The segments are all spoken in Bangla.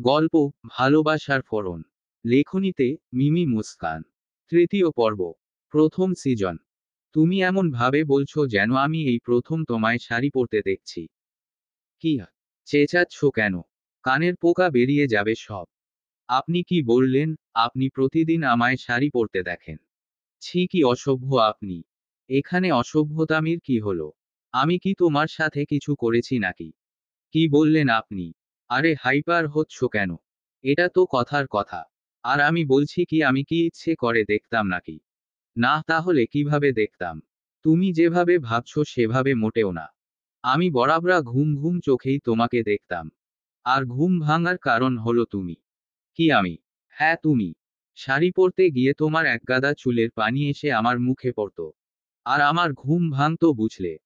গল্প ভালোবাসার ফোড়ন। লেখনীতে মিমি মুস্কান। তৃতীয় পর্ব। প্রথম সিজন। তুমি এমন ভাবে বলছো যেন আমি এই প্রথম তোমায় শাড়ি পরতে দেখছি। কি চেঁচাচ্ছ কেন? কানের পোকা বেরিয়ে যাবে সব। আপনি কি বললেন? আপনি প্রতিদিন আমায় শাড়ি পরতে দেখেন। ছি, কি অসভ্য আপনি। এখানে অসভ্যতামির কি হলো? আমি কি তোমার সাথে কিছু করেছি নাকি? কি বললেন আপনি? আরে হাইপার হচ্ছ কেন? এটা তো কথার কথা। আর আমি বলছি কি, আমি কি ইচ্ছে করে দেখতাম নাকি? না, তাহলে কিভাবে দেখতাম? তুমি যেভাবে ভাবছো সেভাবে মোটেও না। আমি বরাবরা ঘুম ঘুম চোখেই তোমাকে দেখতাম। আর ঘুম ভাঙার কারণ হলো তুমি। কি আমি? হ্যাঁ তুমি। শাড়ি পরতে গিয়ে তোমার একগাদা চুলের পানি এসে আমার মুখে পড়তো। আর আমার ঘুম ভাঙতো বুঝলে।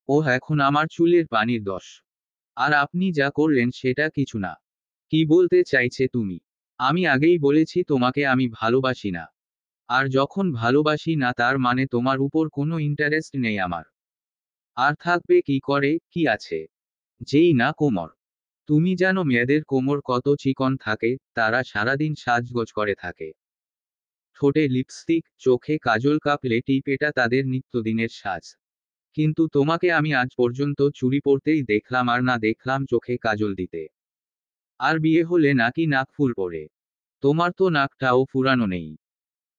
ও এখন আমার চুলের পানির দোষ। আর আপনি যা করলেন সেটা কিছু না। কি বলতে চাইছে তুমি? আমি আগেই বলেছি তোমাকে আমি ভালোবাসি না। আর যখন ভালোবাসি না তার মানে তোমার উপর কোনো ইন্টারেস্ট নেই আমার। আর থাকবে কি করে, কি আছে? যেই না কোমর। তুমি জানো মেয়েদের কোমর কত চিকন থাকে, তারা সারাদিন সাজগোজ করে থাকে। ঠোঁটে লিপস্টিক, চোখে কাজল, কাপলে টিপ, এটা তাদের নিত্যদিনের সাজ। কিন্তু তোমাকে আমি আজ পর্যন্ত চুড়ি পরতেই দেখলাম, আর না দেখলাম চোখে কাজল দিতে। আর বিয়ে হলে নাকি নাকফুল পরে। তোমার তো নাকটাও ফুরানো নেই।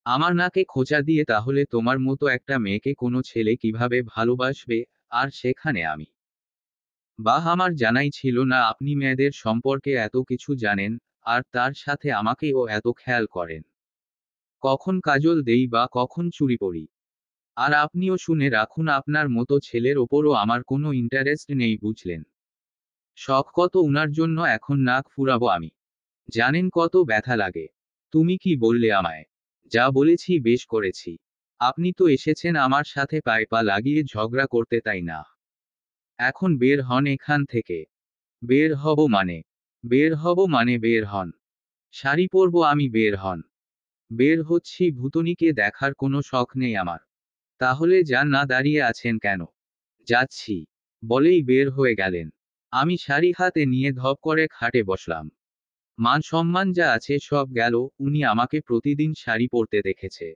আমার নাকে খোঁচা দিয়ে তাহলে তোমার মতো একটা মেয়েকে কোনো ছেলে কিভাবে ভালোবাসবে? আর সেখানে আমি। বাহ, আমার জানাই ছিল না আপনি মেয়েদের সম্পর্কে এত কিছু জানেন। আর তার সাথে আমাকেও এত খেয়াল করেন। কখন কাজল দেই বা কখন চুড়ি পরি। আর আপনিও শুনে রাখুন, আপনার মতো ছেলের ওপরও আমার কোনো ইন্টারেস্ট নেই বুঝলেন। শখ কত উনার জন্য এখন নাক ফুরাবো আমি। জানেন কত ব্যথা লাগে? তুমি কি বললে আমায়? যা বলেছি বেশ করেছি। আপনি তো এসেছেন আমার সাথে পায়ে পা লাগিয়ে ঝগড়া করতে, তাই না? এখন বের হন এখান থেকে। বের হব মানে? বের হব মানে বের হন। শাড়ি পরবো আমি, বের হন। বের হচ্ছি, ভূতনীকে দেখার কোনো শখ নেই আমার। তাহলে যান না, দাঁড়িয়ে আছেন কেন? যাচ্ছি। বলেই বের হয়ে গেলেন। আমি শাড়ি হাতে নিয়ে ধপ করে খাটে বসলাম। মান সম্মান যা আছে সব গেল। উনি আমাকে প্রতিদিন শাড়ি পরতে দেখেছে।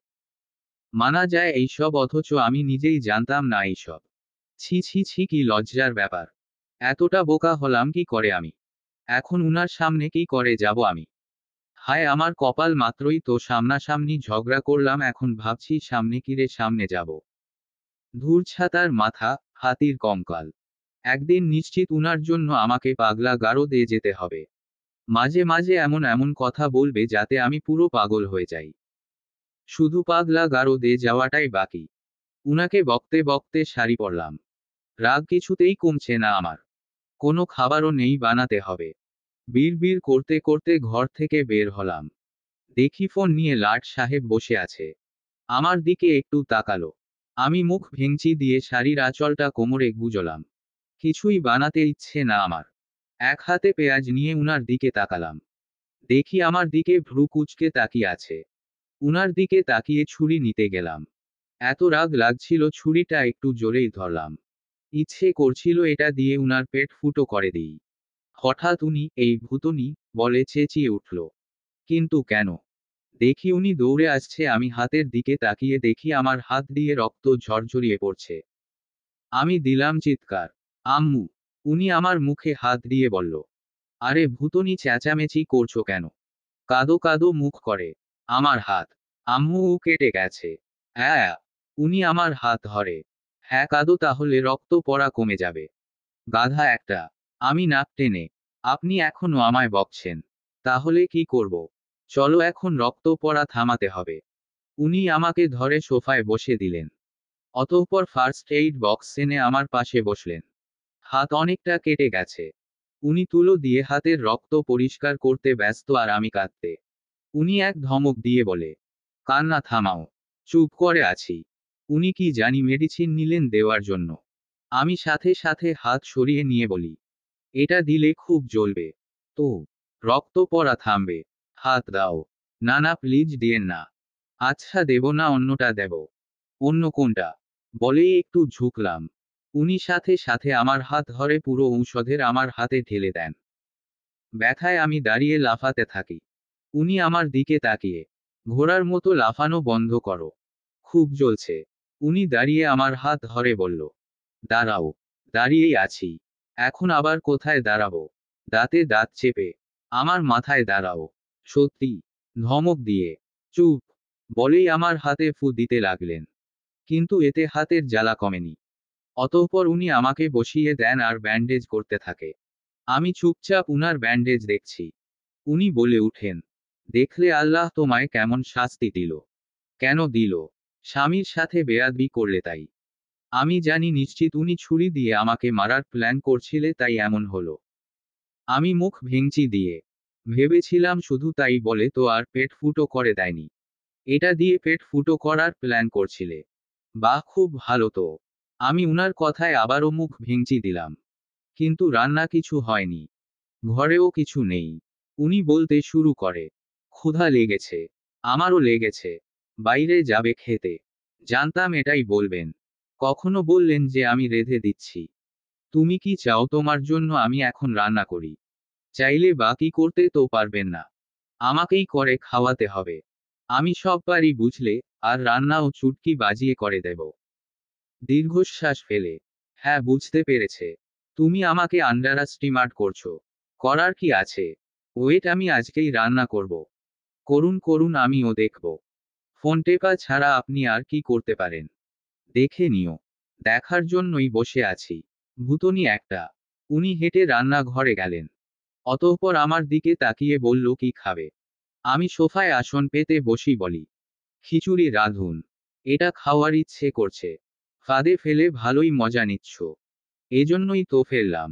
মানা যায় এইসব, অথচ আমি নিজেই জানতাম না এইসব। ছি ছি ছি, কি লজ্জার ব্যাপার। এতটা বোকা হলাম কি করে আমি? এখন উনার সামনে কি করে যাব আমি? হায় আমার কপাল, মাত্রই তো সামনাসামনি ঝগড়া করলাম, এখন ভাবছি সামনে কিরে সামনে যাব। ধূর ছাতার মাথা, হাতির কঙ্কাল। একদিন নিশ্চিত উনার জন্য আমাকে পাগলা গারদে যেতে হবে। মাঝে মাঝে এমন এমন কথা বলবে যাতে আমি পুরো পাগল হয়ে যাই। শুধু পাগলা গারদে যাওয়াটাই বাকি। উনাকে বকতে বকতে শাড়ি পরলাম। রাগ কিছুতেই কমছে না আমার। কোনো খাবারও নেই, বানাতে হবে। বিড়বিড় করতে করতে ঘর থেকে বের হলাম। দেখি ফোন নিয়ে লাট সাহেব বসে আছে। আমার দিকে একটু তাকালো। আমি মুখ ভেঙচি দিয়ে শাড়ির আঁচলটা কোমরে গুজলাম। কিছুই বানাতে ইচ্ছে না আমার। এক হাতে পেঁয়াজ নিয়ে উনার দিকে তাকালাম। দেখি আমার দিকে ভ্রু কুঁচকে তাকিয়ে আছে। উনার দিকে তাকিয়ে ছুরি নিতে গেলাম। এত রাগ লাগছিল ছুরিটা একটু জোরেই ধরলাম। ইচ্ছে করছিল এটা দিয়ে উনার পেট ফুটো করে দিই। হঠাৎ উনি, এই ভূতনি, বলে চেঁচিয়ে উঠল। কিন্তু কেন? দেখি উনি দৌড়ে আসছে, আমি হাতের দিকে তাকিয়ে দেখি আমার হাত দিয়ে রক্ত ঝরঝরিয়ে পড়ছে। আমি দিলাম চিৎকার, আম্মু! উনি আমার মুখে হাত দিয়ে বলল, আরে ভূতনি, চেঁচামেচি করছো কেন? কাদো কাদো মুখ করে। আমার হাত। আম্মু, কেটে গেছে। হ্যাঁ। উনি আমার হাত ধরে। হ্যাঁ কাদো, তাহলে রক্ত পড়া কমে যাবে। গাধা একটা। আমি নাক টেনে। আপনি এখনো আমায় বকছেন? তাহলে কি করব? চলো এখন রক্ত পড়া থামাতে হবে। উনি আমাকে ধরে সোফায় বসে দিলেন। অতঃপর ফার্স্ট এইড বক্স এনে আমার পাশে বসলেন। হাত অনেকটা কেটে গেছে। উনি তুলো দিয়ে হাতের রক্ত পরিষ্কার করতে ব্যস্ত আর আমি কাঁদতে। উনি এক ধমক দিয়ে বলে, কান্না থামাও। চুপ করে আছি। উনি কি জানি মেডিসিন নিলেন দেওয়ার জন্য। আমি সাথে সাথে হাত সরিয়ে নিয়ে বলি, এটা দিলে খুব জ্বলবে। তো রক্ত পড়া থামবে। হাত দাও। না না, প্লিজ দিয়েন না। আচ্ছা দেব না, অন্যটা দেব। অন্য কোনটা? বলেই একটু ঝুঁকলাম। উনি সাথে সাথে আমার হাত ধরে পুরো ঔষধের আমার হাতে ঢেলে দেন। ব্যথায় আমি দাঁড়িয়ে লাফাতে থাকি। উনি আমার দিকে তাকিয়ে, ঘোড়ার মতো লাফানো বন্ধ করো, খুব জ্বলছে। উনি দাঁড়িয়ে আমার হাত ধরে বলল, দাঁড়াও। দাঁড়িয়েই আছি। এখন আবার কোথায় দাঁড়াবো? দাঁতে দাঁত চেপে, আমার মাথায় দাঁড়াও। সত্যি। ধমক দিয়ে, চুপ বলেই আমার হাতে ফু দিতে লাগলেন। কিন্তু এতে হাতের জ্বালা কমেনি। অতঃপর উনি আমাকে বসিয়ে দেন আর ব্যান্ডেজ করতে থাকে। আমি চুপচাপ উনার ব্যান্ডেজ দেখছি। উনি বলে উঠেন, দেখলে আল্লাহ তোমায় কেমন শাস্তি দিল। কেন দিল? স্বামীর সাথে বেয়াদবি করলে তাই। আমি জানি নিশ্চিত উনি ছুরি দিয়ে আমাকে মারার প্ল্যান করছিলে, তাই এমন হলো। আমি মুখ ভেঙচি দিয়ে, ভেবেছিলাম শুধু তাই বলে তো আর পেট ফুটো করে দেয়নি। এটা দিয়ে পেট ফুটো করার প্ল্যান করছিলে। বাহ, খুব ভালো তো। আমি উনার কথায় আবারও মুখ ভেঙচি দিলাম। কিন্তু রান্না কিছু হয়নি। ঘরেও কিছু নেই। উনি বলতে শুরু করে, ক্ষুধা লেগেছে। আমারও লেগেছে। বাইরে যাবে খেতে। জানতাম এটাই বলবেন। কখনো বললেন যে আমি রেঁধে দিচ্ছি। তুমি কি চাও তোমার জন্য আমি এখন রান্না করি? চাইলে বাকি করতে তো পারবেন না। আমাকেই করে খাওয়াতে হবে। আমি সব পারি বুঝলে, আর রান্নাও চুটকি বাজিয়ে করে দেব। দীর্ঘশ্বাস ফেলে, হ্যাঁ বুঝতে পেরেছে। তুমি আমাকে আন্ডার এস্টিমেট করছো। করার কি আছে? ওয়েট, আমি আজকেই রান্না করব। করুন করুন, আমিও দেখব। ফোন টেপা ছাড়া আপনি আর কি করতে পারেন? দেখে নিও। দেখার জন্যই বসে আছি। ভূতনি একটা। উনি হেঁটে রান্নাঘরে গেলেন। অতঃপর আমার দিকে তাকিয়ে বলল, কি খাবে? আমি সোফায় আসন পেতে বসি বলি, খিচুড়ি রাঁধুন। এটা খাওয়ার ইচ্ছে করছে। ফাঁদে ফেলে ভালোই মজা নিচ্ছ। এজন্যই তো ফেললাম।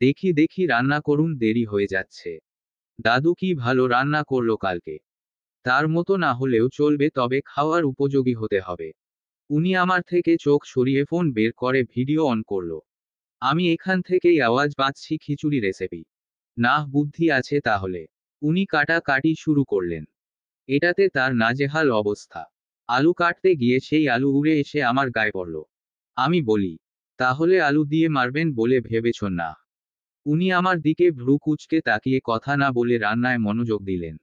দেখি দেখি রান্না করুন, দেরি হয়ে যাচ্ছে। দাদু কি ভালো রান্না করলো কালকে। তার মতো না হলেও চলবে, তবে খাওয়ার উপযোগী হতে হবে। উনি আমার থেকে চোখ সরিয়ে ফোন বের করে ভিডিও অন করলো। আমি এখান থেকেই আওয়াজ পাচ্ছি খিচুড়ি রেসিপি। না, বুদ্ধি আছে তাহলে। উনি কাটা কাটি শুরু করলেন। এটাতে তার নাজেহাল অবস্থা। আলু কাটতে গিয়ে সেই আলু উড়ে এসে আমার গায়ে পড়ল। আমি বলি, তাহলে আলু দিয়ে মারবেন বলে ভেবেছ না? উনি আমার দিকে ভ্রু কুঁচকে তাকিয়ে কথা না বলে রান্নায় মনোযোগ দিলেন।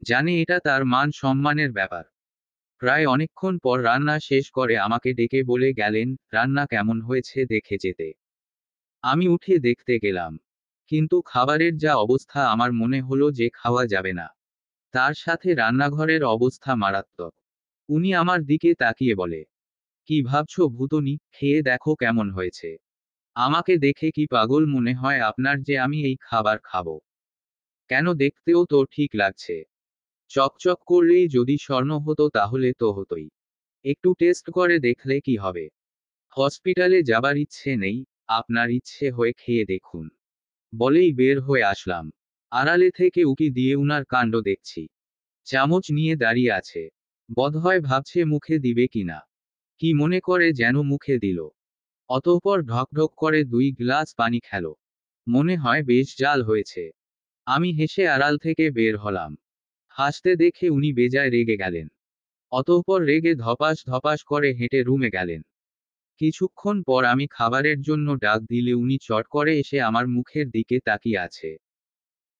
জানে এটা তার মান সম্মানের ব্যাপার। প্রায় অনেকক্ষণ পর রান্না শেষ করে আমাকে ডেকে বলে গেলেন, রান্না কেমন হয়েছে দেখে যেতে। আমি উঠে দেখতে গেলাম। কিন্তু খাবারের যা অবস্থা, আমার মনে হলো যে খাওয়া যাবে না। তার সাথে রান্নাঘরের অবস্থা মারাত্মক। উনি আমার দিকে তাকিয়ে বলে, কি ভাবছো ভূতনি, খেয়ে দেখো কেমন হয়েছে। আমাকে দেখে কি পাগল মনে হয় আপনার যে আমি এই খাবার খাবো? কেন, দেখতেও তো ঠিক লাগছে। চকচক করলেই যদি স্বর্ণ হতো তাহলে তো হতোই। একটু টেস্ট করে দেখলে কি হবে? হসপিটালে যাবার ইচ্ছে নেই, আপনার ইচ্ছে হয়ে খেয়ে দেখুন। বলেই বের হয়ে আসলাম। আড়ালে থেকে উকি দিয়ে উনার কাণ্ড দেখছি। চামচ নিয়ে দাঁড়িয়ে আছে। বোধহয় ভাবছে মুখে দিবে কিনা। কি মনে করে যেন মুখে দিল। অতঃপর ঢকঢক করে 2 গ্লাস পানি খেল। মনে হয় বেশ জাল হয়েছে। আমি হেসে আড়াল থেকে বের হলাম। হাসতে দেখে উনি বেজায় রেগে গেলেন। অতঃপর রেগে ধপাস ধপাস করে হেঁটে রুমে গেলেন। কিছুক্ষণ পর আমি খাবারের জন্য ডাক দিলে উনি চট করে এসে আমার মুখের দিকে তাকিয়ে আছে।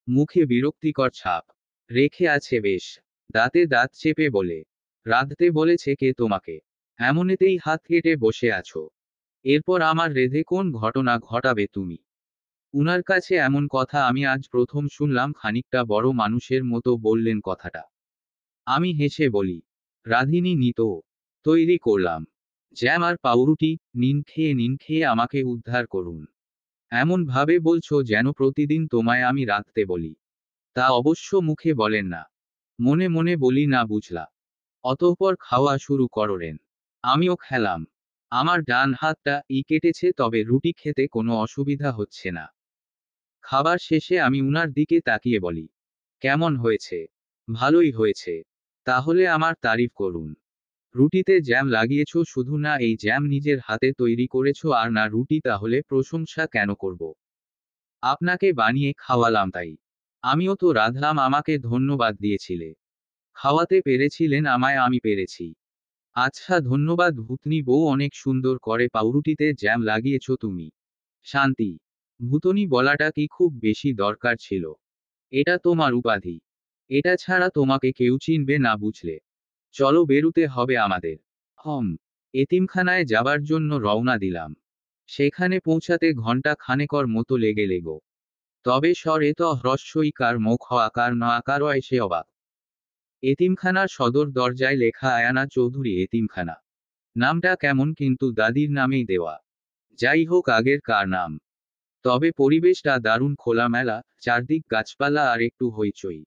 মুখে বিরক্তিকর ছাপ রেখে আছে বেশ। দাঁতে দাঁত চেপে বলে, রাঁধতে বলেছে কে তোমাকে? এমনিতেই হাত কেটে বসে আছো। এরপর আমার রেঁধে কোন ঘটনা ঘটাবে তুমি? উনার কাছে এমন কথা আমি আজ প্রথম শুনলাম। খানিকটা বড় মানুষের মতো বললেন কথাটা। আমি হেসে বলি, রাঁধিনি নি তো। তৈরি করলাম জ্যাম আর পাউরুটি। নিন খেয়ে আমাকে উদ্ধার করুন। এমন ভাবে বলছো যেন প্রতিদিন তোমায় আমি রাঁধতে বলি। তা অবশ্য মুখে বলেন না। মনে মনে বলি, না বুঝলা। অতঃপর খাওয়া শুরু করলেন। আমিও খেলাম। আমার ডান হাতটা কেটেছে, তবে রুটি খেতে কোনো অসুবিধা হচ্ছে না। খাবার শেষে আমি উনার দিকে তাকিয়ে বলি, কেমন হয়েছে? ভালোই হয়েছে। তাহলে আমার তারিফ করুন। রুটিতে জ্যাম লাগিয়েছো শুধু, না এই জ্যাম নিজের হাতে তৈরি করেছো? আর না রুটি, তাহলে প্রশংসা কেন করব? আপনাকে বানিয়ে খাওয়ালাম তাই। আমিও তো রাঁধলাম, আমাকে ধন্যবাদ দিয়েছিলে। খাওয়াতে পেরেছিলেন আমায়, আমি পেরেছি। আচ্ছা ধন্যবাদ ভূতনি বউ, অনেক সুন্দর করে পাউরুটিতে জ্যাম লাগিয়েছো তুমি। শান্তি। ভূতনি বলাটা কি খুব বেশি দরকার ছিল? এটা তোমার উপাধি। এটা ছাড়া তোমাকে কেউ চিনবে না, বুঝলে? চলো, বেরুতে হবে আমাদের। হম। এতিমখানায় যাবার জন্য রওনা দিলাম। সেখানে পৌঁছাতে ঘন্টা খানেকর মতো লেগো। তবে স্বরে তো হ্রস্বইকার মুখ আকার ন আকার এসে অবাক। এতিমখানার সদর দরজায় লেখা আয়ানা চৌধুরী এতিমখানা। নামটা কেমন, কিন্তু দাদির নামেই দেওয়া। যাই হোক, আগের কার নাম। তবে পরিবেশটা দারুণ খোলামেলা, চারদিক গাছপালা আর একটু হইচই।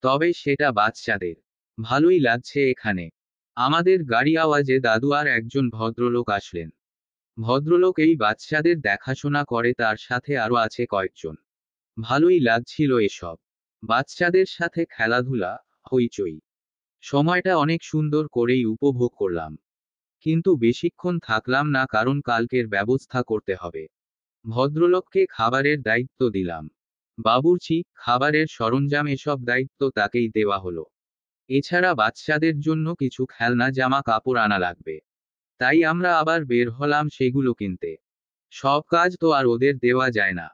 তবে সেটা বাচ্চাদের। ভালোই লাগছে এখানে। আমাদের গাড়ি আওয়াজে দাদু আর একজন ভদ্রলোক আসলেন। ভদ্রলোক এই বাচ্চাদের দেখাশোনা করে, তার সাথে আরো আছে কয়েকজন। ভালোই লাগছিল এসব। বাচ্চাদের সাথে খেলাধুলা, হইচই। সময়টা অনেক সুন্দর করেই উপভোগ করলাম। কিন্তু বেশিক্ষণ থাকলাম না, কারণ কালকের ব্যবস্থা করতে হবে। ভদ্রলোককে খাবারের দায়িত্ব দিলাম। বাবুর্চি, খাবারের সরঞ্জাম এসব দায়িত্ব তাকেই দেওয়া হলো। এছাড়া বাচ্চাদের জন্য কিছু খেলনা জামা কাপড় আনা লাগবে। তাই আমরা আবার বের হলাম সেগুলো কিনতে। সব কাজ তো আর ওদের দেওয়া যায় না।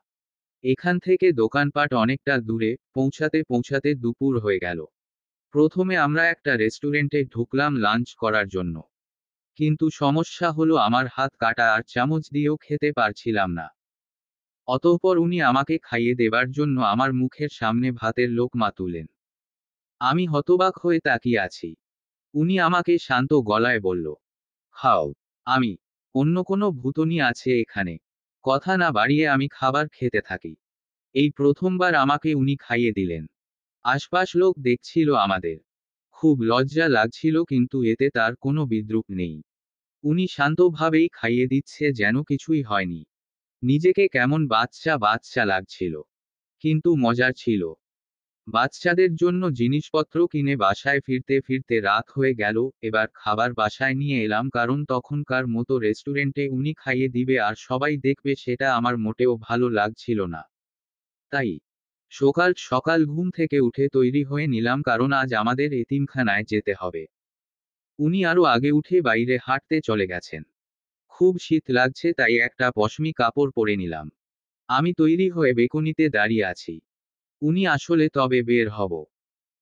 এখান থেকে দোকানপাট অনেকটা দূরে, পৌঁছাতে পৌঁছাতে দুপুর হয়ে গেল। প্রথমে আমরা একটা রেস্টুরেন্টে ঢুকলাম লাঞ্চ করার জন্য। কিন্তু সমস্যা হলো, আমার হাত কাটা আর চামচ দিয়েও খেতে পারছিলাম না। অতঃপর উনি আমাকে খাইয়ে দেবার জন্য আমার মুখের সামনে ভাতের লোকমা তুলেন। আমি হতবাক হয়ে তাকিয়ে আছি। উনি আমাকে শান্ত গলায় বলল, খাও। আমি, অন্য কোনো ভূতনি আছে এখানে? কথা না বাড়িয়ে আমি খাবার খেতে থাকি। এই প্রথমবার আমাকে উনি খাইয়ে দিলেন। আশপাশ লোক দেখছিল আমাদের। খুব লজ্জা লাগছিল, কিন্তু এতে তার কোনো বিদ্রূপ নেই। উনি শান্তভাবেই খাইয়ে দিচ্ছে, যেন কিছুই হয়নি। নিজেকে কেমন বাচ্চা বাচ্চা লাগছিল। কিন্তু মজার ছিল। বাচ্চাদের জন্য জিনিসপত্র কিনে বাসায় ফিরতে ফিরতে রাত হয়ে গেল। এবার খাবার বাসায় নিয়ে এলাম, কারণ তখনকার মতো রেস্টুরেন্টে উনি খাইয়ে দিবে আর সবাই দেখবে, সেটা আমার মোটেও ভালো লাগছিল না। তাই সকাল সকাল ঘুম থেকে উঠে তৈরি হয়ে নিলাম, কারণ আজ আমাদের এতিমখানায় যেতে হবে। উনি আরো আগে উঠে বাইরে হাঁটতে চলে গেছেন। খুব শীত লাগছে, তাই একটা পশমি কাপড় পরে নিলাম। আমি তৈরি হয়ে বেকুনিতে দাঁড়িয়ে আছি। উনি আসলে তবে বের হব।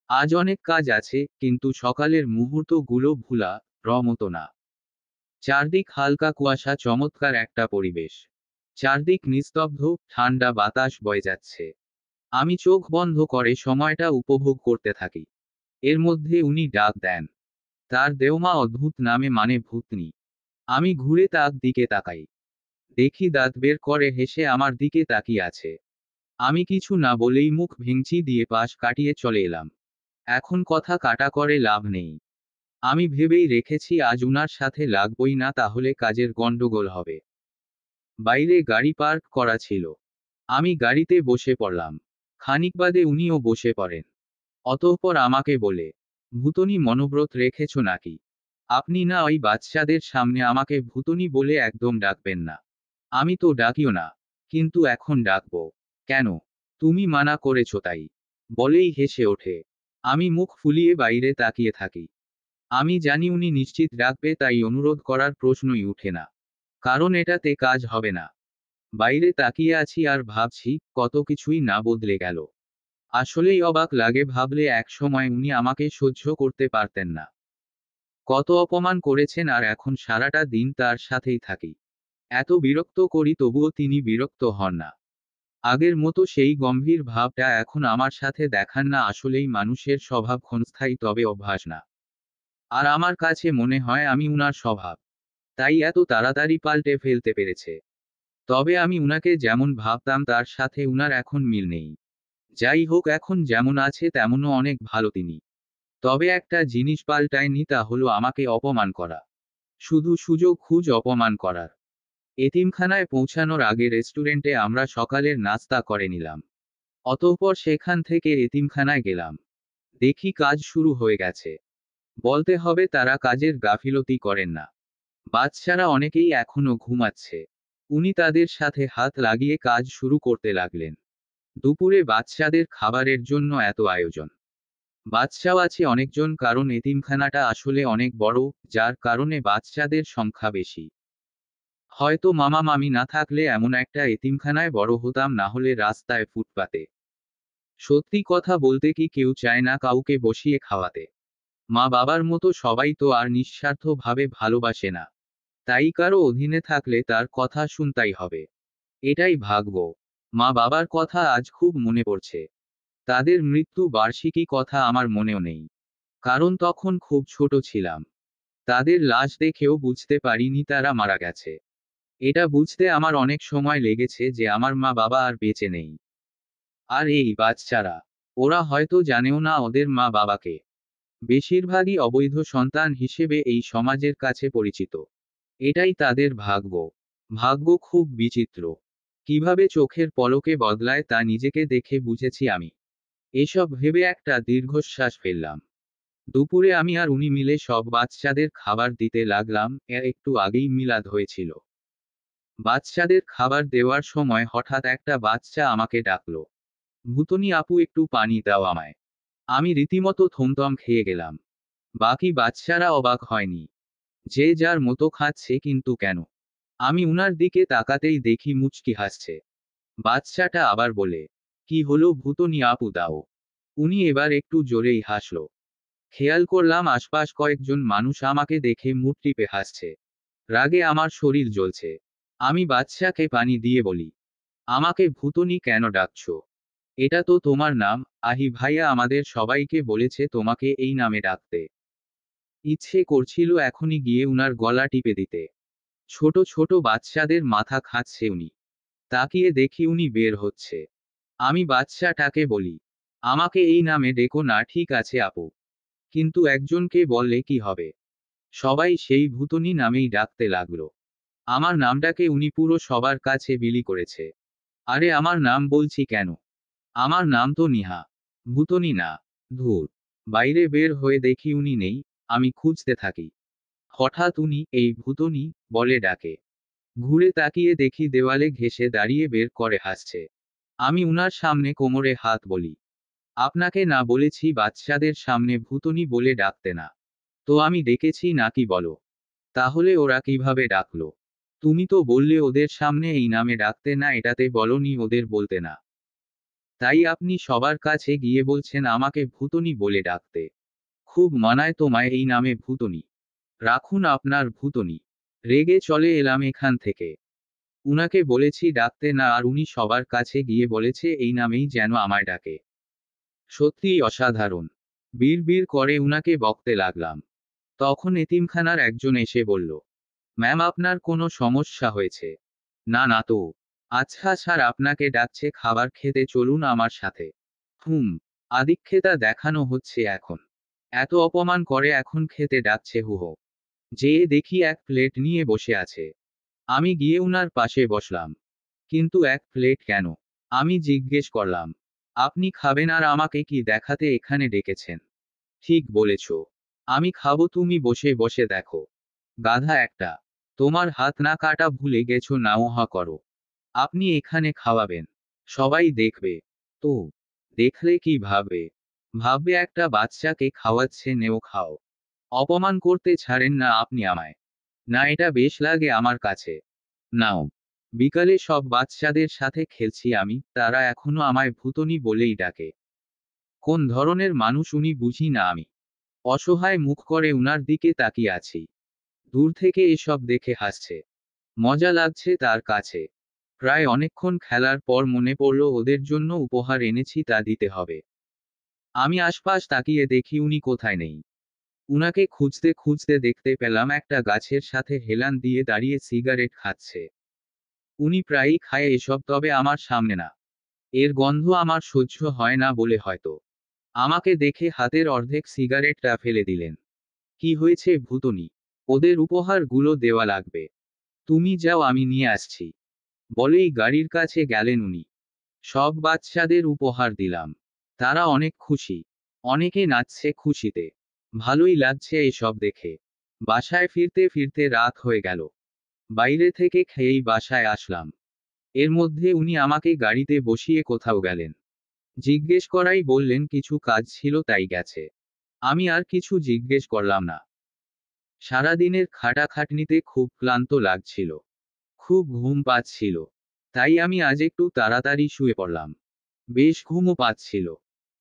আজ অনেক কাজ আছে, কিন্তু সকালের মুহূর্তগুলো ভুলা মতো না। চারদিক হালকা কুয়াশা, চমৎকার একটা পরিবেশ। চারদিক নিস্তব্ধ, ঠান্ডা বাতাস বয়ে যাচ্ছে। আমি চোখ বন্ধ করে সময়টা উপভোগ করতে থাকি। এর মধ্যে উনি ডাক দেন। তার দেওমা অদ্ভুত নামে, মানে ভূতনি। আমি ঘুরে তার দিকে তাকাই। দেখি দাঁত বের করে হেসে আমার দিকে তাকিয়ে আছে। আমি কিছু না বলেই মুখ ভেঙচি দিয়ে পাশ কাটিয়ে চলে এলাম। এখন কথা কাটা করে লাভ নেই। আমি ভেবেই রেখেছি, আজ উনার সাথে লাগবই না, তাহলে কাজের গন্ডগোল হবে। বাইরে গাড়ি পার্ক করা ছিল। আমি গাড়িতে বসে পড়লাম। খানিক বাদে উনিও বসে পড়েন। অতঃপর আমাকে বলে, ভূতনি মনোব্রত রেখেছ নাকি? আপনি না ওই বাচ্চাদের সামনে আমাকে ভূতনি বলে একদম ডাকবেন না। আমি তো ডাকিও না। কিন্তু এখন ডাকবো। কেন? তুমি মানা করেছ তাই। বলেই হেসে ওঠে। আমি মুখ ফুলিয়ে বাইরে তাকিয়ে থাকি। আমি জানি উনি নিশ্চিত ডাকবে, তাই অনুরোধ করার প্রশ্নই উঠে না। কারণ এটাতে কাজ হবে না। বাইরে তাকিয়ে আছি আর ভাবছি, কত কিছুই না বদলে গেল। আসলেই অবাক লাগে ভাবলে, এক সময় উনি আমাকে সহ্য করতে পারতেন না। কত অপমান করেছেন, আর এখন সারাটা দিন তার সাথেই থাকি। এত বিরক্ত করি, তবুও তিনি বিরক্ত হন না। আগের মতো সেই গম্ভীর ভাবটা এখন আমার সাথে দেখান না। আসলেই মানুষের স্বভাব ক্ষণস্থায়ী, তবে অভ্যাস না। আর আমার কাছে মনে হয় আমি উনার স্বভাব। তাই এত তাড়াতাড়ি পাল্টে ফেলতে পেরেছে। তবে আমি উনাকে যেমন ভাবতাম, তার সাথে উনার এখন মিল নেই। যাই হোক, এখন যেমন আছে তেমনও অনেক ভালো তিনি। তবে একটা জিনিস পাল্টায়নি, তা হলো আমাকে অপমান করা। শুধু সুযোগ খুঁজ অপমান করার। এতিমখানায় পৌঁছানোর আগে রেস্টুরেন্টে আমরা সকালের নাস্তা করে নিলাম। অতঃপর সেখান থেকে এতিমখানায় গেলাম। দেখি কাজ শুরু হয়ে গেছে। বলতে হবে, তারা কাজের গাফিলতি করেন না। বাচ্চারা অনেকেই এখনো ঘুমাচ্ছে। উনি তাদের সাথে হাত লাগিয়ে কাজ শুরু করতে লাগলেন। দুপুরে বাচ্চাদের খাবারের জন্য এত আয়োজন। বাচ্চাও আছে অনেকজন, কারণ এতিমখানাটা আসলে অনেক বড়, যার কারণে বাচ্চাদের সংখ্যা বেশি। হয়তো মামা মামি না থাকলে এমন একটা এতিমখানায় বড় হতাম, না হলে রাস্তায় ফুটপাতে। সত্যি কথা বলতে কি কেউ চায় না কাউকে বসিয়ে খাওয়াতে? মা বাবার মতো সবাই তো আর নিঃস্বার্থভাবে ভালোবাসে না। তাই কারো অধীনে থাকলে তার কথা শুনতাই হবে। এটাই ভাগ্য। মা বাবার কথা আজ খুব মনে পড়ছে। তাদের মৃত্যু বার্ষিকী কথা আমার মনেও নেই, কারণ তখন খুব ছোট ছিলাম। তাদের লাশ দেখেও বুঝতে পারিনি তারা মারা গেছে। এটা বুঝতে আমার অনেক সময় লেগেছে যে আমার মা বাবা আর বেঁচে নেই। আর এই বাচ্চারা, ওরা হয়তো জানেও না ওদের মা বাবাকে। বেশিরভাগই অবৈধ সন্তান হিসেবে এই সমাজের কাছে পরিচিত। এটাই তাদের ভাগ্য। ভাগ্য খুব বিচিত্র। কিভাবে চোখের পলকে বদলায় তা নিজেকে দেখে বুঝেছি আমি। এসব ভেবে একটা দীর্ঘশ্বাস ফেললাম। দুপুরে আমি আর উনি মিলে সব বাচ্চাদের খাবার দিতে লাগলাম। এর একটু আগেই মিলাদ হয়েছিল। বাচ্চাদের খাবার দেওয়ার সময় হঠাৎ একটা বাচ্চা আমাকে ডাকলো, ভুতনি আপু একটু পানি দাও আমায়। আমি রীতিমতো থমথম খেয়ে গেলাম। বাকি বাচ্চারা অবাক হয়নি। যে যার মতো খাচ্ছে, কিন্তু কেন? আমি উনার দিকে তাকাতেই দেখি মুচকি হাসছে। বাচ্চাটা আবার বলে, কি হলো ভুতনি আপু দাও। উনি এবার একটু জোরেই হাসলো। খেয়াল করলাম আশপাশ কয়েকজন মানুষ আমাকে দেখে মুখ টিপে হাসছে। রাগে আমার শরীর জ্বলছে। আমি বাচ্চাকে পানি দিয়ে বলি, আমাকে ভুতনি কেন ডাকছো? এটা তো তোমার নাম। আহি ভাইয়া আমাদের সবাইকে বলেছে তোমাকে এই নামে ডাকতে। ইচ্ছে করছিল এখনই গিয়ে উনার গলা টিপে দিতে। ছোট ছোট বাচ্চাদের মাথা খাচ্ছে উনি। তাকিয়ে দেখি উনি বের হচ্ছে। আমি বাচ্চাটাকে বলি, আমাকে এই নামে ডেকো না, ঠিক আছে আপু। কিন্তু একজনকে বললে কি হবে? সবাই সেই ভুতনি নামেই ডাকতে লাগলো। আমার নামটাকে উনি পুরো সবার কাছে বিলি করেছে। আরে আমার নাম বলছি কেন? আমার নাম তো নিহা। ভুতনি না। ধুর। বাইরে বের হয়ে দেখি উনি নেই। আমি খুঁজতে থাকি। হঠাৎ উনি এই ভুতনি বলে ডাকে। ঘুরে তাকিয়ে দেখি দেওয়ালে ঘেঁষে দাঁড়িয়ে বের করে হাসছে। আমি উনার সামনে কোমরে হাত বলি, আপনাকে না বলেছি বাচ্চাদের সামনে ভুতনি বলে ডাকতে না? তো আমি ডেকেছি নাকি বলো? তাহলে ওরা কিভাবে ডাকলো? তুমি তো বললে ওদের সামনে এই নামে ডাকতে না, এটাতে বলনি ওদের বলতে না। তাই আপনি সবার কাছে গিয়ে বলছেন আমাকে ভুতনি বলে ডাকতে। খুব মানায় তোমায় এই নামে ভুতনি। রাখুন আপনার ভুতনি। রেগে চলে এলাম এখান থেকে। উনাকে বলেছি ডাকতে না, আর উনি সবার কাছে গিয়ে বলেছে এই নামেই যেন আমায় ডাকে। সত্যিই অসাধারণ। বিড় করে উনাকে বকতে লাগলাম। তখন এতিমখানার একজন এসে বলল, ম্যাম আপনার কোনো সমস্যা হয়েছে? না না তো। আচ্ছা স্যার, আপনাকে ডাকছে খাবার খেতে, চলুন আমার সাথে। হুম। আদিক্ষেতা দেখানো হচ্ছে এখন। এত অপমান করে এখন খেতে ডাকছে হুহো। যেয়ে দেখি এক প্লেট নিয়ে বসে আছে। আমি গিয়ে উনার পাশে বসলাম। কিন্তু এক প্লেট কেন? আমি জিজ্ঞেস করলাম, আপনি খাবেন আর আমাকে কি দেখাতে এখানে ডেকেছেন? ঠিক বলেছ। আমি খাবো, তুমি বসে বসে দেখো। গাধা একটা। তোমার হাত না কাটা ভুলে গেছো না, ওহা করো। আপনি এখানে খাওয়াবেন। সবাই দেখবে। তো দেখলে কি ভাববে? ভাববে একটা বাচ্চাকে খাওয়াচ্ছে, নেও খাও। অপমান করতে ছাড়েন না আপনি আমায়। না, এটা বেশ লাগে আমার কাছে। নাও। বিকালে সব বাচ্চাদের সাথে খেলছি আমি, তারা এখনো আমায় ভুতনি বলেই ডাকে। কোন ধরনের মানুষ উনি বুঝি না আমি। অসহায় মুখ করে উনার দিকে তাকিয়ে আছি। দূর থেকে এসব দেখে হাসছে। মজা লাগছে তার কাছে। প্রায় অনেকক্ষণ খেলার পর মনে পড়ল ওদের জন্য উপহার এনেছি, তা দিতে হবে। আমি আশপাশ তাকিয়ে দেখি উনি কোথায় নেই। উনাকে খুঁজতে খুঁজতে দেখতে পেলাম একটা গাছের সাথে হেলান দিয়ে দাঁড়িয়ে সিগারেট খাচ্ছে। উনি প্রায়ই খায় এসব, তবে আমার সামনে না। এর গন্ধ আমার সহ্য হয় না বলে হয়তো। আমাকে দেখে হাতের অর্ধেক সিগারেটটা ফেলে দিলেন। কি হয়েছে ভুতনি? ওদের উপহারগুলো দেওয়া লাগবে। তুমি যাও, আমি নিয়ে আসছি। বলেই গাড়ির কাছে গেলেন উনি। সব বাচ্চাদের উপহার দিলাম। তারা অনেক খুশি। অনেকে নাচছে খুশিতে। ভালোই লাগছে এসব দেখে। বাসায় ফিরতে ফিরতে রাত হয়ে গেল। বাইরে থেকে খেয়েই বাসায় আসলাম। এর মধ্যে উনি আমাকে গাড়িতে বসিয়ে কোথাও গেলেন। জিজ্ঞেস করাই বললেন কিছু কাজ ছিল তাই গেছে। আমি আর কিছু জিজ্ঞেস করলাম না। সারাদিনের খাটাখাটনিতে খুব ক্লান্ত লাগছিল। খুব ঘুম পাচ্ছিল, তাই আমি আজ একটু তাড়াতাড়ি শুয়ে পড়লাম। বেশ ঘুমও পাচ্ছিল।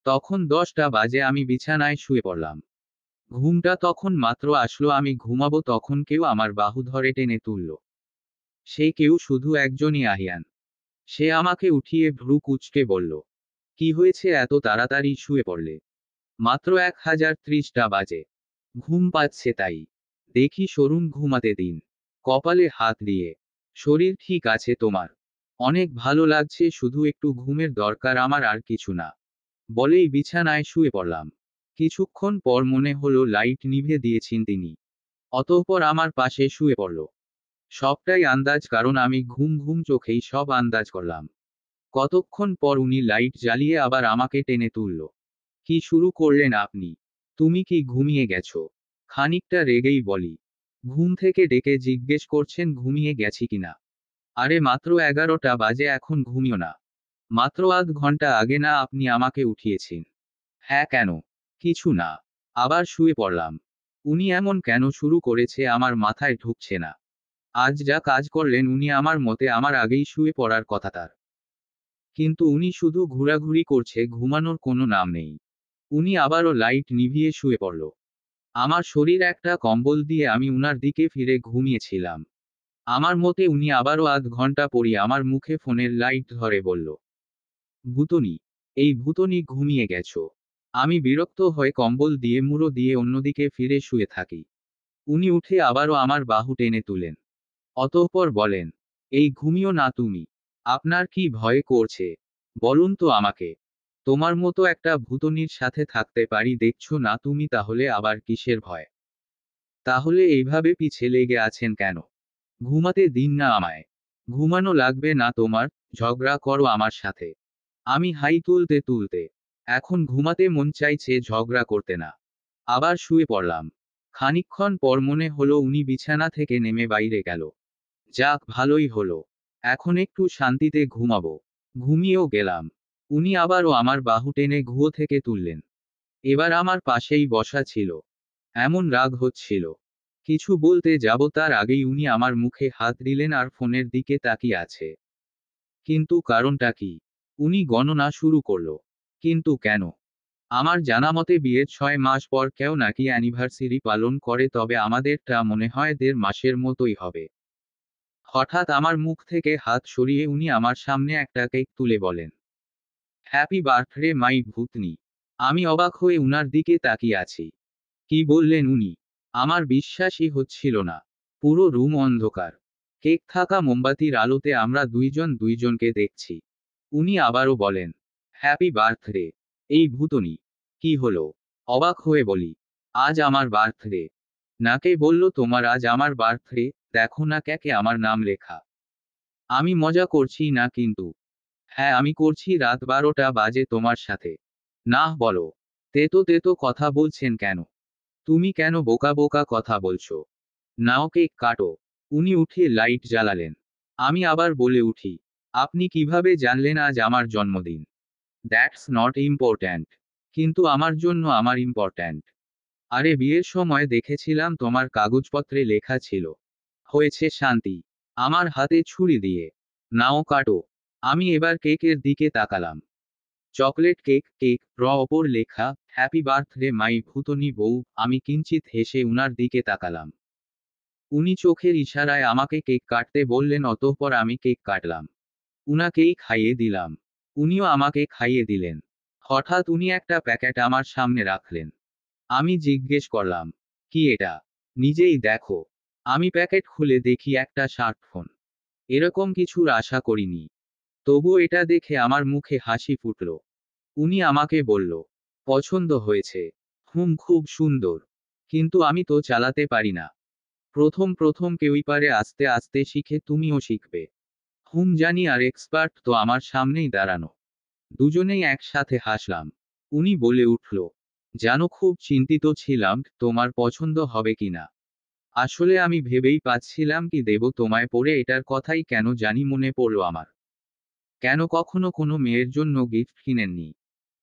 তখন 10টা বাজে, আমি বিছানায় শুয়ে পড়লাম। ঘুমটা তখন মাত্র আসলো, আমি ঘুমাবো তখন কেউ আমার বাহু ধরে টেনে তুলল। সে কেউ শুধু একজনই, আহিয়ান। সে আমাকে উঠিয়ে ভ্রু কুঁচকে বলল, কি হয়েছে, এত তাড়াতাড়ি শুয়ে পড়লে? মাত্র 1030টা বাজে। ঘুম পাচ্ছে তাই। দেখি সরুন, ঘুমাতে দিন। কপালে হাত দিয়ে, শরীর ঠিক আছে তোমার? অনেক ভালো লাগছে, শুধু একটু ঘুমের দরকার আমার, আর কিছু না। বলেই বিছানায় শুয়ে পড়লাম। কিছুক্ষণ পর মনে হলো লাইট নিভে দিয়েছেন তিনি। অতঃপর আমার পাশে শুয়ে পড়ল। সবটাই আন্দাজ, কারণ আমি ঘুম ঘুম চোখেই সব আন্দাজ করলাম। কতক্ষণ পর উনি লাইট জ্বালিয়ে আবার আমাকে টেনে তুলল। কি শুরু করলেন আপনি? তুমি কি ঘুমিয়ে গেছো? খানিকটা রেগেই বলি। ঘুম থেকে ডেকে জিজ্ঞেস করছেন ঘুমিয়ে গেছি কিনা? আরে মাত্র 11টা বাজে, এখন ঘুমিও না। মাত্র আধ ঘন্টা আগে না আপনি আমাকে উঠিয়েছেন? হ্যাঁ, কেন? কিছু না। আবার শুয়ে পড়লাম। উনি এমন কেন শুরু করেছে আমার মাথায় ঢুকছে না। আজ যা কাজ করলেন উনি, আমার মতে আমার আগেই শুয়ে পড়ার কথা তার। কিন্তু উনি শুধু ঘোরাঘুরি করছে, ঘুমানোর কোনো নাম নেই। উনি আবারও লাইট নিভিয়ে শুয়ে পড়ল। আমার শরীর একটা কম্বল দিয়ে আমি উনার দিকে ফিরে ঘুমিয়েছিলাম। আমার মতে উনি আবারও আধ ঘন্টা পরই আমার মুখে ফোনের লাইট ধরে বলল, ভূতনি, এই ভূতনি ঘুমিয়ে গেছো? আমি বিরক্ত হয়ে কম্বল দিয়ে মুড়ো দিয়ে অন্যদিকে ফিরে শুয়ে থাকি। উনি উঠে আবারও আমার বাহু টেনে তুলেন। অতঃপর বলেন, এই ঘুমিও না তুমি? আপনার কি ভয় করছে? বলুন তো আমাকে। তোমার মতো একটা ভূতনির সাথে থাকতে পারি দেখছো না তুমি, তাহলে আবার কিসের ভয়? তাহলে এইভাবে পিছে লেগে আছেন কেন? ঘুমাতে দিন না আমায়। ঘুমানো লাগবে না তোমার, ঝগড়া করো আমার সাথে। আমি হাই তুলতে তুলতে, এখন ঘুমাতে মন চাইছে, ঝগড়া করতে না। আবার শুয়ে পড়লাম। খানিকক্ষণ পর মনে হলো উনি বিছানা থেকে নেমে বাইরে গেল। যাক, ভালোই হলো। এখন একটু শান্তিতে ঘুমাবো। ঘুমিয়েও গেলাম। উনি আবারও আমার বাহু টেনে ঘুয়ো থেকে তুললেন। এবার আমার পাশেই বসা ছিল। এমন রাগ হচ্ছিল, কিছু বলতে যাব তার আগেই উনি আমার মুখে হাত দিলেন আর ফোনের দিকে তাকিয়ে আছে। কিন্তু কারণটা কি? উনি গণনা শুরু করল। কিন্তু কেন? আমার জানামতে বিয়ের 6 মাস পর কেউ নাকি অ্যানিভার্সারি পালন করে, তবে আমাদেরটা মনে হয় 1.5 মাসের মতোই হবে। হঠাৎ আমার মুখ থেকে হাত সরিয়ে উনি আমার সামনে একটা কেক তুলে বলেন, হ্যাপি বার্থডে মাই ভূতনি। আমি অবাক হয়ে উনার দিকে তাকিয়ে আছি। কি বললেন উনি? আমার বিশ্বাসই হচ্ছিল না। পুরো রুম অন্ধকার। কেক থাকা মোমবাতির আলোতে আমরা দুইজন দুইজনকে দেখছি। উনি আবারও বলেন, হ্যাপি বার্থডে। এই ভূতনি, কি হলো? অবাক হয়ে বলি, আজ আমার বার্থডে। নাকে বলল, তোমার আজ আমার বার্থডে? দেখো না কেকে আমার নাম লেখা। আমি মজা করছি না কিন্তু। হ্যাঁ, আমি করছি, রাত 12টা বাজে তোমার সাথে। না বলো। তেতো তেতো কথা বলছেন কেন? তুমি কেন বোকা বোকা কথা বলছো? নাও কেক কাটো। উনি উঠে লাইট জ্বালালেন। আমি আবার বলে উঠি, আপনি কিভাবে জানলেন আজ আমার জন্মদিন? That's not important. কিন্তু আমার জন্য আমার ইম্পর্ট্যান্ট। আরে বিয়ের সময় দেখেছিলাম তোমার কাগজপত্রে লেখা ছিল, হয়েছে শান্তি। আমার হাতে ছুরি দিয়ে। নাও কাটো। আমি এবার কেকের দিকে তাকালাম। চকলেট কেক, কেক ওপর লেখা, হ্যাপি বার্থডে মাই ভূতনি বউ। আমি কিঞ্চিত হেসে উনার দিকে তাকালাম। উনি চোখের ইশারায় আমাকে কেক কাটতে বললেন, অতঃপর আমি কেক কাটলাম। উনাকেই খাইয়ে দিলাম। উনিও আমাকে খাইয়ে দিলেন। হঠাৎ উনি একটা প্যাকেট আমার সামনে রাখলেন। আমি জিজ্ঞেস করলাম, কি এটা? নিজেই দেখো। আমি প্যাকেট খুলে দেখি একটা স্মার্টফোন। এরকম কিছুর আশা করিনি। তবু এটা দেখে আমার মুখে হাসি ফুটল। উনি আমাকে বলল, পছন্দ হয়েছে? খুব সুন্দর। কিন্তু আমি তো চালাতে পারি না। প্রথম প্রথম কেউই পারে, আস্তে আস্তে শিখে তুমিও শিখবে। জানি, আর এক্সপার্ট তো আমার সামনেই দাঁড়ানো। দুজনেই একসাথে হাসলাম। উনি বলে উঠল, জানো খুব চিন্তিত ছিলাম তোমার পছন্দ হবে কিনা। আসলে আমি ভেবেই পাচ্ছিলাম কি দেব তোমায়, পরে এটার কথাই কেন জানি মনে পড়ল আমার। কেন কখনো কোনো মেয়ের জন্য গিফট কিনেননি?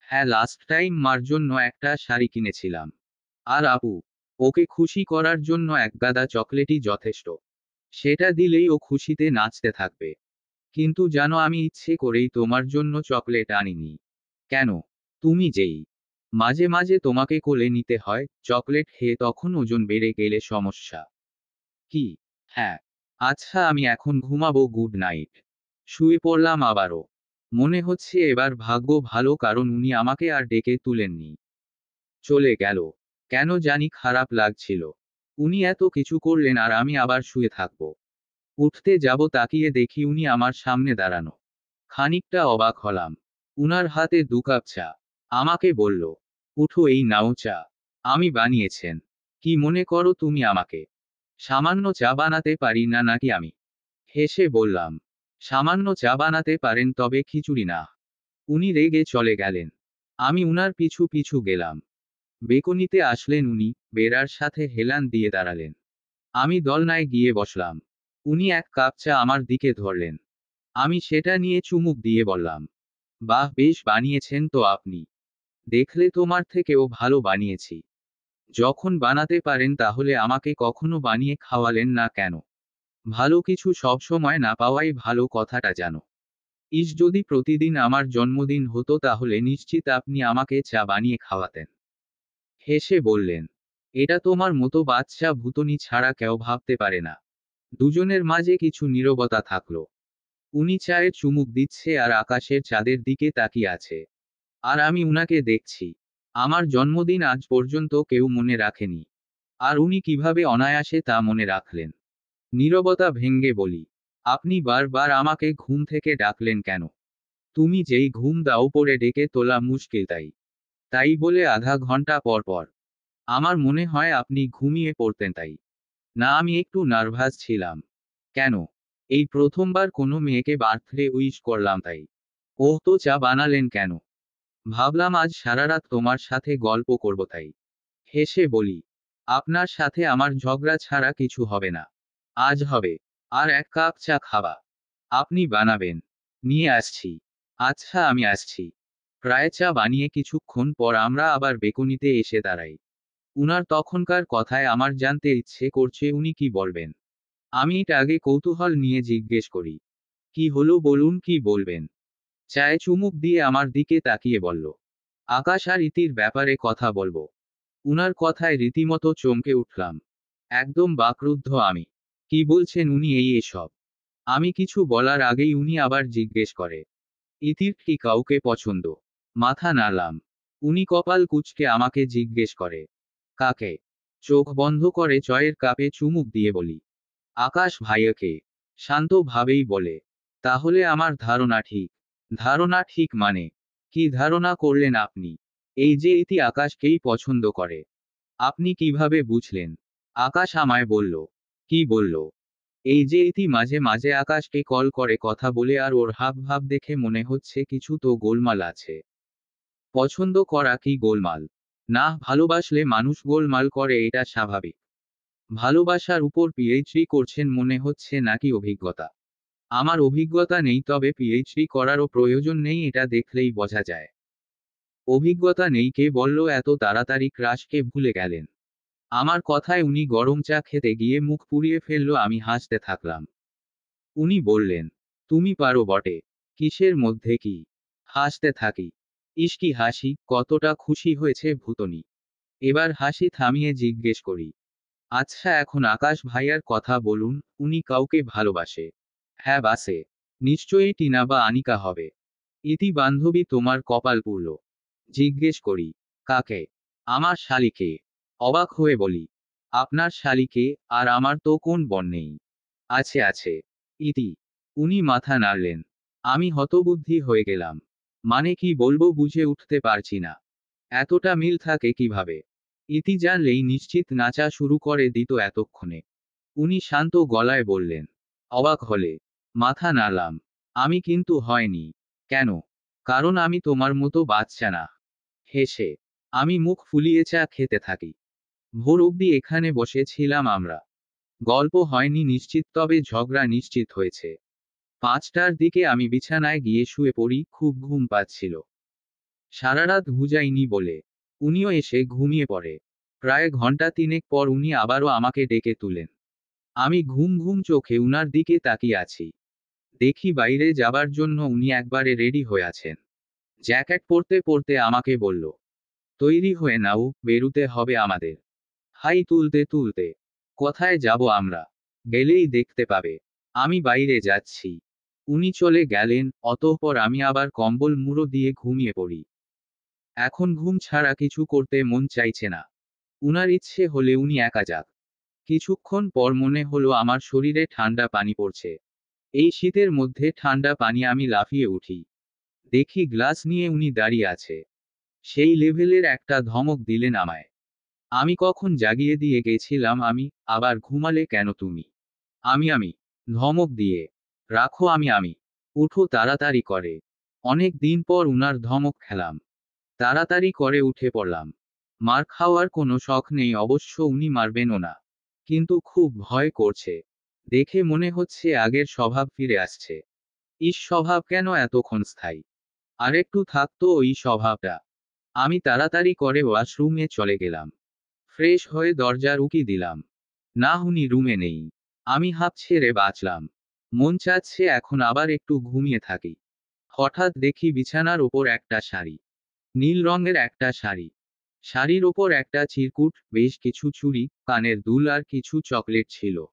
হ্যাঁ, লাস্ট টাইম মার জন্য একটা শাড়ি কিনেছিলাম। আর আপু, ওকে খুশি করার জন্য এক গাদা চকলেটই যথেষ্ট। সেটা দিলেই ও খুশিতে নাচতে থাকবে। কিন্তু জানো আমি ইচ্ছে করেই তোমার জন্য চকলেট আনিনি। কেন? তুমি যেই মাঝে মাঝে তোমাকে কোলে নিতে হয়, চকলেট খেয়ে তখন ওজন বেড়ে গেলে সমস্যা। কি? হ্যাঁ। আচ্ছা আমি এখন ঘুমাবো, গুড নাইট। শুয়ে পড়লাম আবারও। মনে হচ্ছে এবার ভাগ্য ভালো, কারণ উনি আমাকে আর ডেকে তুলেননি। চলে গেল। কেন জানি খারাপ লাগছিল। উনি এত কিছু করলেন আর আমি আবার শুয়ে থাকব। উঠতে যাব, তাকিয়ে দেখি উনি আমার সামনে দাঁড়ানো। খানিকটা অবাক হলাম। উনার হাতে 2 কাপ চা। আমাকে বলল, উঠো, এই নাও চা। আমি বানিয়েছেন। কি মনে করো তুমি আমাকে? সামান্য চা বানাতে পারি না নাকি আমি? হেসে বললাম, সামান্য চা বানাতে পারেন, তবে খিচুড়ি না। উনি রেগে চলে গেলেন। আমি উনার পিছু পিছু গেলাম। বেকনিতে আসলেন উনি, বেড়ার সাথে হেলান দিয়ে দাঁড়ালেন। আমি দোলনায় গিয়ে বসলাম। উনি 1 কাপ চা আমার দিকে ধরলেন। আমি সেটা নিয়ে চুমুক দিয়ে বললাম, বাহ, বেশ বানিয়েছেন তো আপনি। দেখলে তোমার থেকেও ভালো বানিয়েছি। যখন বানাতে পারেন তাহলে আমাকে কখনো বানিয়ে খাওয়ালেন না কেন? ভালো কিছু সবসময় না পাওয়াই ভালো, কথাটা জানো। যদি প্রতিদিন আমার জন্মদিন হতো তাহলে নিশ্চিত আপনি আমাকে চা বানিয়ে খাওয়াতেন। হেসে বললেন, এটা তোমার মতো বাচ্চা ভুতনি ছাড়া কেউ ভাবতে পারে না। দুজনের মাঝে কিছু নীরবতা থাকলো। উনি চায়ের চুমুক দিচ্ছে আর আকাশের চাঁদের দিকে তাকিয়ে আছে। আর আমি উনাকে দেখছি। আমার জন্মদিন আজ পর্যন্ত কেউ মনে রাখেনি। আর উনি কিভাবে অনায়াসে তা মনে রাখলেন। নীরবতা ভেঙ্গে বলি, আপনি বারবার আমাকে ঘুম থেকে ডাকলেন কেন? তুমি যেই ঘুম দাও, পরে ডেকে তোলা মুশকিল, তাই তাই বলে আধা ঘন্টা পর পর। আমার মনে হয় আপনি ঘুমিয়ে পড়তেন তাই। না, আমি একটু নার্ভাস ছিলাম। কেন? এই প্রথমবার কোনো মেয়েকে বার্থডে উইশ করলাম তাই। ওহ, তো চা বানালেন কেন? ভাবলাম আজ সারারাত তোমার সাথে গল্প করব তাই। হেসে বলি, আপনার সাথে আমার ঝগড়া ছাড়া কিছু হবে না। আজ হবে। আর 1 কাপ চা খাওয়া? আপনি বানাবেন? নিয়ে আসছি। আচ্ছা আমি আসছি। প্রায় চা বানিয়ে কিছুক্ষণ পর আমরা আবার বেকনিতে এসে দাঁড়াই। উনার তখনকার কথায় আমার জানতে ইচ্ছে করছে উনি কি বলবেন। আমি এটা আগে কৌতূহল নিয়ে জিজ্ঞেস করি, কি হলো বলুন, কি বলবেন? চায়ে চুমুক দিয়ে আমার দিকে তাকিয়ে বলল, আকাশ আর ইতির ব্যাপারে কথা বলবো। উনার কথায় রীতিমতো চমকে উঠলাম। একদম বাকরুদ্ধ আমি। কি বলছেন উনি এসব? আমি কিছু বলার আগেই উনি আবার জিজ্ঞেস করে, ইতির কি কাউকে পছন্দ? মাথা নাড়লাম। উনি কপাল কুঁচকে আমাকে জিজ্ঞেস করে, কাকে? চোখ বন্ধ করে চয়ের কাপে চুমুক দিয়ে বলি, আকাশ ভাইয়াকে। শান্ত ভাবেই বলে, তাহলে আমার ধারণা ঠিক। ধারণা ঠিক মানে? কি ধারণা করলেন আপনি? এই যে ইতি আকাশকেই পছন্দ করে। আপনি কিভাবে বুঝলেন? আকাশ আমায় বলল। কি বলল? এই যে ইতি মাঝে মাঝে আকাশকে কল করে কথা বলে, আর ওর হাব ভাব দেখে মনে হচ্ছে কিছু তো গোলমাল আছে। পছন্দ করা কি গোলমাল? না, ভালোবাসলে মানুষ গোলমাল করে, এটা স্বাভাবিক। ভালোবাসার উপর পিএইচডি করছেন মনে হচ্ছে, নাকি অভিজ্ঞতা? আমার অভিজ্ঞতা নেই, তবে পিএইচডি করারও প্রয়োজন নেই, এটা দেখলেই বোঝা যায়। অভিজ্ঞতা নেই কে বলল এত তাড়াতাড়ি ক্রাশকে ভুলে গেলেন? আমার কথায় উনি গরম চা খেতে গিয়ে মুখ পুড়িয়ে ফেলল। আমি হাসতে থাকলাম। উনি বললেন, তুমি পারো বটে। কিসের মধ্যে কি? হাসতে থাকি। ইস কি হাসি, কতটা খুশি হয়েছে ভুতনি। এবার হাসি থামিয়ে জিজ্ঞেস করি, আচ্ছা এখন আকাশ ভাইয়ার কথা বলুন, উনি কাউকে ভালোবাসে? হ্যাঁ বাসে। নিশ্চয়ই টিনা বা আনিকা হবে। ইতি বান্ধবী তোমার কপাল পুড়ল। জিজ্ঞেস করি, কাকে? আমার শালিকে। অবাক হয়ে বলি, আপনার শালিকে? আর আমার তো কোন বোন নেই। আছে আছে। ইতি। উনি মাথা নাড়লেন। আমি হতবুদ্ধি হয়ে গেলাম। মানে কি বলবো বুঝে উঠতে পারছি না। এতটা মিল থাকে কিভাবে? ইতি জানলেই নিশ্চিত নাচা শুরু করে দিত এতক্ষণে। উনি শান্ত গলায় বললেন, অবাক হলে? মাথা নাড়লাম। আমি কিন্তু হয়নি। কেন? কারণ আমি তোমার মতো বাচ্চা না। হেসে আমি মুখ ফুলিয়ে চা খেতে থাকি। ভোর অবধি এখানে বসে ছিলাম আমরা। গল্প হয়নি নিশ্চিত, তবে ঝগড়া নিশ্চিত হয়েছে। 5টার দিকে আমি বিছানায় গিয়ে শুয়ে পড়ি, খুব ঘুম পাচ্ছিল। সারারাত ঘুজাইনি বলে। উনিও এসে ঘুমিয়ে পড়ে। প্রায় ঘন্টা তিনেক পর উনি আবারও আমাকে ডেকে তুলেন। আমি ঘুম ঘুম চোখে উনার দিকে তাকিয়ে আছি। দেখি বাইরে যাবার জন্য উনি একবারে রেডি হয়ে আছেন। জ্যাকেট পরতে পরতে আমাকে বলল, তৈরি হয়ে নাও, বেরুতে হবে আমাদের। হাই তুলতে তুলতে, কোথায় যাব আমরা? গেলেই দেখতে পাবে। আমি বাইরে যাচ্ছি। উনি চলে গেলেন, অতঃপর আমি আবার কম্বল মুড়ো দিয়ে ঘুমিয়ে পড়ি। এখন ঘুম ছাড়া কিছু করতে মন চাইছে না। উনার ইচ্ছে হলে উনি একা যাক। কিছুক্ষণ পর মনে হলো আমার শরীরে ঠান্ডা পানি পড়ছে। এই শীতের মধ্যে ঠান্ডা পানি আমি লাফিয়ে উঠি। দেখি গ্লাস নিয়ে উনি দাঁড়িয়ে আছে। সেই লেভেলের একটা ধমক দিলেন আমায়। আমি কখন জাগিয়ে দিয়ে গেছিলাম আমি, আবার ঘুমালে কেন তুমি? আমি ধমক দিয়ে, রাখো আমি উঠো তাড়াতাড়ি করে। অনেক দিন পর উনার ধমক খেলাম। তাড়াতাড়ি করে উঠে পড়লাম। মার খাওয়ার কোনো শখ নেই অবশ্য, উনি মারবেনও না। কিন্তু খুব ভয় করছে। দেখে মনে হচ্ছে আগের স্বভাব ফিরে আসছে। ইস, স্বভাব কেন এতক্ষণ স্থায়ী? আরেকটু থাকতো ওই স্বভাবটা। আমি তাড়াতাড়ি করে ওয়াশরুমে চলে গেলাম। ফ্রেশ হয়ে দরজার উকি দিলাম। না, উনি রুমে নেই। আমি হাঁপ ছেড়ে বাঁচলাম। মন চাচ্ছে এখন আবার একটু ঘুমিয়ে থাকি। হঠাৎ দেখি বিছানার ওপর একটা শাড়ি। নীল রঙের একটা শাড়ি। শাড়ির ওপর একটা চিরকুট, বেশ কিছু চুড়ি, কানের দুল আর কিছু চকলেট ছিল।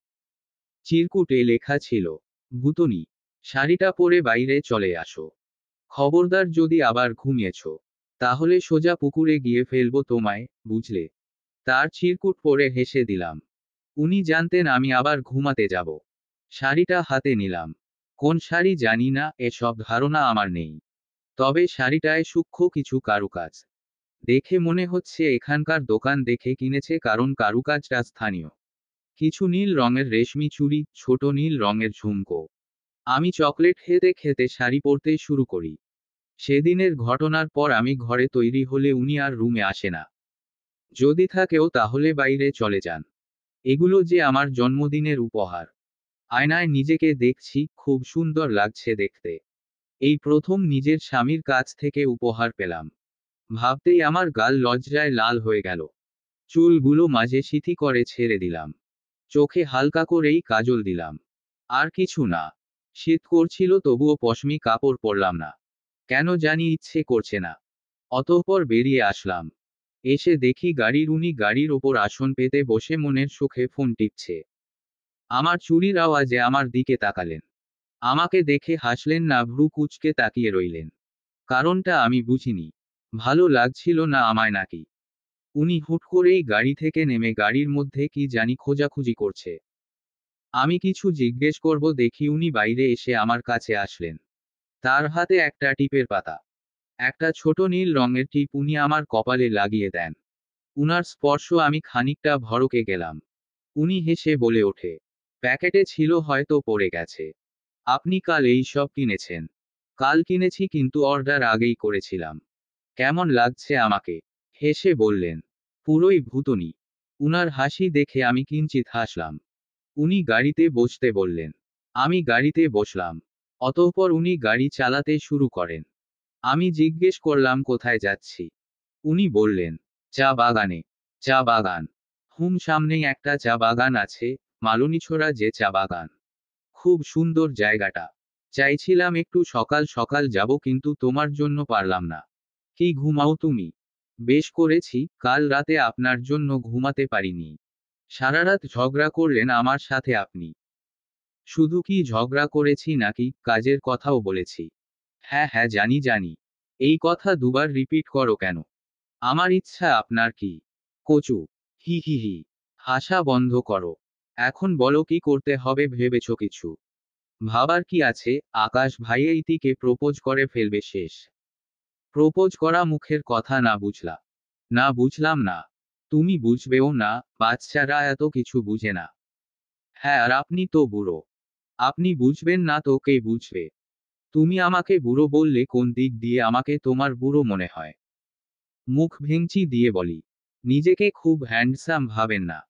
চিরকুটে লেখা ছিল, ভুতনি, শাড়িটা পরে বাইরে চলে আসো। খবরদার যদি আবার ঘুমিয়েছ, তাহলে সোজা পুকুরে গিয়ে ফেলবো তোমায়, বুঝলে? তার চিরকুট পরে হেসে দিলাম। উনি জানতেন আমি আবার ঘুমাতে যাব। শাড়িটা হাতে নিলাম। কোন শাড়ি জানি না, এসব ধারণা আমার নেই। তবে শাড়িটায় সূক্ষ্ম কিছু কারুকাজ। দেখে মনে হচ্ছে এখানকার দোকান দেখে কিনেছে, কারণ কারুকাজটা স্থানীয়। কিছু নীল রঙের রেশমি চুড়ি, ছোট নীল রঙের ঝুমকো। আমি চকলেট খেতে খেতে শাড়ি পরতে শুরু করি। সেদিনের ঘটনার পর আমি ঘরে তৈরি হলে উনি আর রুমে আসে না। যদি থাকেও তাহলে বাইরে চলে যান। এগুলো যে আমার জন্মদিনের উপহার। আয়নায় নিজেকে দেখছি, খুব সুন্দর লাগছে দেখতে। এই প্রথম নিজের স্বামীর কাছ থেকে উপহার পেলাম। ভাবতেই আমার গাল লজ্জায় লাল হয়ে গেল। চুলগুলো মাঝে সিথি করে ছেড়ে দিলাম। চোখে হালকা করেই কাজল দিলাম। আর কিছু না। শীত করছিল তবুও পশমি কাপড় পরলাম না। কেন জানি ইচ্ছে করছে না। অতঃপর বেরিয়ে আসলাম। এসে দেখি উনি গাড়ির ওপর আসন পেতে বসে মনের সুখে ফোন টিপছে। আমার চুরির আওয়াজে আমার দিকে তাকালেন। আমাকে দেখে হাসলেন না, ভ্রু কুঁচকে তাকিয়ে রইলেন। কারণটা আমি বুঝিনি। ভালো লাগছিল না আমায় নাকি? উনি হুট করেই গাড়ি থেকে নেমে গাড়ির মধ্যে কি জানি খোঁজাখুঁজি করছে। আমি কিছু জিজ্ঞেস করব দেখি উনি বাইরে এসে আমার কাছে আসলেন। তার হাতে একটা টিপের পাতা। একটা ছোট নীল রঙের টিপ উনি আমার কপালে লাগিয়ে দেন। উনার স্পর্শ আমি খানিকটা ভড়কে গেলাম। উনি হেসে বলে ওঠে, প্যাকেটে ছিল হয়তো পড়ে গেছে। আপনি কাল এই সব কিনেছেন? কাল কিনেছি, কিন্তু অর্ডার আগেই করেছিলাম। কেমন লাগছে আমাকে? হেসে বললেন, পুরোই ভূতনি। উনার হাসি দেখে আমি কিঞ্চিত হাসলাম। উনি গাড়িতে বসতে বললেন। আমি গাড়িতে বসলাম। অতঃপর উনি গাড়ি চালাতে শুরু করেন। আমি জিজ্ঞেস করলাম কোথায় যাচ্ছি। উনি বললেন, চা বাগানে। চা বাগান? সামনেই একটা চা বাগান আছে, মালনীছড়া যে চা বাগান। খুব সুন্দর জায়গাটা। চাইছিলাম একটু সকাল সকাল যাব, কিন্তু তোমার জন্য পারলাম না। কি ঘুমাও তুমি? বেশ করেছি, কাল রাতে আপনার জন্য ঘুমাতে পারিনি। সারারাত ঝগড়া করলেন আমার সাথে আপনি। শুধু কি ঝগড়া করেছি নাকি কাজের কথাও বলেছি? হ্যাঁ হ্যাঁ, জানি জানি। এই কথা দুবার রিপিট করো কেন? আমার ইচ্ছা আপনার কি? কচু। হি হি হি। হাসা বন্ধ করো। এখন বলো কি করতে হবে ভেবেছো কিছু? ভাবার কি আছে, আকাশ ভাইয়া ইতিকে প্রপোজ করে ফেলবে শেষ। প্রপোজ করা মুখের কথা না, বুঝলা? না, বুঝলাম না। তুমি বুঝবেও না, বাচ্চারা এত কিছু বুঝে না। হ্যাঁ, আর আপনি তো বুড়ো। আপনি বুঝবেন না তো কে বুঝবে? তুমি আমাকে বুড়ো বললে কোন দিক দিয়ে আমাকে তোমার বুড়ো মনে হয়? মুখ ভেঙচি দিয়ে বলি, নিজেকে খুব হ্যান্ডসাম ভাবেন না।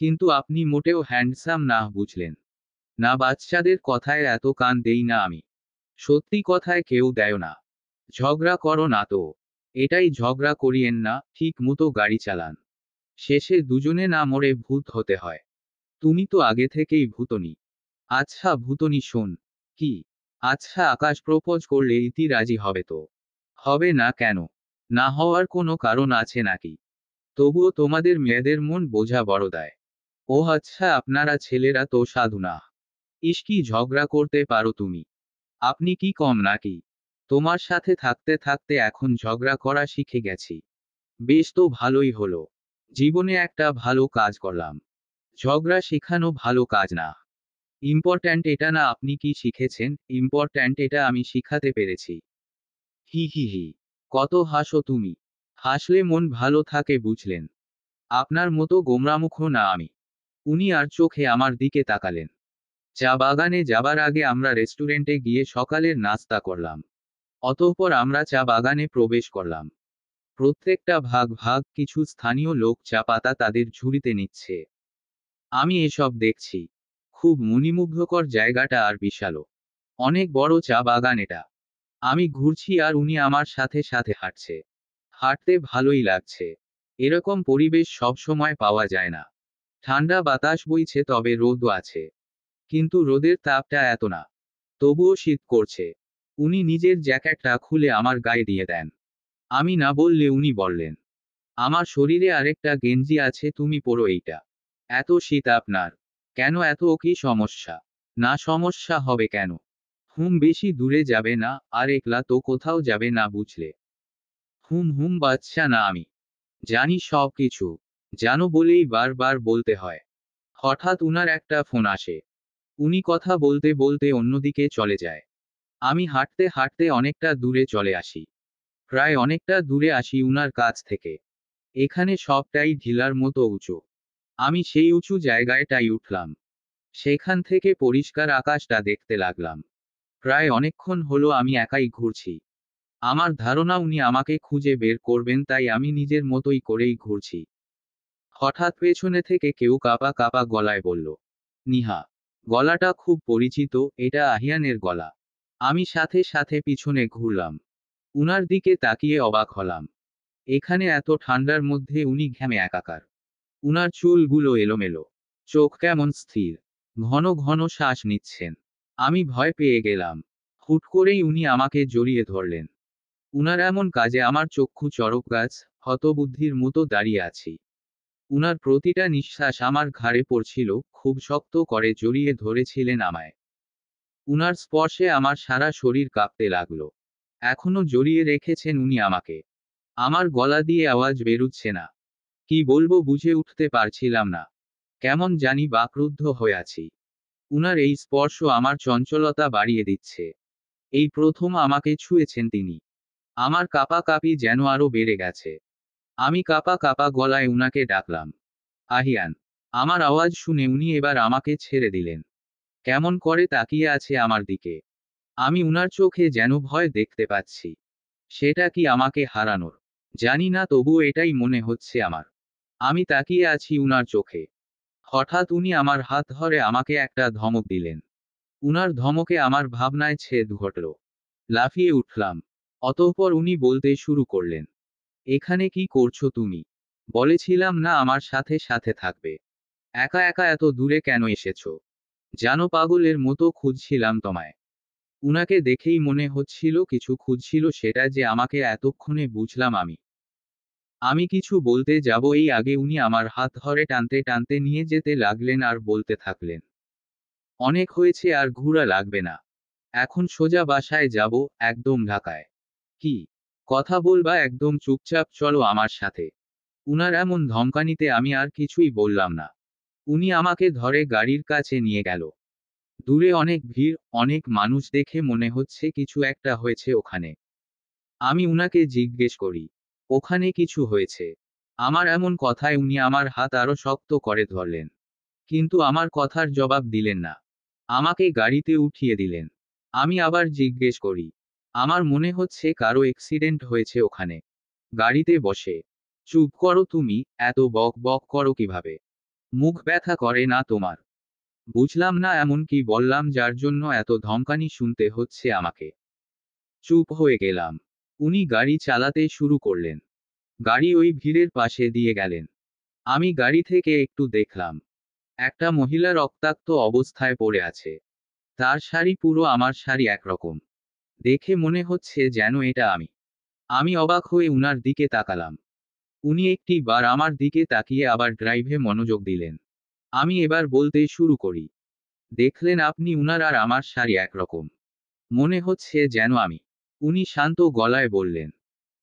কিন্তু আপনি মোটেও হ্যান্ডসাম না, বুঝলেন? না, বাচ্চাদের কথায় এত কান দেই না আমি। সত্যি কথায় কেউ দেয় না। ঝগড়া করো না তো। এটাই, ঝগড়া করিয়েন না, ঠিক মতো গাড়ি চালান। শেষে দুজনে না মরে ভূত হতে হয়। তুমি তো আগে থেকেই ভূতনী। আচ্ছা ভূতনী শোন। কি? আচ্ছা আকাশ প্রপোজ করলে ইতি রাজি হবে তো? হবে না কেন? না হওয়ার কোনো কারণ আছে নাকি? তবুও তোমাদের মেয়েদের মন বোঝা বড় দায়। ও আচ্ছা আপনারা ছেলেরা তো সাধু না। ইস কি ঝগড়া করতে পারো তুমি। আপনি কি কম নাকি? তোমার সাথে থাকতে থাকতে এখন ঝগড়া করা শিখে গেছি। বেশ তো ভালোই হলো। জীবনে একটা ভালো কাজ করলাম। ঝগড়া শেখানো ভালো কাজ না। ইম্পর্ট্যান্ট এটা না আপনি কি শিখেছেন, ইম্পর্ট্যান্ট এটা আমি শিখাতে পেরেছি। হি হি হি। কত হাসো তুমি। হাসলে মন ভালো থাকে বুঝলেন। আপনার মতো গোমরামুখ না আমি। উনি আর চোখে আমার দিকে তাকালেন। চা বাগানে যাবার আগে আমরা রেস্টুরেন্টে গিয়ে সকালের নাস্তা করলাম। অতঃপর আমরা চা বাগানে প্রবেশ করলাম। প্রত্যেকটা ভাগ ভাগ কিছু স্থানীয় লোক চা পাতা তাদের ঝুড়িতে নিচ্ছে। আমি এসব দেখছি। খুব মণিমুগ্ধকর জায়গাটা আর বিশালও। অনেক বড় চা বাগান এটা। আমি ঘুরছি আর উনি আমার সাথে সাথে হাঁটছে। হাঁটতে ভালোই লাগছে। এরকম পরিবেশ সব সময় পাওয়া যায় না। ঠান্ডা বাতাস বইছে তবে রোদও আছে। কিন্তু রোদের তাপটা এত না। তবুও শীত করছে। উনি নিজের জ্যাকেটটা খুলে আমার গায়ে দিয়ে দেন। আমি না বললে উনি বললেন, আমার শরীরে আরেকটা গেঞ্জি আছে তুমি পরো এইটা। এত শীত আপনার। কেন এত কি সমস্যা? না সমস্যা হবে কেন? বেশি দূরে যাবে না, আর একলা তো কোথাও যাবে না বুঝলে। বাচ্চা না আমি। জানি সব কিছু। জানো বলেই বারবার বলতে হয়। হঠাৎ উনার একটা ফোন আসে। উনি কথা বলতে বলতে অন্যদিকে চলে যায়। আমি হাঁটতে হাঁটতে অনেকটা দূরে চলে আসি। প্রায় অনেকটা দূরে আসি উনার কাছ থেকে। এখানে সবটাই ঢিলার মতো উঁচু। আমি সেই উঁচু জায়গাটায় উঠলাম। সেখান থেকে পরিষ্কার আকাশটা দেখতে লাগলাম। প্রায় অনেকক্ষণ হলো আমি একাই ঘুরছি। আমার ধারণা উনি আমাকে খুঁজে বের করবেন তাই আমি নিজের মতোই করেই ঘুরছি। হঠাৎ পেছনে থেকে কেউ কাঁপা কাঁপা গলায় বলল, নিহা। গলাটা খুব পরিচিত, এটা আহিয়ানের গলা। আমি সাথে সাথে পিছনে ঘুরলাম। উনার দিকে তাকিয়ে অবাক হলাম। এখানে এত ঠান্ডার মধ্যে উনি ঘেমে একাকার। উনার চুলগুলো এলোমেলো। চোখ কেমন স্থির। ঘন ঘন শ্বাস নিচ্ছেন। আমি ভয় পেয়ে গেলাম। হুট করেই উনি আমাকে জড়িয়ে ধরলেন। উনার এমন কাজে আমার চক্ষু চড়ক গাছ, হতবুদ্ধির মতো দাঁড়িয়ে আছি। উনার প্রতিটা নিঃশ্বাস আমার ঘাড়ে পড়ছিল, খুব শক্ত করে জড়িয়ে ধরেছিলেন আমায়। উনার স্পর্শে আমার সারা শরীর কাঁপতে লাগলো। এখনো জড়িয়ে রেখেছেন উনি আমাকে। আমার গলা দিয়ে আওয়াজ বেরুচ্ছে না। কি বলবো বুঝে উঠতে পারছিলাম না। কেমন জানি বাকরুদ্ধ হয়ে আছি। উনার এই স্পর্শ আমার চঞ্চলতা বাড়িয়ে দিচ্ছে। এই প্রথম আমাকে ছুঁয়েছেন তিনি। আমার কাঁপাকাঁপি যেন আরো বেড়ে গেছে। আমি কাঁপা কাঁপা গলায় উনাকে ডাকলাম, আহিয়ান। আমার আওয়াজ শুনে উনি এবার আমাকে ছেড়ে দিলেন। কেমন করে তাকিয়ে আছে আমার দিকে। আমি উনার চোখে যেন ভয় দেখতে পাচ্ছি। সেটা কি আমাকে হারানোর? জানি না তবুও এটাই মনে হচ্ছে আমার। আমি তাকিয়ে আছি উনার চোখে। হঠাৎ উনি আমার হাত ধরে আমাকে একটা ধমক দিলেন। উনার ধমকে আমার ভাবনায় ছেদ ঘটল। লাফিয়ে উঠলাম। অতঃপর উনি বলতে শুরু করলেন, এখানে কি করছো তুমি? বলেছিলাম না আমার সাথে সাথে থাকবে। একা একা এত দূরে কেন এসেছো? জানো পাগলের মতো খুঁজছিলাম তোমায়। উনাকে দেখেই মনে হচ্ছিল কিছু খুঁজছিল, সেটা যে আমাকে এতক্ষণে বুঝলাম আমি। আমি কিছু বলতে যাব এই আগে উনি আমার হাত ধরে টানতে টানতে নিয়ে যেতে লাগলেন আর বলতে থাকলেন, অনেক হয়েছে আর ঘোরা লাগবে না। এখন সোজা বাসায় যাব, একদম ঢাকায়। কি কথা বলবা একদম চুপচাপ চলো আমার সাথে। উনার এমন ধমকানিতে আমি আর কিছুই বললাম না। উনি আমাকে ধরে গাড়ির কাছে নিয়ে গেল। দূরে অনেক ভিড়, অনেক মানুষ দেখে মনে হচ্ছে কিছু একটা হয়েছে ওখানে। আমি উনাকে জিজ্ঞেস করি, ওখানে কিছু হয়েছে? আমার এমন কথায় উনি আমার হাত আরো শক্ত করে ধরলেন। কিন্তু আমার কথার জবাব দিলেন না। আমাকে গাড়িতে উঠিয়ে দিলেন। আমি আবার জিজ্ঞেস করি, আমার মনে হচ্ছে কারো অ্যাক্সিডেন্ট হয়েছে ওখানে। গাড়িতে বসে, চুপ করো তুমি, এত বক বক করো কিভাবে? মুখ ব্যথা করে না তোমার? বুঝলাম না এমন কি বললাম যার জন্য এত ধমকানি শুনতে হচ্ছে আমাকে। চুপ হয়ে গেলাম। উনি গাড়ি চালাতে শুরু করলেন। গাড়ি ওই ভিড়ের পাশে দিয়ে গেলেন। আমি গাড়ি থেকে একটু দেখলাম। একটা মহিলা রক্তাক্ত অবস্থায় পড়ে আছে। তার শাড়ি পুরো আমার শাড়ি একরকম। দেখে মনে হচ্ছে যেন এটা আমি। আমি অবাক হয়ে উনার দিকে তাকালাম। উনি একটি বার আমার দিকে তাকিয়ে আবার ড্রাইভে মনোযোগ দিলেন। আমি এবার বলতে শুরু করি। দেখলেন আপনি উনার আর আমার শাড়ি একরকম। মনে হচ্ছে যেন আমি। উনি শান্ত গলায় বললেন,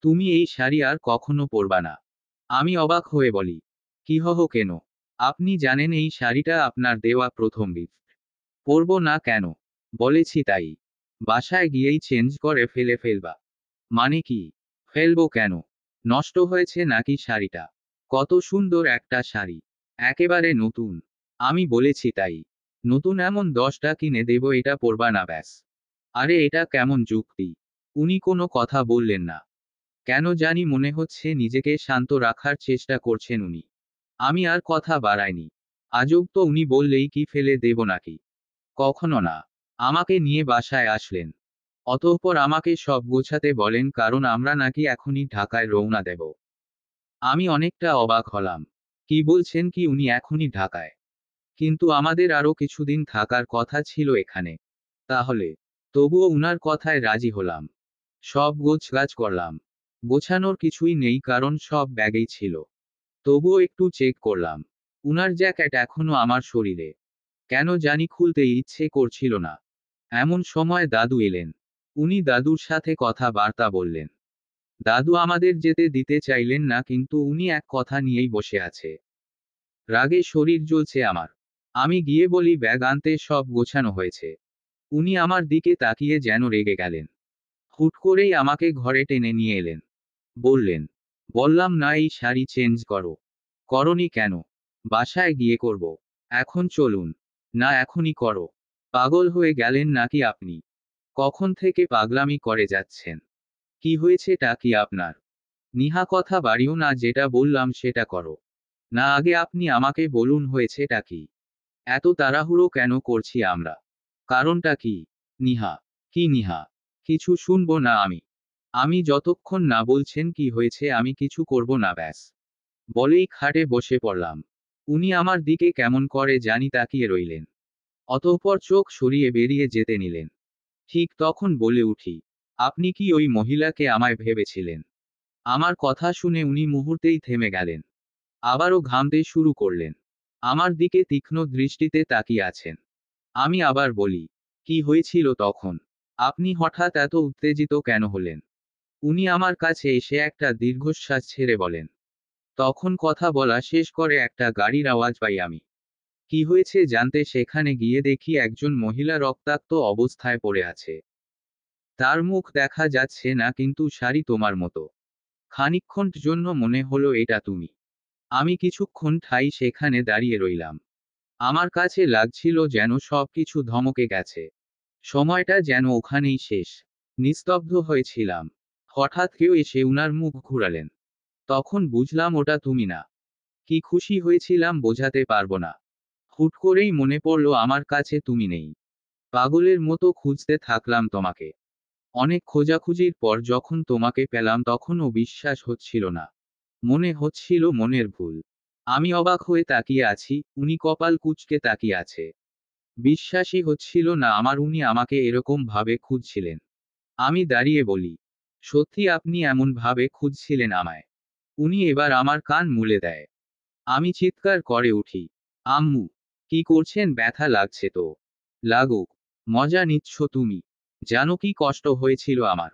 তুমি এই শাড়ি আর কখনো পরবা না। আমি অবাক হয়ে বলি, কি কেন? আপনি জানেন এই শাড়িটা আপনার দেওয়া প্রথম গিফট। পরব না কেন? বলেছি তাই। বাসায় গিয়েই চেঞ্জ করে ফেলবা। মানে কি? ফেলবো কেন? নষ্ট হয়েছে নাকি শাড়িটা? কত সুন্দর একটা শাড়ি। একেবারে নতুন। আমি বলেছি তাই। নতুন এমন 10টা কিনে দেব, এটা পরবা না ব্যাস। আরে এটা কেমন যুক্তি? উনি কোনো কথা বললেন না। কেন জানি মনে হচ্ছে নিজেকে শান্ত রাখার চেষ্টা করছেন উনি। আমি আর কথা বাড়াইনি। আজব তো, উনি বললেই কি ফেলে দেব নাকি? কখনো না। আমাকে নিয়ে বাসায় আসলেন। অতঃপর আমাকে সব গোছাতে বলেন, কারণ আমরা নাকি এখনই ঢাকায় রওনা দেব। আমি অনেকটা অবাক হলাম। কি বলছেন কি, উনি এখনই ঢাকায়? কিন্তু আমাদের আরো কিছুদিন থাকার কথা ছিল এখানে। তাহলে? তবুও উনার কথায় রাজি হলাম। সব গোছগাছ করলাম। গোছানোর কিছুই নেই, কারণ সব ব্যাগেই ছিল। তবুও একটু চেক করলাম। উনার জ্যাকেট এখনো আমার শরীরে। কেন জানি খুলতে ইচ্ছে করছিল না। এমন সময় দাদু এলেন। উনি দাদুর সাথে কথা বার্তা বললেন। দাদু আমাদের যেতে দিতে চাইলেন না, কিন্তু উনি এক কথা নিয়েই বসে আছে। রাগে শরীর জ্বলছে আমার। আমি গিয়ে বলি ব্যাগ আনতে, সব গোছানো হয়েছে। উনি আমার দিকে তাকিয়ে যেন রেগে গেলেন। হুট করেই আমাকে ঘরে টেনে নিয়ে এলেন। বললেন, বললাম না এই শাড়ি চেঞ্জ করো। করনি কেন? বাসায় গিয়ে করব। এখন চলুন। না এখনই করো। পাগল হয়ে গেলেন নাকি আপনি? কখন থেকে পাগলামি করে যাচ্ছেন? কি হয়েছেটা কি আপনার? নিহা কথা বাড়িও না, যেটা বললাম সেটা করো। না আগে আপনি আমাকে বলুন হয়েছেটা কি? এত তাড়াহুড়ো কেন করছি আমরা? কারণটা কি? নিহা। কি নিহা? কিছু শুনবো না আমি। আমি যতক্ষণ না বলছেন কি হয়েছে আমি কিছু করব না ব্যাস। বলেই খাটে বসে পড়লাম। উনি আমার দিকে কেমন করে জানি তাকিয়ে রইলেন। অতঃপর চোখ সরিয়ে বেরিয়ে যেতে নিলেন। ঠিক তখন বলে উঠি, আপনি কি ওই মহিলাকে আমায় ভেবেছিলেন? আমার কথা শুনে উনি মুহূর্তেই থেমে গেলেন। আবারও ঘামতে শুরু করলেন। আমার দিকে তীক্ষ্ণ দৃষ্টিতে তাকিয়ে আছেন। আমি আবার বলি, কি হয়েছিল তখন? আপনি হঠাৎ এত উত্তেজিত কেন হলেন? উনি আমার কাছে এসে একটা দীর্ঘশ্বাস ছেড়ে বলেন, তখন কথা বলা শেষ করে একটা গাড়ির আওয়াজ পাই আমি। কি হয়েছে জানতে সেখানে গিয়ে দেখি একজন মহিলা রক্তাক্ত অবস্থায় পড়ে আছে। তার মুখ দেখা যাচ্ছে না, কিন্তু শাড়ি তোমার মতো। খানিকক্ষণ জন্য মনে হলো এটা তুমি। আমি কিছুক্ষণ ঠাই সেখানে দাঁড়িয়ে রইলাম। আমার কাছে লাগছিল যেন সবকিছু ধমকে গেছে। সময়টা যেন ওখানেই শেষ। নিস্তব্ধ হয়েছিলাম। হঠাৎ কেউ এসে উনার মুখ ঘুরালেন। তখন বুঝলাম ওটা তুমি না। কি খুশি হয়েছিলাম বোঝাতে পারবো না। হুট করেই মনে পড়ল আমার কাছে তুমি নেই। পাগলের মতো খুঁজতে থাকলাম তোমাকে। অনেক খোঁজাখুঁজির পর যখন তোমাকে পেলাম তখনও বিশ্বাস হচ্ছিল না। মনে হচ্ছিল মনের ভুল। আমি অবাক হয়ে তাকিয়ে আছি, উনি কপাল কুঁচকে তাকিয়ে আছে। বিশ্বাসই হচ্ছিল না আমার উনি আমাকে এরকম ভাবে খুঁজছিলেন। আমি দাঁড়িয়ে বলি, সত্যি আপনি এমন ভাবে খুঁজছিলেন আমায়? উনি এবার আমার কান মুলে দেয়। আমি চিৎকার করে উঠি, আম্মু! কি করছেন? ব্যথা লাগছে তো? লাগুক। মজা নিচ্ছ তুমি? জানো কি কষ্ট হয়েছিল আমার?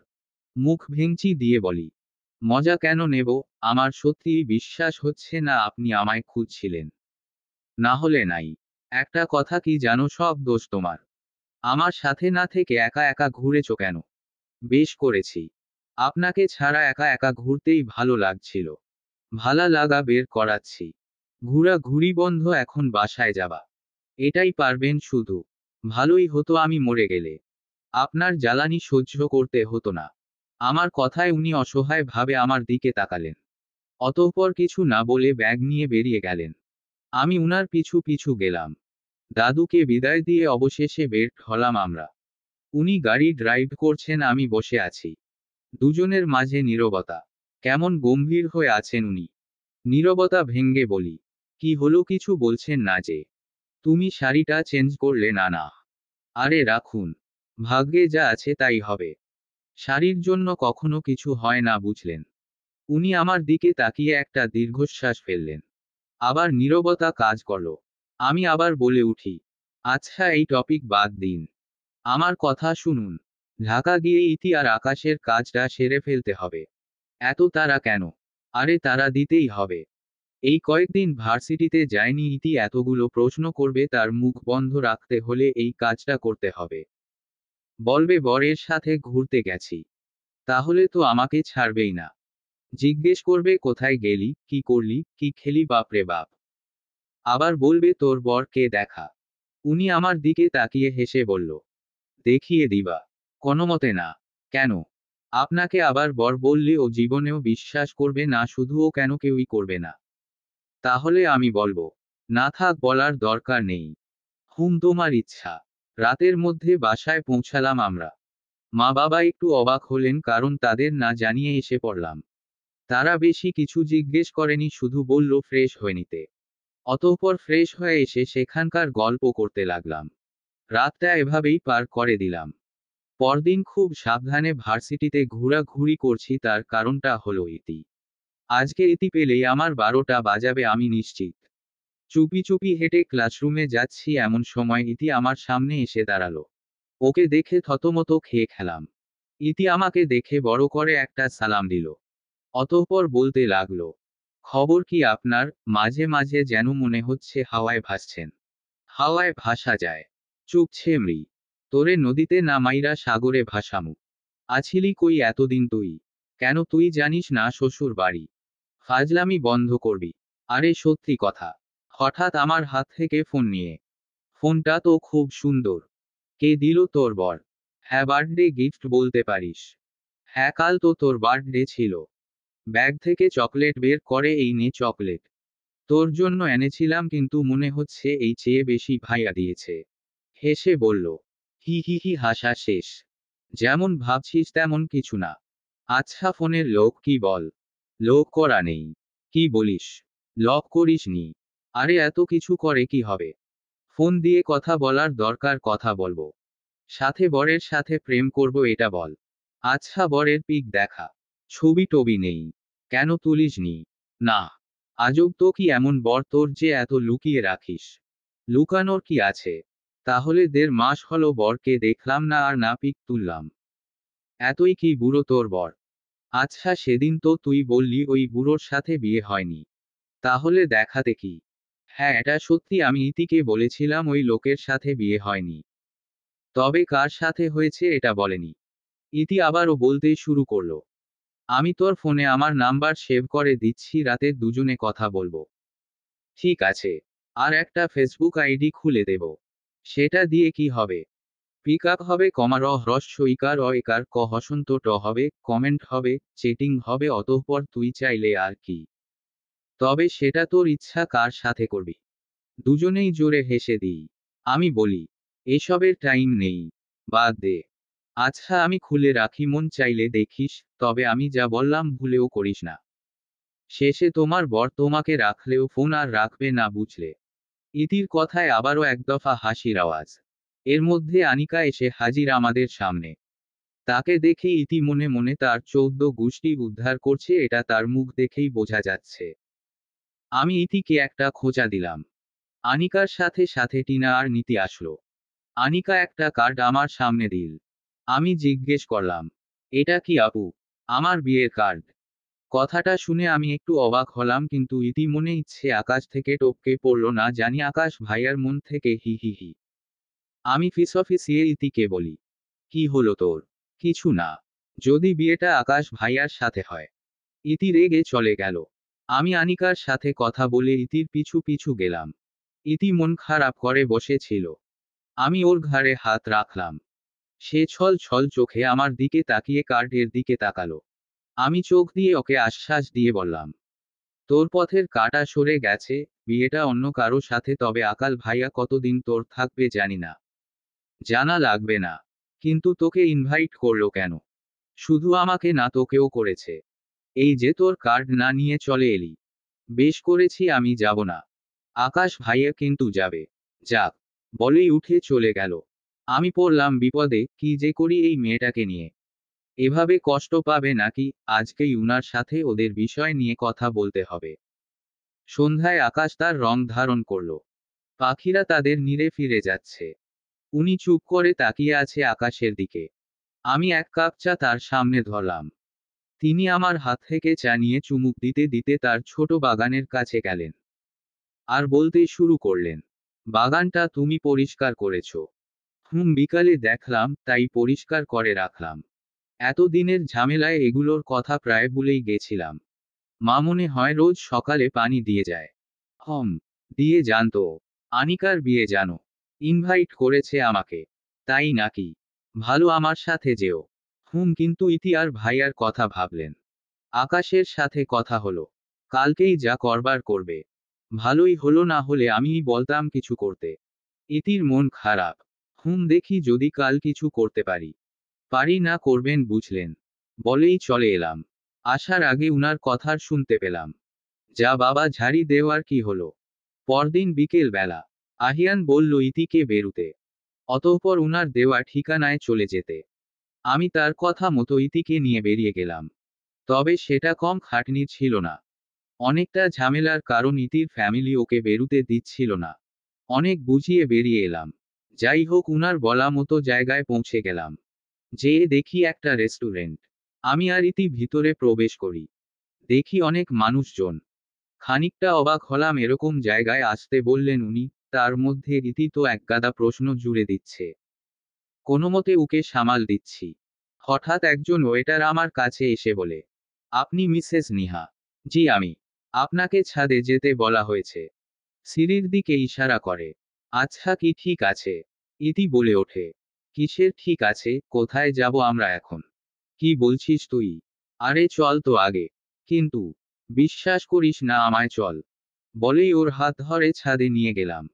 মুখ ভেঙচি দিয়ে বলি, মজা কেন নেব? আমার সত্যিই বিশ্বাস হচ্ছে না আপনি আমায় খুঁজছিলেন। না হলে নাই। একটা কথা কি জানো, সব দোষ তোমার। আমার সাথে না থেকে একা একা ঘুরেছো কেন? বেশ করেছি। আপনাকে ছাড়া একা একা ঘুরতেই ভালো লাগছিল। ভালা লাগা বের করাচ্ছি। ঘুরাঘুরি বন্ধ, এখন বাসায় যাবা। এটাই পারবেন শুধু। ভালোই হতো আমি মরে গেলে। আপনার জ্বালানি সহ্য করতে হতো না। আমার কথায় উনি অসহায় ভাবে আমার দিকে তাকালেন। অতঃপর কিছু না বলে ব্যাগ নিয়ে বেরিয়ে গেলেন। আমি উনার পিছু পিছু গেলাম। দাদুকে বিদায় দিয়ে অবশেষে বের হলাম আমরা। উনি গাড়ি ড্রাইভ করছেন, আমি বসে আছি। দুজনের মাঝে নীরবতা। কেমন গম্ভীর হয়ে আছেন উনি। নীরবতা ভেঙ্গে বলি, কি হলো? কিছু বলছেন না যে? তুমি শাড়িটা চেঞ্জ করলে না? না, আরে রাখুন, ভাগ্যে যা আছে তাই হবে। শাড়ির জন্য কখনো কিছু হয় না, বুঝলেন? উনি আমার দিকে তাকিয়ে একটা দীর্ঘশ্বাস ফেললেন। আবার নীরবতা কাজ করল। আমি আবার বলে উঠি, আচ্ছা এই টপিক বাদ দিন, আমার কথা শুনুন। ঢাকা গিয়ে ইতি আর আকাশের কাজটা সেরে ফেলতে হবে। এত তাড়া কেন? আরে তাড়া দিতেই হবে। এই কয়েকদিন ভার্সিটিতে যায়নি, ইতি এতগুলো প্রশ্ন করবে, তার মুখ বন্ধ রাখতে হলে এই কাজটা করতে হবে। বলবে বরের সাথে ঘুরতে গেছি, তাহলে তো আমাকে ছাড়বেই না। জিজ্ঞেস করবে কোথায় গেলি, কি করলি, কি খেলি, বাপরে বাপ। আবার বলবে তোর বর কে দেখা। উনি আমার দিকে তাকিয়ে হেসে বলল, দেখিয়ে দিবা? কোনোমতে না। কেন? আপনাকে আবার বর বললে ও জীবনেও বিশ্বাস করবে না, শুধু ও কেন, কেউই করবে না। তাহলে আমি বলবো, না থাক, বলার দরকার নেই। তোমার ইচ্ছা। রাতের মধ্যে বাসায় পৌঁছালাম আমরা। মা বাবা একটু অবাক হলেন, কারণ তাদের না জানিয়ে এসে পড়লাম। তারা বেশি কিছু জিজ্ঞেস করেনি, শুধু বলল ফ্রেশ হয়ে নিতে। অতঃপর ফ্রেশ হয়ে এসে সেখানকার গল্প করতে লাগলাম। রাতটা এভাবেই পার করে দিলাম। পরদিন খুব সাবধানে ভার্সিটিতে ঘোরাঘুরি করছি, তার কারণটা হলো ইতি। আজকে ইতি পেলেই আমার 12টা বাজাবে, আমি নিশ্চিত। চুপি চুপি হেঁটে ক্লাসরুমে যাচ্ছি, এমন সময় ইতি আমার সামনে এসে দাঁড়ালো। ওকে দেখে থতমত খেয়ে খেলাম। ইতি আমাকে দেখে বড় করে একটা সালাম দিল। অতঃপর বলতে লাগলো, খবর কি আপনার? মাঝে মাঝে যেন মনে হচ্ছে হাওয়ায় ভাসছেন। হাওয়ায় ভাসা যায়? চুপছে মৃ। তোরে নদীতে না মাইরা সাগরে ভাসামু। আছিলি কই এতদিন তুই? কেন তুই জানিস না শ্বশুর বাড়ি? ফাজলামি বন্ধ করবি। আরে সত্যি কথা। হঠাৎ আমার হাত থেকে ফোন নিয়ে। ফোনটা তো খুব সুন্দর। কে দিল তোর বর? হ্যাঁ, বার্থডে গিফট বলতে পারিস। হ্যাঁ, কাল তো তোর বার্থডে ছিল। ব্যাগ থেকে চকলেট বের করে, এই নে চকলেট। তোর জন্য এনেছিলাম, কিন্তু মনে হচ্ছে এই চেয়ে বেশি ভাইয়া দিয়েছে। হেসে বলল, হি হি হি, হাসা শেষ। যেমন ভাবছিস তেমন কিছু না। আচ্ছা, ফোনের লোক কি বল? লোক করা নেই। কি বলিস? লক করিসনি? আরে এত কিছু করে কি হবে? ফোন দিয়ে কথা বলার দরকার, কথা বলবো। সাথে বরের সাথে প্রেম করব, এটা বল। আচ্ছা, বরের পিক দেখা। ছবি টবি নেই? কেন তুলিসনি? না। আজব তো, কি এমন বর তোর যে এত লুকিয়ে রাখিস? লুকানোর কি আছে? তাহলে 1.5 মাস হলো বরকে দেখলাম না, আর না পিক তুললাম। এতই কি বুড়ো তোর বর? আচ্ছা, সেদিন তো তুই বললি ওই বুড়োর সাথে বিয়ে হয়নি। তাহলে দেখাতে কি? হ্যাঁ, এটা সত্যি, আমি ইতিকে বলেছিলাম ওই লোকের সাথে বিয়ে হয়নি। তবে কার সাথে হয়েছে এটা বলেনি। ইতি আবারও বলতে শুরু করলো, আমি তোর ফোনে আমার নাম্বার সেভ করে দিচ্ছি, রাতে দুজনে কথা বলবো। ঠিক আছে। আর একটা ফেসবুক আইডি খুলে দেব। সেটা দিয়ে কি হবে? পিক আপ হবে, কমার হ্রস্ব ইকার একার ক হসন্ত ট হবে, কমেন্ট হবে, চেটিং হবে, অতঃপর তুই চাইলে আর কি। তবে সেটা তোর ইচ্ছা, কার সাথে করবি। দুজনেই জোরে হেসে দিই। আমি বলি, এসবের টাইম নেই, বাদ দে। আচ্ছা, আমি খুলে রাখি, মন চাইলে দেখিস, তবে আমি যা বললাম ভুলেও করিস না। শেষে তোমার বর তোমাকে রাখলেও ফোন আর রাখবে না, বুঝলে? ইতির কথায় আবারও একদফা হাসির আওয়াজ। এর মধ্যে আনিকা এসে হাজির আমাদের সামনে। তাকে দেখে ইতি মনে মনে তার 14 গোষ্ঠী উদ্ধার করছে, এটা তার মুখ দেখেই বোঝা যাচ্ছে। আমি ইতিকে একটা খোঁচা দিলাম। আনিকার সাথে সাথে টিনা আর নীতি আসলো। আনিকা একটা কার্ড আমার সামনে দিল। আমি জিজ্ঞেস করলাম, এটা কি আপু? আমার বিয়ের কার্ড। কথাটা শুনে আমি একটু অবাক হলাম, কিন্তু ইতি মনে ইচ্ছে আকাশ থেকে টপকে পড়ল, না জানি আকাশ ভাইয়ার মন থেকে হি হি হি। আমি ফিসফিসিয়ে ইতিকে বলি, কি হলো তোর? কিছু না। যদি বিয়েটা আকাশ ভাইয়ার সাথে হয়। ইতি রেগে চলে গেল। আমি আনিকার সাথে কথা বলে ইতির পিছু পিছু গেলাম। ইতি মন খারাপ করে বসেছিল। আমি ওর ঘাড়ে হাত রাখলাম। সে ছল ছল চোখে আমার দিকে তাকিয়ে কার্ডের দিকে তাকালো। আমি চোখ দিয়ে ওকে আশ্বাস দিয়ে বললাম, তোর পথের কাঁটা সরে গেছে, বিয়েটা অন্য কারো সাথে, তবে আকাল ভাইয়া কতদিন তোর থাকবে জানি না। জানা লাগবে না। কিন্তু তোকে ইনভাইট করলো কেন? শুধু আমাকে না, তোকেও করেছে। এই যে তোর কার্ড না নিয়ে চলে এলি। বেশ করেছি, আমি যাব না। আকাশ ভাইয়া কিন্তু যাবে। যাক, বলেই উঠে চলে গেল। আমি পড়লাম বিপদে, কি যে করি এই মেয়েটাকে নিয়ে। এভাবে কষ্ট পাবে নাকি, আজকেই উনার সাথে ওদের বিষয় নিয়ে কথা বলতে হবে। সন্ধ্যায় আকাশ তার রং ধারণ করল। পাখিরা তাদের নীড়ে ফিরে যাচ্ছে। উনি চুপ করে তাকিয়ে আছে আকাশের দিকে। আমি এক কাপ চা তার সামনে ধরলাম। তিনি আমার হাত থেকে চা নিয়ে চুমুক দিতে দিতে তার ছোট বাগানের কাছে গেলেন। আর বলতে শুরু করলেন, বাগানটা তুমি পরিষ্কার করেছো? বিকালে দেখলাম, তাই পরিষ্কার করে রাখলাম। এতদিনের ঝামেলায় এগুলোর কথা প্রায় ভুলেই গেছিলাম। মা মনে হয় রোজ সকালে পানি দিয়ে যায়। হম, দিয়ে জানতো। আনিকার বিয়ে জানো, ইনভাইট করেছে আমাকে। তাই নাকি? ভালো, আমার সাথে যেও। কিন্তু ইতি আর ভাইয়ার কথা ভাবলেন। আকাশের সাথে কথা হলো, কালকেই যা করবার করবে। ভালোই হলো, না হলে আমিই বলতাম কিছু করতে। ইতির মন খারাপ। দেখি যদি কাল কিছু করতে পারি। পারি না করবেন বুঝলেন। বলেই চলে এলাম। আসার আগে উনার কথার শুনতে পেলাম, যা বাবা ঝাড়ি দেওয়ার কি হলো। পরদিন বিকেল বেলা আহিয়ান বলল ইতিকে বেরুতে, অতঃপর উনার দেওয়া ঠিকানায় চলে যেতে। আমি তার কথা মতো ইতিকে নিয়ে বেরিয়ে গেলাম। তবে সেটা কম খাটনির ছিল না। অনেকটা ঝামেলার কারণ ইতির ফ্যামিলি ওকে বেরুতে দিচ্ছিল না। অনেক বুঝিয়ে বেরিয়ে এলাম। যাই হোক, উনার বলা মতো জায়গায় পৌঁছে গেলাম। যেয়ে দেখি একটা রেস্টুরেন্ট। আমি আর ইতি ভিতরে প্রবেশ করি। দেখি অনেক মানুষজন। খানিকটা অবাক হলাম এরকম জায়গায় আসতে বললেন উনি, তার মধ্যে ইতি তো একগাদা প্রশ্ন জুড়ে দিচ্ছে। কোনোমতে ওকে সামাল দিচ্ছি। হঠাৎ একজন ওয়েটার আমার কাছে এসে বলে, আপনি মিসেস নিহা? জি আমি। আপনাকে ছাদে যেতে বলা হয়েছে। সিঁড়ির দিকে ইশারা করে। আচ্ছা, কি ঠিক আছে? ইতি বলে ওঠে। কিসের ঠিক আছে, কোথায় যাব আমরা এখন? কি বলছিস তুই? আরে চল তো আগে। কিন্তু বিশ্বাস করিস না আমায়, চল। বলেই ওর হাত ধরে ছাদে নিয়ে গেলাম।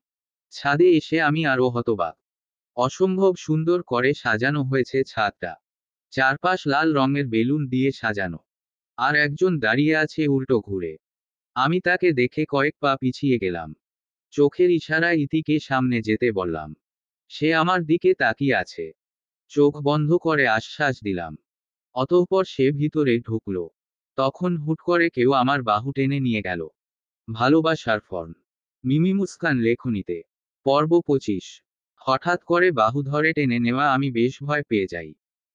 ছাদে এসে আমি আরো হতবাক। অসম্ভব সুন্দর করে সাজানো হয়েছে ছাদটা। চারপাশ লাল রঙের বেলুন দিয়ে সাজানো। আর একজন দাঁড়িয়ে আছে উল্টো ঘুরে। আমি তাকে দেখে কয়েক পা পিছিয়ে গেলাম। চোখের ইশারায় ইতিকে সামনে যেতে বললাম। সে আমার দিকে তাকিয়ে আছে। চোখ বন্ধ করে আশ্বাস দিলাম। অতঃপর সে ভিতরে ঢুকলো। তখন হুট করে কেউ আমার বাহু টেনে নিয়ে গেল। ভালোবাসার ফর্ম। মিমি মুস্কান লেখনীতে। পর্ব 25। হঠাৎ করে বাহু ধরে টেনে নেওয়া আমি বেশ ভয় পেয়ে যাই।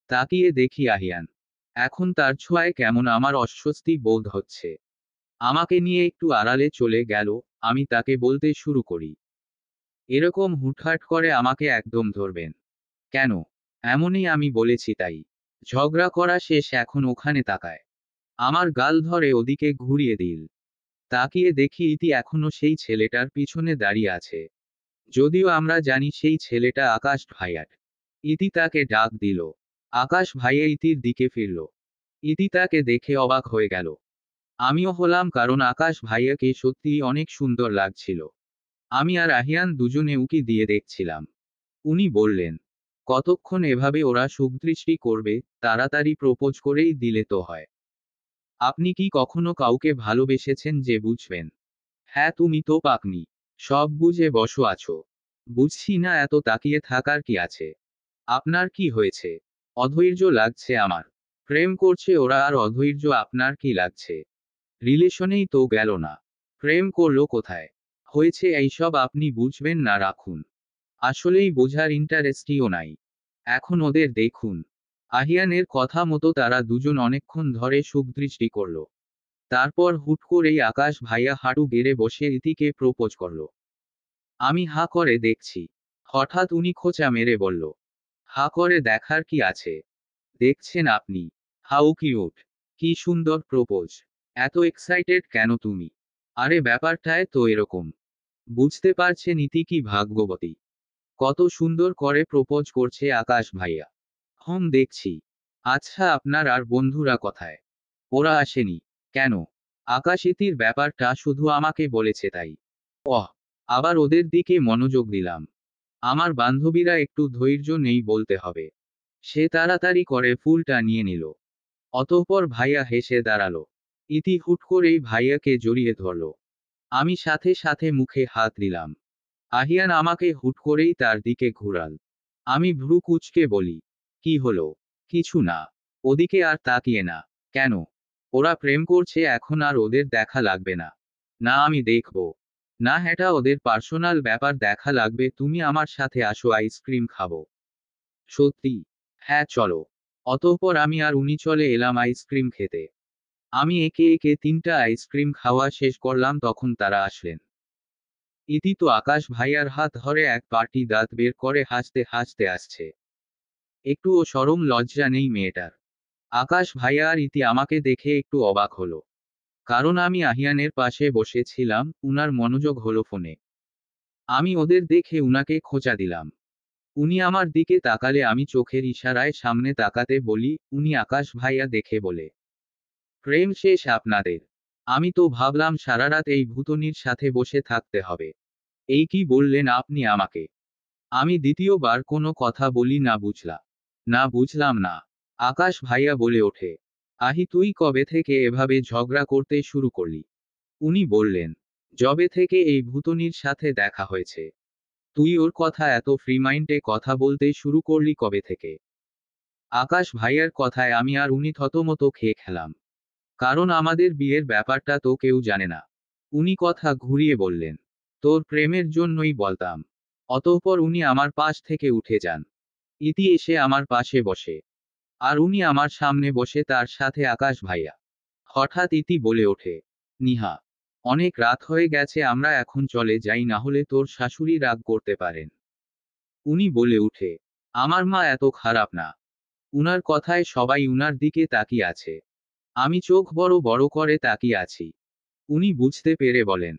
তাকিয়ে দেখি আহিয়ান। এখন তার ছোঁয়ায় কেমন আমার অস্বস্তি বোধ হচ্ছে। আমাকে নিয়ে একটু আড়ালে চলে গেল। আমি তাকে বলতে শুরু করি, এরকম হুটহাট করে আমাকে একদম ধরবেন কেন? এমনই আমি বলেছি তাই। ঝগড়া করা শেষ, এখন ওখানে তাকায়। আমার গাল ধরে ওদিকে ঘুরিয়ে দিল। তাকিয়ে দেখি ইতি এখনো সেই ছেলেটার পিছনে দাঁড়িয়ে আছে। যদিও আমরা জানি সেই ছেলেটা আকাশ ভাইয়ার। ইতি তাকে ডাক দিল। আকাশ ভাইয়া ইতির দিকে ফিরল। ইতি তাকে দেখে অবাক হয়ে গেল। আমিও হলাম, কারণ আকাশ ভাইয়াকে সত্যিই অনেক সুন্দর লাগছিল। আমি আর আহিয়ান দুজনে উকি দিয়ে দেখছিলাম। উনি বললেন, কতক্ষণ এভাবে ওরা সুখদৃষ্টি করবে, তাড়াতাড়ি প্রপোজ করেই দিলে তো হয়। আপনি কি কখনো কাউকে ভালোবেসেছেন যে বুঝবেন? হ্যাঁ, তুমি তো পাকনি। সব বুঝে বসো আছো। বুঝছি না, এত তাকিয়ে থাকার কি আছে? আপনার কি হয়েছে? অধৈর্য লাগছে আমার। প্রেম করছে ওরা, আর অধৈর্য আপনার কি লাগছে? রিলেশনেই তো গেল না। প্রেম করলো কোথায়? হয়েছে এইসব আপনি বুঝবেন না, রাখুন। আসলেই বোঝার ইন্টারেস্টিও নাই। এখন ওদের দেখুন। আহিয়ানের কথা মতো তারা দুজন অনেকক্ষণ ধরে সুখদৃষ্টি করল। তারপর হুট করেই আকাশ ভাইয়া হাঁটু গেড়ে বসে ইতিকে প্রপোজ করল। আমি হা করে দেখছি। হঠাৎ উনি খোঁচা মেরে বলল, হা করে দেখার কি আছে? দেখছেন আপনি? How cute! কি সুন্দর প্রপোজ! এত এক্সাইটেড কেন তুমি? আরে ব্যাপারটায় তো এরকম। বুঝতে পারছেন ইতি কি ভাগ্যবতী? কত সুন্দর করে প্রপোজ করছে আকাশ ভাইয়া। দেখছি। আচ্ছা, আপনার আর বন্ধুরা কোথায়? ওরা আসেনি কেন? আকাশ ইতির ব্যাপারটা শুধু আমাকে বলেছে তাই। ওহ! আবার ওদের দিকে মনোযোগ দিলাম। আমার বান্ধবীরা একটু ধৈর্য নেই বলতে হবে। সে তাড়াতাড়ি করে ফুলটা নিয়ে নিল। অতঃপর ভাইয়া হেসে দাঁড়ালো। ইতি হুট করেই ভাইয়াকে জড়িয়ে ধরল। আমি সাথে সাথে মুখে হাত দিলাম। আহিয়ান আমাকে হুট করেই তার দিকে ঘুরাল। আমি ভ্রু কুঁচকে বলি, কি হলো? কিছু না। ওদিকে আর তাকিয়ে না। কেন? ওরা প্রেম করছে, এখন আর ওদের দেখা লাগবে না। না, আমি দেখব। না, এটা ওদের পার্সোনাল ব্যাপার, দেখা লাগবে। তুমি আমার সাথে আসো, আইসক্রিম খাবো। সত্যি? হ্যাঁ, চলো। অতঃপর আমি আর উনি চলে এলাম আইসক্রিম খেতে। আমি একে একে 3টা আইসক্রিম খাওয়া শেষ করলাম, তখন তারা আসলেন। ইতি তো আকাশ ভাইয়ার হাত ধরে এক পাটি দাঁত বের করে হাসতে হাসতে আসছে। একটুও শরম লজ্জা নেই মেয়েটার। আকাশ ভাইয়া আর ইতি আমাকে দেখে একটু অবাক হলো। কারণ আমি আহিয়ানের পাশে বসেছিলাম, উনার মনোযোগ হলো ফোনে। আমি ওদের দেখে উনাকে খোঁচা দিলাম। উনি আমার দিকে তাকালে আমি চোখের ইশারায় সামনে তাকাতে বলি, উনি আকাশ ভাইয়া দেখে বলে, প্রেম শেষ আপনাদের? আমি তো ভাবলাম সারারাত এই ভূতনির সাথে বসে থাকতে হবে। এই কি বললেন আপনি আমাকে? আমি দ্বিতীয়বার কোনো কথা বলি না। না, বুঝলাম না। আকাশ ভাইয়া বলে ওঠে, আহি তুই কবে থেকে এভাবে ঝগড়া করতে শুরু করলি? উনি বললেন, যবে থেকে এই ভূতনির সাথে দেখা হয়েছে। তুই ওর কথা এত ফ্রি মাইন্ডে কথা বলতে শুরু করলি কবে থেকে? আকাশ ভাইয়ার কথায় আমি আর উনি থতমত খেয়ে খেলাম। কারণ আমাদের বিয়ের ব্যাপারটা তো কেউ জানে না। উনি কথা ঘুরিয়ে বললেন, তোর প্রেমের জন্যই বলতাম। অতঃপর উনি আমার পাশ থেকে উঠে যান। ইতি এসে আমার পাশে বসে। আর উনি আমার সামনে বসে, তার সাথে আকাশ ভাইয়া। হঠাৎ ইতি বলে ওঠে, নিহা, অনেক রাত হয়ে গেছে, আমরা এখন চলে যাই, না হলে তোর শাশুড়ি রাগ করতে পারেন। উনি বলে উঠে, আমার মা এত খারাপ না। উনার কথায় সবাই উনার দিকে তাকিয়ে আছে। আমি চোখ বড় বড় করে তাকিয়ে আছি। উনি বুঝতে পেরে বলেন,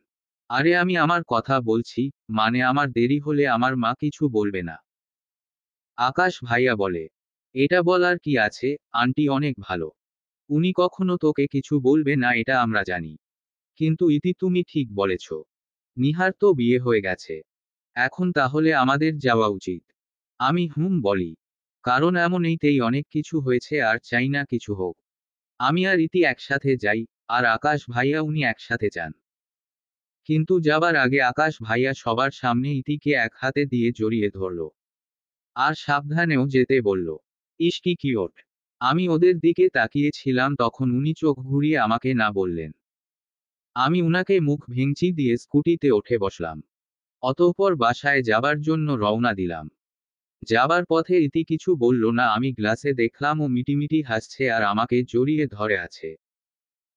আরে আমি আমার কথা বলছি, মানে আমার দেরি হলে আমার মা কিছু বলবে না। আকাশ ভাইয়া বলে, এটা বলার কি আছে, আন্টি অনেক ভালো। উনি কখনো তোকে কিছু বলবে না, এটা আমরা জানি। কিন্তু ইতি তুমি ঠিক বলেছ। নিহার তো বিয়ে হয়ে গেছে। এখন তাহলে আমাদের যাওয়া উচিত। আমি বলি। কারণ এমনিতেই অনেক কিছু হয়েছে, আর চাই না কিছু হোক। আমি আর ইতি একসাথে যাই। আর আকাশ ভাইয়া উনি একসাথে যান। কিন্তু যাবার আগে আকাশ ভাইয়া সবার সামনে ইতিকে এক হাতে দিয়ে জড়িয়ে ধরল। আর সাবধানেও যেতে বলল। ইস কি কিউট! আমি ওদের দিকে তাকিয়েছিলাম, তখন উনি চোখ ঘুরিয়ে আমাকে না বললেন। আমি উনাকে মুখ ভেঙচি দিয়ে স্কুটিতে উঠে বসলাম। অতঃপর বাসায় যাবার জন্য রওনা দিলাম। যাবার পথে ইতি কিছু বলল না। আমি গ্লাসে দেখলাম ও মিটিমিটি হাসছে আর আমাকে জড়িয়ে ধরে আছে।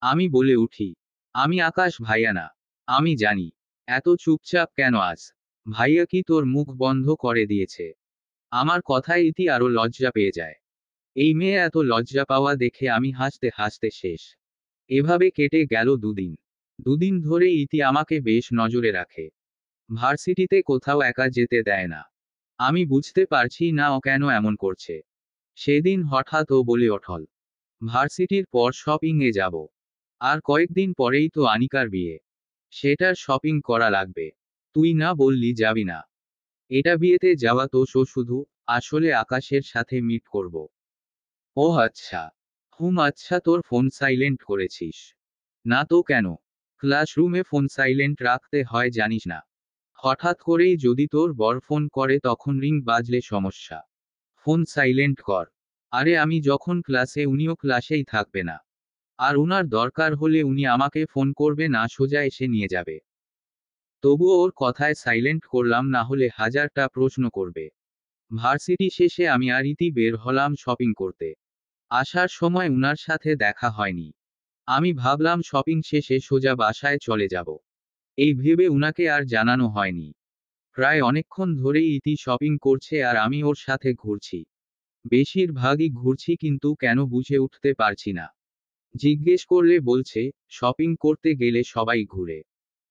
আমি বলে উঠি, আমি আকাশ ভাইয়া না। আমি জানি। এত চুপচাপ কেন আজ? ভাইয়া কি তোর মুখ বন্ধ করে দিয়েছে? আমার কথায় ইতি আরো লজ্জা পেয়ে যায়। এই মেয়ে এত লজ্জা পাওয়া দেখে আমি হাসতে হাসতে শেষ। এভাবে কেটে গেল 2 দিন। 2 দিন ধরে ইতি আমাকে বেশ নজরে রাখে। ভার্সিটিতে কোথাও একা যেতে দেয় না। আমি বুঝতে পারছি না ও কেন এমন করছে। সেদিন হঠাৎ ও বলে ওঠল, ভার্সিটির পর শপিং এ যাব। আর কয়েকদিন পরেই তো আনিকার বিয়ে। সেটার শপিং করা লাগবে। তুই না বললি যাবি না? এটা বিয়েতে যাওয়া তো শুধু, আসলে আকাশের সাথে মিট করব। ও আচ্ছা। আচ্ছা, তোর ফোন সাইলেন্ট করেছিস? না তো কেন? ক্লাসরুমে ফোন সাইলেন্ট রাখতে হয় জানিস না? হঠাৎ করেই যদি তোর বর ফোন করে তখন রিং বাজলে সমস্যা। ফোন সাইলেন্ট কর। আরে আমি যখন ক্লাসে উনিও ক্লাসেই থাকবে না। আর উনার দরকার হলে উনি আমাকে ফোন করবে না, সোজা এসে নিয়ে যাবে। তবুও ওর কথায় সাইলেন্ট করলাম, না হলে হাজারটা প্রশ্ন করবে। ভার্সিটি শেষে আমি আর ইতি বের হলাম শপিং করতে। আসার সময় উনার সাথে দেখা হয়নি। আমি ভাবলাম শপিং শেষে সোজা বাসায় চলে যাব। এই ভেবে উনাকে আর জানানো হয়নি। প্রায় অনেকক্ষণ ধরেই ইতি শপিং করছে আর আমি ওর সাথে ঘুরছি। বেশিরভাগই ঘুরছি, কিন্তু কেন বুঝে উঠতে পারছি না। জিজ্ঞেস করলে বলছে, শপিং করতে গেলে সবাই ঘুরে।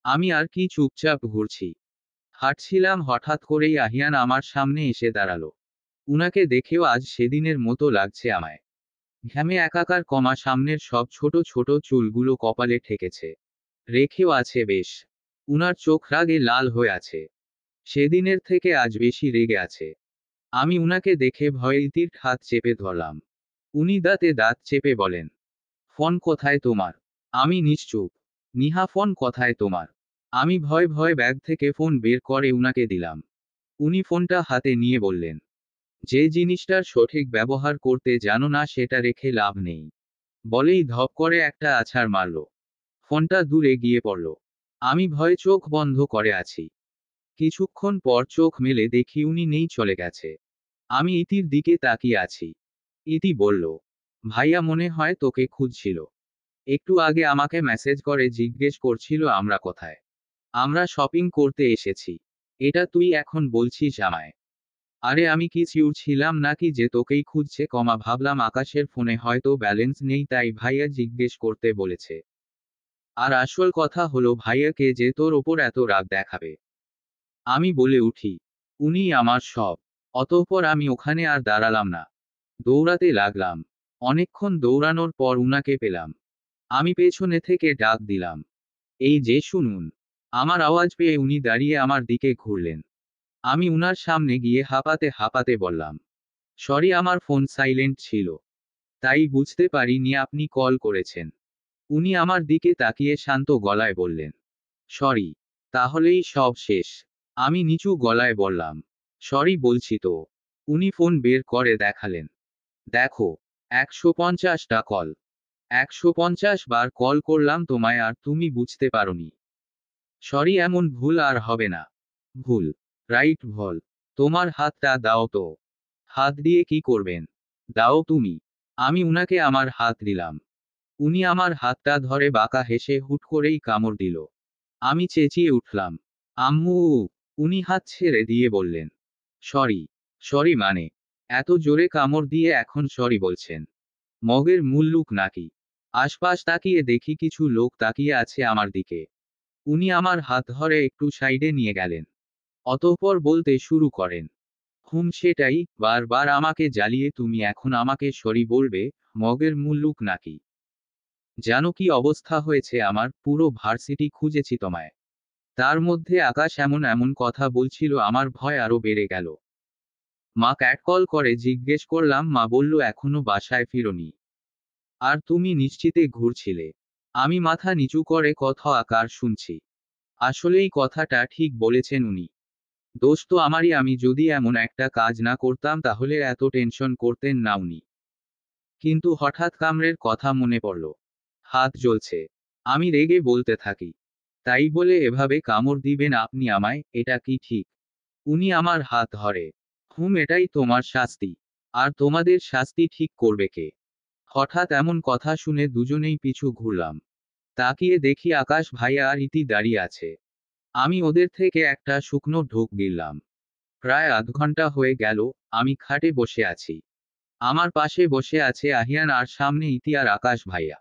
আমি আর কি চুপচাপ ঘুরছি। হাঁটছিলাম, হঠাৎ করেই আহিয়ান আমার সামনে এসে দাঁড়ালো। উনাকে দেখেও আজ সেদিনের মতো লাগছে আমায়। ঘামে একাকার, সামনের সব ছোট ছোট চুলগুলো কপালে ঠেকেছে। রেখেও আছে বেশ। উনার চোখ রাগে লাল হয়ে আছে। সেদিনের থেকে আজ বেশি রেগে আছে। আমি উনাকে দেখে ভয়ে ইতির হাত চেপে ধরলাম। উনি দাঁতে দাঁত চেপে বলেন, ফোন কোথায় তোমার? আমি নিশ্চুপ। নিহা, ফোন কোথায় তোমার? আমি ভয় ভয় ব্যাগ থেকে ফোন বের করে উনাকে দিলাম। উনি ফোনটা হাতে নিয়ে বললেন, যে জিনিসটার সঠিক ব্যবহার করতে জানো না সেটা রেখে লাভ নেই। বলেই ধপ করে একটা আছাড় মারল। ফোনটা দূরে গিয়ে পড়ল। আমি ভয়ে চোখ বন্ধ করে আছি। কিছুক্ষণ পর চোখ মেলে দেখি উনি নেই, চলে গেছে। আমি ইতির দিকে তাকিয়ে আছি। ইতি বলল, ভাইয়া মনে হয় তোকে খুঁজছিল। একটু আগে আমাকে মেসেজ করে জিজ্ঞেস করছিল আমরা কোথায়। আমরা শপিং করতে এসেছি। এটা তুই এখন বলছিস আমায়? আরে আমি কি সিউর ছিলাম নাকি যে তোকেই খুঁজছে, ভাবলাম আকাশের ফোনে হয়তো ব্যালেন্স নেই তাই ভাইয়া জিজ্ঞেস করতে বলেছে। আর আসল কথা হলো ভাইয়াকে যে তোর ওপর এত রাগ দেখাবে। আমি বলে উঠি, উনি আমার সব। অতঃপর আমি ওখানে আর দাঁড়ালাম না। দৌড়াতে লাগলাম। অনেকক্ষণ দৌড়ানোর পর উনাকে পেলাম। আমি পেছনে থেকে ডাক দিলাম, এই যে শুনুন। আমার আওয়াজ পেয়ে উনি দাঁড়িয়ে আমার দিকে ঘুরলেন। আমি উনার সামনে গিয়ে হাঁপাতে হাঁপাতে বললাম, সরি আমার ফোন সাইলেন্ট ছিল, তাই বুঝতে পারিনি আপনি কল করেছেন। উনি আমার দিকে তাকিয়ে শান্ত গলায় বললেন, সরি। তাহলেই সব শেষ? আমি নিচু গলায় বললাম, সরি বলছি তো। উনি ফোন বের করে দেখালেন, দেখো, 150টা কল। 150 বার কল করলাম তোমায় আর তুমি বুঝতে পারোনি। সরি, এমন ভুল আর হবে না। ভুল? রাইট, ভুল। তোমার হাতটা দাও তো। হাত দিয়ে কি করবেন? দাও তুমি। আমি উনাকে আমার হাত দিলাম। উনি আমার হাতটা ধরে বাঁকা হেসে হুট করেই কামড় দিল। আমি চেঁচিয়ে উঠলাম, আম্মু! উনি হাত ছেড়ে দিয়ে বললেন, সরি। সরি মানে? এত জোরে কামড় দিয়ে এখন সরি বলছেন? মগের মুল্লুক নাকি? আশপাশ তাকিয়ে দেখি কিছু লোক তাকিয়ে আছে আমার দিকে। উনি আমার হাত ধরে একটু সাইডে নিয়ে গেলেন। অতঃপর বলতে শুরু করেন, সেটাই, বারবার আমাকে জ্বালিয়ে তুমি এখন আমাকে সরি বলবে? মগের মুল্লুক নাকি? জানো কি অবস্থা হয়েছে আমার? পুরো ভার্সিটি খুঁজেছি তোমায়। তার মধ্যে আকাশ এমন এমন কথা বলছিল, আমার ভয় আরো বেড়ে গেল। মা কল করে জিজ্ঞেস করলাম, মা বলল এখনো বাসায় ফিরোনি। আর তুমি নিশ্চিতে ঘুরছিলে? আমি মাথা নিচু করে কথা আকার শুনছি। আসলেই কথাটা ঠিক বলেছেন উনি। দোষ তো আমারই, আমি যদি এমন একটা কাজ না করতাম তাহলে এত টেনশন করতেন না উনি। কিন্তু হঠাৎ কামড়ের কথা মনে পড়ল। হাত জ্বলছে। আমি রেগে বলতে থাকি, তাই বলে এভাবে কামড় দিবেন আপনি আমায়? এটা কি ঠিক? উনি আমার হাত ধরে, এটাই তোমার শাস্তি। আর তোমাদের শাস্তি ঠিক করবে কে? হঠাৎ এমন কথা শুনে দুজনেই পিছু ঘুরলাম। তাকিয়ে দেখি আকাশ ভাইয়া আর ইতি দাঁড়িয়ে আছে। আমি ওদের থেকে একটা শুকনো ঢোক গিললাম। প্রায় আধ ঘন্টা হয়ে গেল, আমি খাটে বসে আছি। আমার পাশে বসে আছে আহিয়ান আর সামনে ইতি আর আকাশ ভাইয়া।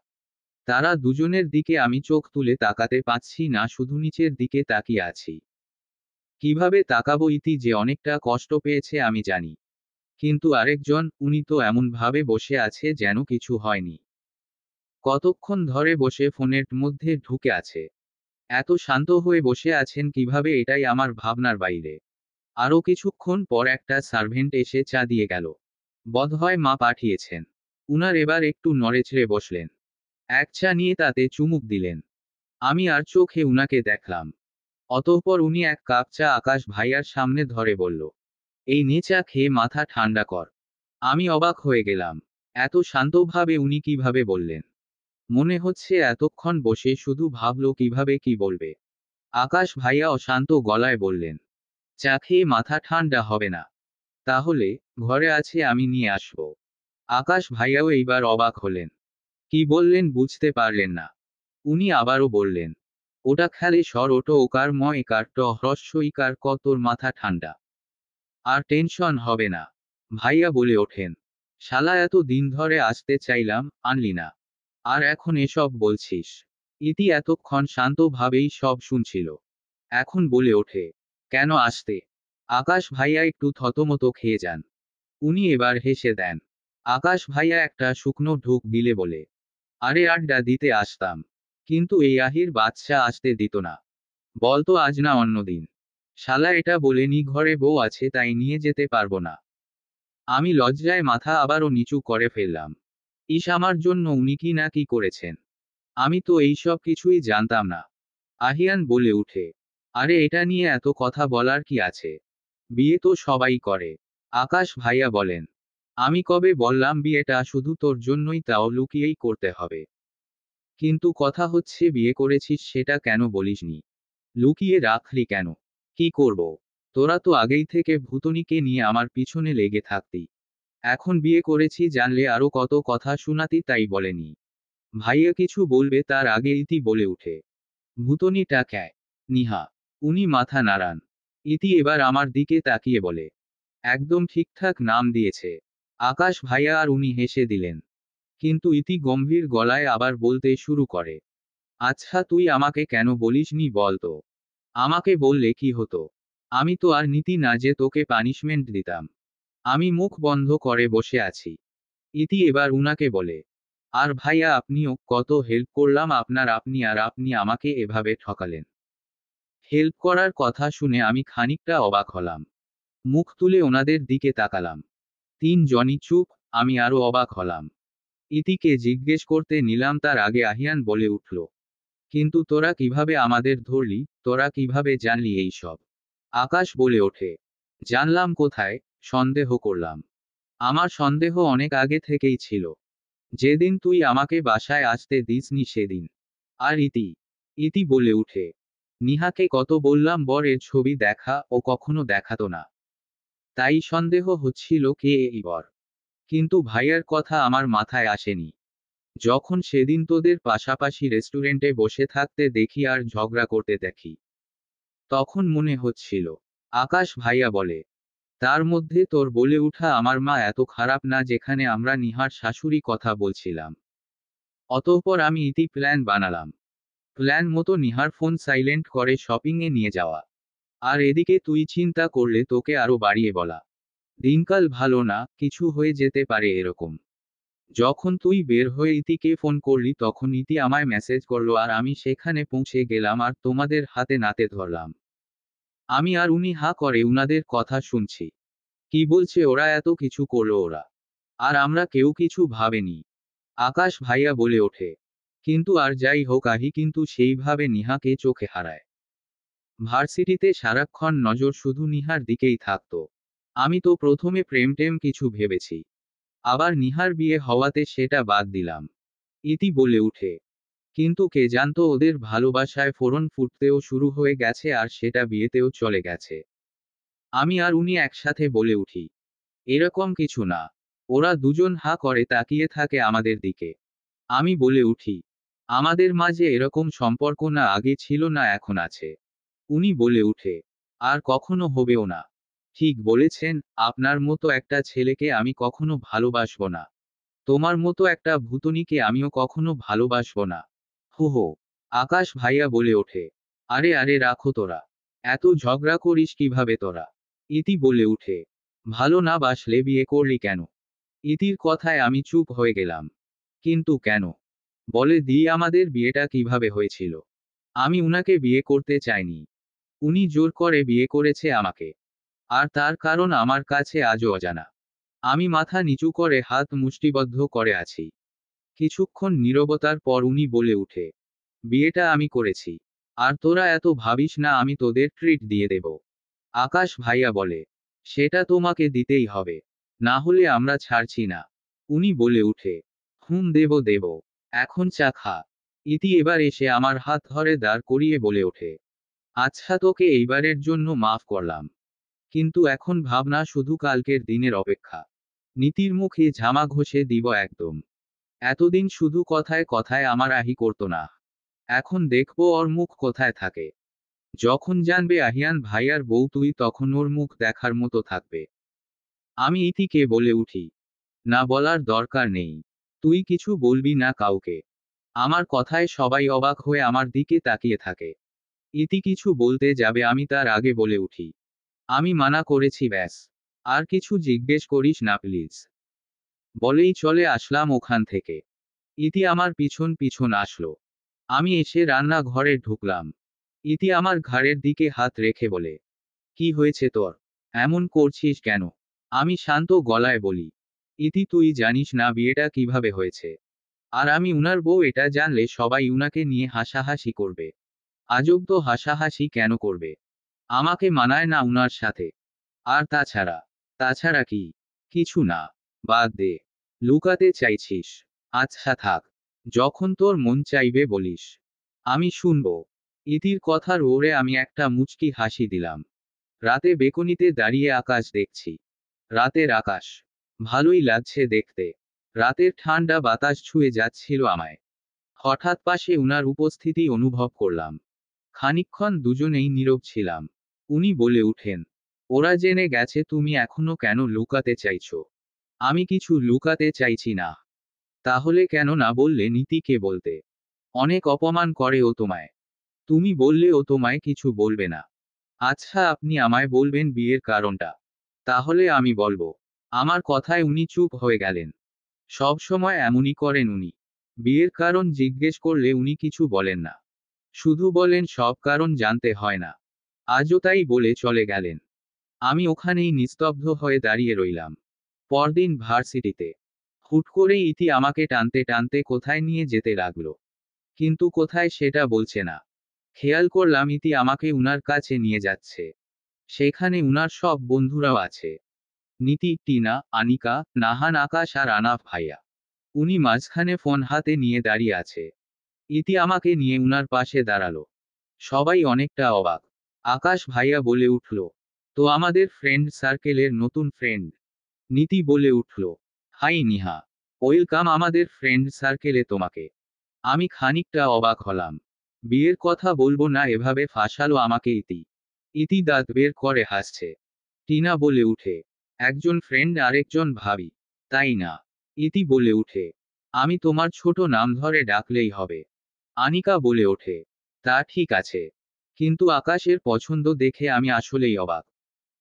তারা দুজনের দিকে আমি চোখ তুলে তাকাতে পাচ্ছি না, শুধু নিচের দিকে তাকিয়ে আছি। কিভাবে তাকাবো? ইতি যে অনেকটা কষ্ট পেয়েছে আমি জানি। কিন্তু আরেকজন, উনি তো এমন ভাবে বসে আছে যেন কিছু হয়নি। কতক্ষণ ধরে বসে ফোনের মধ্যে ঢুকে আছে। এত শান্ত হয়ে বসে আছেন কিভাবে, এটাই আমার ভাবনার বাইরে। আরও কিছুক্ষণ পর একটা সার্ভেন্ট এসে চা দিয়ে গেল। বোধহয় মা পাঠিয়েছেন। উনার এবার একটু নড়েচড়ে বসলেন। এক চা নিয়ে তাতে চুমুক দিলেন। আমি আর চোখে উনাকে দেখলাম। অতঃপর উনি এক কাপ চা আকাশ ভাইয়ার সামনে ধরে বলল, এই নে চা খেয়ে মাথা ঠান্ডা কর। আমি অবাক হয়ে গেলাম। এত শান্তভাবে উনি কিভাবে বললেন? মনে হচ্ছে এতক্ষণ বসে শুধু ভাবলো কিভাবে কি বলবে। আকাশ ভাইয়া অশান্ত গলায় বললেন, চা খেয়ে মাথা ঠান্ডা হবে না? তাহলে ঘরে আছে, আমি নিয়ে আসব। আকাশ ভাইয়াও এইবার অবাক হলেন। কি বললেন বুঝতে পারলেন না। উনি আবারও বললেন, ওটা খেলে স্বর, ওটো ওকার ম একার ট হ্রস্ব ইকার ক, তোর মাথা ঠান্ডা। আর টেনশন হবে না। ভাইয়া বলে ওঠেন, শালা এত দিন ধরে আসতে চাইলাম, আনলি না। আর এখন এসব বলছিস? ইতি এতক্ষণ শান্তভাবেই সব শুনছিল। এখন বলে ওঠে, কেন আসতে? আকাশ ভাইয়া একটু থতমত খেয়ে যান। উনি এবার হেসে দেন। আকাশ ভাইয়া একটা শুকনো ঢোক গিলে বলে, আরে আড্ডা দিতে আসতাম। কিন্তু এই আহির বাদশা আসতে দিত না। বলতো আজ না অন্যদিন। শালা এটা বলেনি ঘরে বউ আছে তাই নিয়ে যেতে পারবো না। আমি লজ্জায় মাথা আবারও নিচু করে ফেললাম। ইস, আমার জন্য উনি কি না কি করেছেন। আমি তো এইসব কিছুই জানতাম না। আহিয়ান বলে উঠে, আরে এটা নিয়ে এত কথা বলার কি আছে, বিয়ে তো সবাই করে। আকাশ ভাইয়া বলেন, আমি কবে বললাম বিয়েটা শুধু তোর জন্যই, তাও লুকিয়েই করতে হবে? কিন্তু কথা হচ্ছে বিয়ে করেছিস সেটা কেন বলিসনি? লুকিয়ে রাখলি কেন? কি করব? তোরা তো আগেই থেকে ভূতনিকে নিয়ে আমার পিছনে লেগে থাকতি। এখন বিয়ে করেছি জানলে আরো কত কথা শোনাতি, তাই বলেনি। ভাইয়া কিছু বলবে তার আগে ইতি বলে উঠে, ভূতনিটা ক্যায়? নিহা। উনি মাথা নাড়ান। ইতি এবার আমার দিকে তাকিয়ে বলে, একদম ঠিকঠাক নাম দিয়েছে। আকাশ ভাইয়া আর উনি হেসে দিলেন। কিন্তু ইতি গম্ভীর গলায় আবার বলতে শুরু করে, আচ্ছা তুই আমাকে কেন বলিসনি বলতো? আমাকে বললে কি হতো? আমি তো আর নীতি না যে তোকে পানিশমেন্ট দিতাম। আমি মুখ বন্ধ করে বসে আছি। ইতি এবার উনাকে বলে, আর ভাইয়া আপনিও কত হেল্প করলাম আপনার, আপনি আমাকে এভাবে ঠকালেন। হেল্প করার কথা শুনে আমি খানিকটা অবাক হলাম। মুখ তুলে ওনাদের দিকে তাকালাম। তিনজনই চুপ। আমি আরো অবাক হলাম। ইতিকে জিজ্ঞেস করতে নিলাম তার আগে আহিয়ান বলে উঠল, কিন্তু তোরা কিভাবে আমাদের ধরলি, তোরা কিভাবে জানলি এই সব? আকাশ বলে ওঠে, জানলাম কোথায়, সন্দেহ করলাম। আমার সন্দেহ অনেক আগে থেকেই ছিল, যেদিন তুই আমাকে বাসায় আসতে দিসনি সেদিন। আর ইতি? ইতি বলে উঠে, নিহাকে কত বললাম বরের ছবি দেখা, ও কখনো দেখাতো না। তাই সন্দেহ হচ্ছিল কে এই বর। কিন্তু ভাইয়ার কথা আমার মাথায় আসেনি। যখন সেদিন তোদের পাশাপাশি রেস্টুরেন্টে বসে থাকতে দেখি আর ঝগড়া করতে দেখি, তখন মনে হচ্ছিল। আকাশ ভাইয়া বলে, তার মধ্যে তোর বলে উঠা আমার মা এত খারাপ না যেখানে আমরা নিহার শাশুড়ি কথা বলছিলাম। অতঃপর আমি ইতি প্ল্যান বানালাম। প্ল্যান মতো নিহার ফোন সাইলেন্ট করে শপিংয়ে নিয়ে যাওয়া। আর এদিকে তুই চিন্তা করলে তোকে আরো বাড়িয়ে বলা। দিনকাল ভালো না, কিছু হয়ে যেতে পারে এরকম। যখন তুই বের হয়ে ইতিকে ফোন করলি তখন ইতি আমায় মেসেজ করলো আর আমি সেখানে পৌঁছে গেলাম আর তোমাদের হাতে নাতে ধরলাম। আমি আর উনি হা করে উনাদের কথা শুনছি। কি বলছে ওরা, এত কিছু করলো ওরা, আর আমরা কেউ কিছু ভাবেনি। আকাশ ভাইয়া বলে ওঠে, কিন্তু আর যাই হোক আহি কিন্তু সেইভাবে নিহাকে চোখে হারায়। ভার্সিটিতে সারাক্ষণ নজর শুধু নিহার দিকেই থাকতো। আমি তো প্রথমে প্রেম টেম কিছু ভেবেছি, আবার নিহার বিয়ে হওয়াতে সেটা বাদ দিলাম। ইতি বলে উঠে, কিন্তু কে জানতো ওদের ভালোবাসায় ফোড়ন ফুটতেও শুরু হয়ে গেছে আর সেটা বিয়েতেও চলে গেছে। আমি আর উনি একসাথে বলে উঠি, এরকম কিছু না। ওরা দুজন হা করে তাকিয়ে থাকে আমাদের দিকে। আমি বলে উঠি, আমাদের মাঝে এরকম সম্পর্ক না আগে ছিল না এখন আছে। উনি বলে উঠে, আর কখনো হবেও না। ঠিক বলেছেন, আপনার মতো একটা ছেলেকে আমি কখনো ভালোবাসবো না। তোমার মতো একটা ভূতনীকে আমিও কখনো ভালোবাসবো না। হো হো। আকাশ ভাইয়া বলে ওঠে, আরে আরে রাখো তোরা। এত ঝগড়া করিস কিভাবে তোরা? ইতি বলে উঠে, ভালো না বাসলে বিয়ে করলি কেন? ইতির কথায় আমি চুপ হয়ে গেলাম। কিন্তু কেন? বলে দিই আমাদের বিয়েটা কিভাবে হয়েছিল। আমি উনাকে বিয়ে করতে চাইনি। উনি জোর করে বিয়ে করেছে আমাকে। আর তার কারণ আমার কাছে আজও অজানা। আমি মাথা নিচু করে হাত মুষ্টিবদ্ধ করে আছি। কিছুক্ষণ নীরবতার পর উনি বলে উঠে, বিয়েটা আমি করেছি। আর তোরা এত ভাবিস না আমি তোদের ট্রিট দিয়ে দেব। আকাশ ভাইয়া বলে, সেটা তোমাকে দিতেই হবে, না হলে আমরা ছাড়ছি না। উনি বলে উঠে, দেব দেব। এখন চা খা। ইতি এবার এসে আমার হাত ধরে দাঁড় করিয়ে বলে ওঠে, আচ্ছা তোকে এইবারের জন্য মাফ করলাম। কিন্তু এখন ভাবনা শুধু কালকের দিনের অপেক্ষা। নীতির মুখে ঝামা ঘষে দিব একদম। এতদিন শুধু কথায় কথায় আমার আহি করতো না। এখন দেখবো ওর মুখ কোথায় থাকে। যখন জানবে আহিয়ান ভাইয়ার বউ তুই তখন ওর মুখ দেখার মতো থাকবে। আমি ইতিকে বলে উঠি, না বলার দরকার নেই। তুই কিছু বলবি না কাউকে। আমার কথায় সবাই অবাক হয়ে আমার দিকে তাকিয়ে থাকে। ইতি কিছু বলতে যাবে আমি তার আগে বলে উঠি, আমি মানা করেছি ব্যাস। আর কিছু জিজ্ঞেস করিস না প্লিজ। বলেই চলে আসলাম ওখান থেকে। ইতি আমার পিছন পিছন আসলো। আমি এসে রান্নাঘরে ঢুকলাম। ইতি আমার ঘাড়ের দিকে হাত রেখে বলে, কি হয়েছে তোর? এমন করছিস কেন? আমি শান্ত গলায় বলি, ইতি তুই জানিস না বিয়েটা কিভাবে হয়েছে। আর আমি উনার বউ এটা জানলে সবাই উনাকে নিয়ে হাসাহাসি করবে। আজব তো, হাসাহাসি কেন করবে? আমাকে মানায় না উনার সাথে। আর তাছাড়া কি? কিছু না। বাদ দে। লুকাতে চাইছিস? আচ্ছা থাক। যখন তোর মন চাইবে বলিস। আমি শুনবো। ইতির কথার ওরে আমি একটা মুচকি হাসি দিলাম। রাতে বেকনিতে দাঁড়িয়ে আকাশ দেখছি। রাতের আকাশ ভালোই লাগছে দেখতে। রাতের ঠান্ডা বাতাস ছুঁয়ে যাচ্ছিল আমায়। হঠাৎ পাশে উনার উপস্থিতি অনুভব করলাম। খানিকক্ষণ দুজনেই নীরব ছিলাম। উনি বলে উঠেন, ওরা জেনে গেছে তুমি এখনো কেন লুকাতে চাইছো? আমি কিছু লুকাতে চাইছি না। তাহলে কেন না বললে নীতিকে বলতে? অনেক অপমান করে ও তোমায়। তুমি বললে ও তোমায় কিছু বলবে না। আচ্ছা আপনি আমায় বলবেন বিয়ের কারণটা। তাহলে আমি বলবো। আমার কথায় উনি চুপ হয়ে গেলেন। সব সময় এমনই করেন উনি। বিয়ের কারণ জিজ্ঞেস করলে উনি কিছু বলেন না। শুধু বলেন সব কারণ জানতে হয় না। আজও তাই বলে চলে গেলেন। আমি ওখানেই নিস্তব্ধ হয়ে দাঁড়িয়ে রইলাম। পরদিন ভার্সিটিতে হুট করেই ইতি আমাকে টানতে টানতে কোথায় নিয়ে যেতে লাগলো। কিন্তু কোথায় সেটা বলছে না। খেয়াল করলাম ইতি আমাকে উনার কাছে নিয়ে যাচ্ছে। সেখানে উনার সব বন্ধুরাও আছে। নীতি, টিনা, আনিকা, নাহান, আকাশ আর আনাফ ভাইয়া। উনি মাঝখানে ফোন হাতে নিয়ে দাঁড়িয়ে আছে। ইতি আমাকে নিয়ে উনার পাশে দাঁড়ালো। সবাই অনেকটা অবাক। আকাশ ভাইয়া বলে উঠল, তো আমাদের ফ্রেন্ড সার্কেলের নতুন ফ্রেন্ড। নীতি বলে উঠল, হাই নিহা, ওয়েলকাম আমাদের ফ্রেন্ড সার্কেলে তোমাকে। আমি খানিকটা অবাক হলাম। বিয়ের কথা বলবো না এভাবে ফাঁসালো আমাকে ইতি। ইতি দাঁত বের করে হাসছে। টিনা বলে উঠে, একজন ফ্রেন্ড আরেকজন ভাবি, তাই না? ইতি বলে উঠে, আমি তোমার ছোট নাম ধরে ডাকলেই হবে। আনিকা বলে ওঠে, তা ঠিক আছে। কিন্তু আকাশের পছন্দ দেখে আমি আসলেই অবাক।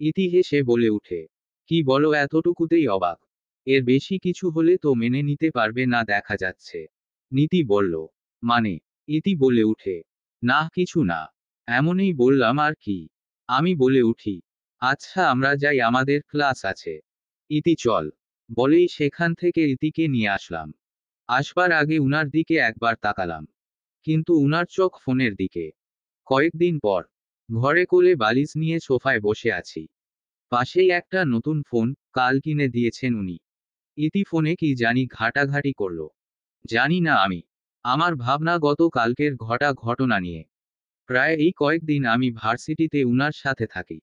ইতি হেসে বলে উঠে, কি বলো এতটুকুতেই অবাক? এর বেশি কিছু হলে তো মেনে নিতে পারবে না দেখা যাচ্ছে। নীতি বলল, মানে? ইতি বলে উঠে, না কিছু না। এমনই বললাম আর কি। আমি বলে উঠি, আচ্ছা আমরা যাই আমাদের ক্লাস আছে। ইতি চল। বলেই সেখান থেকে ইতিকে নিয়ে আসলাম। আসবার আগে উনার দিকে একবার তাকালাম। কিন্তু উনার চোখ ফোনের দিকে। কয়েকদিন পর ঘরে কোলে বালিশ নিয়ে সোফায় বসে আছি। পাশেই একটা নতুন ফোন, কাল কিনে দিয়েছেন উনি। ইতি ফোনে কি জানি ঘাটাঘাটি করলো। জানি না আমি। আমার ভাবনা গত কালকের ঘটনা নিয়ে। প্রায় এই কয়েকদিন আমি ভার্সিটিতে উনার সাথে থাকি।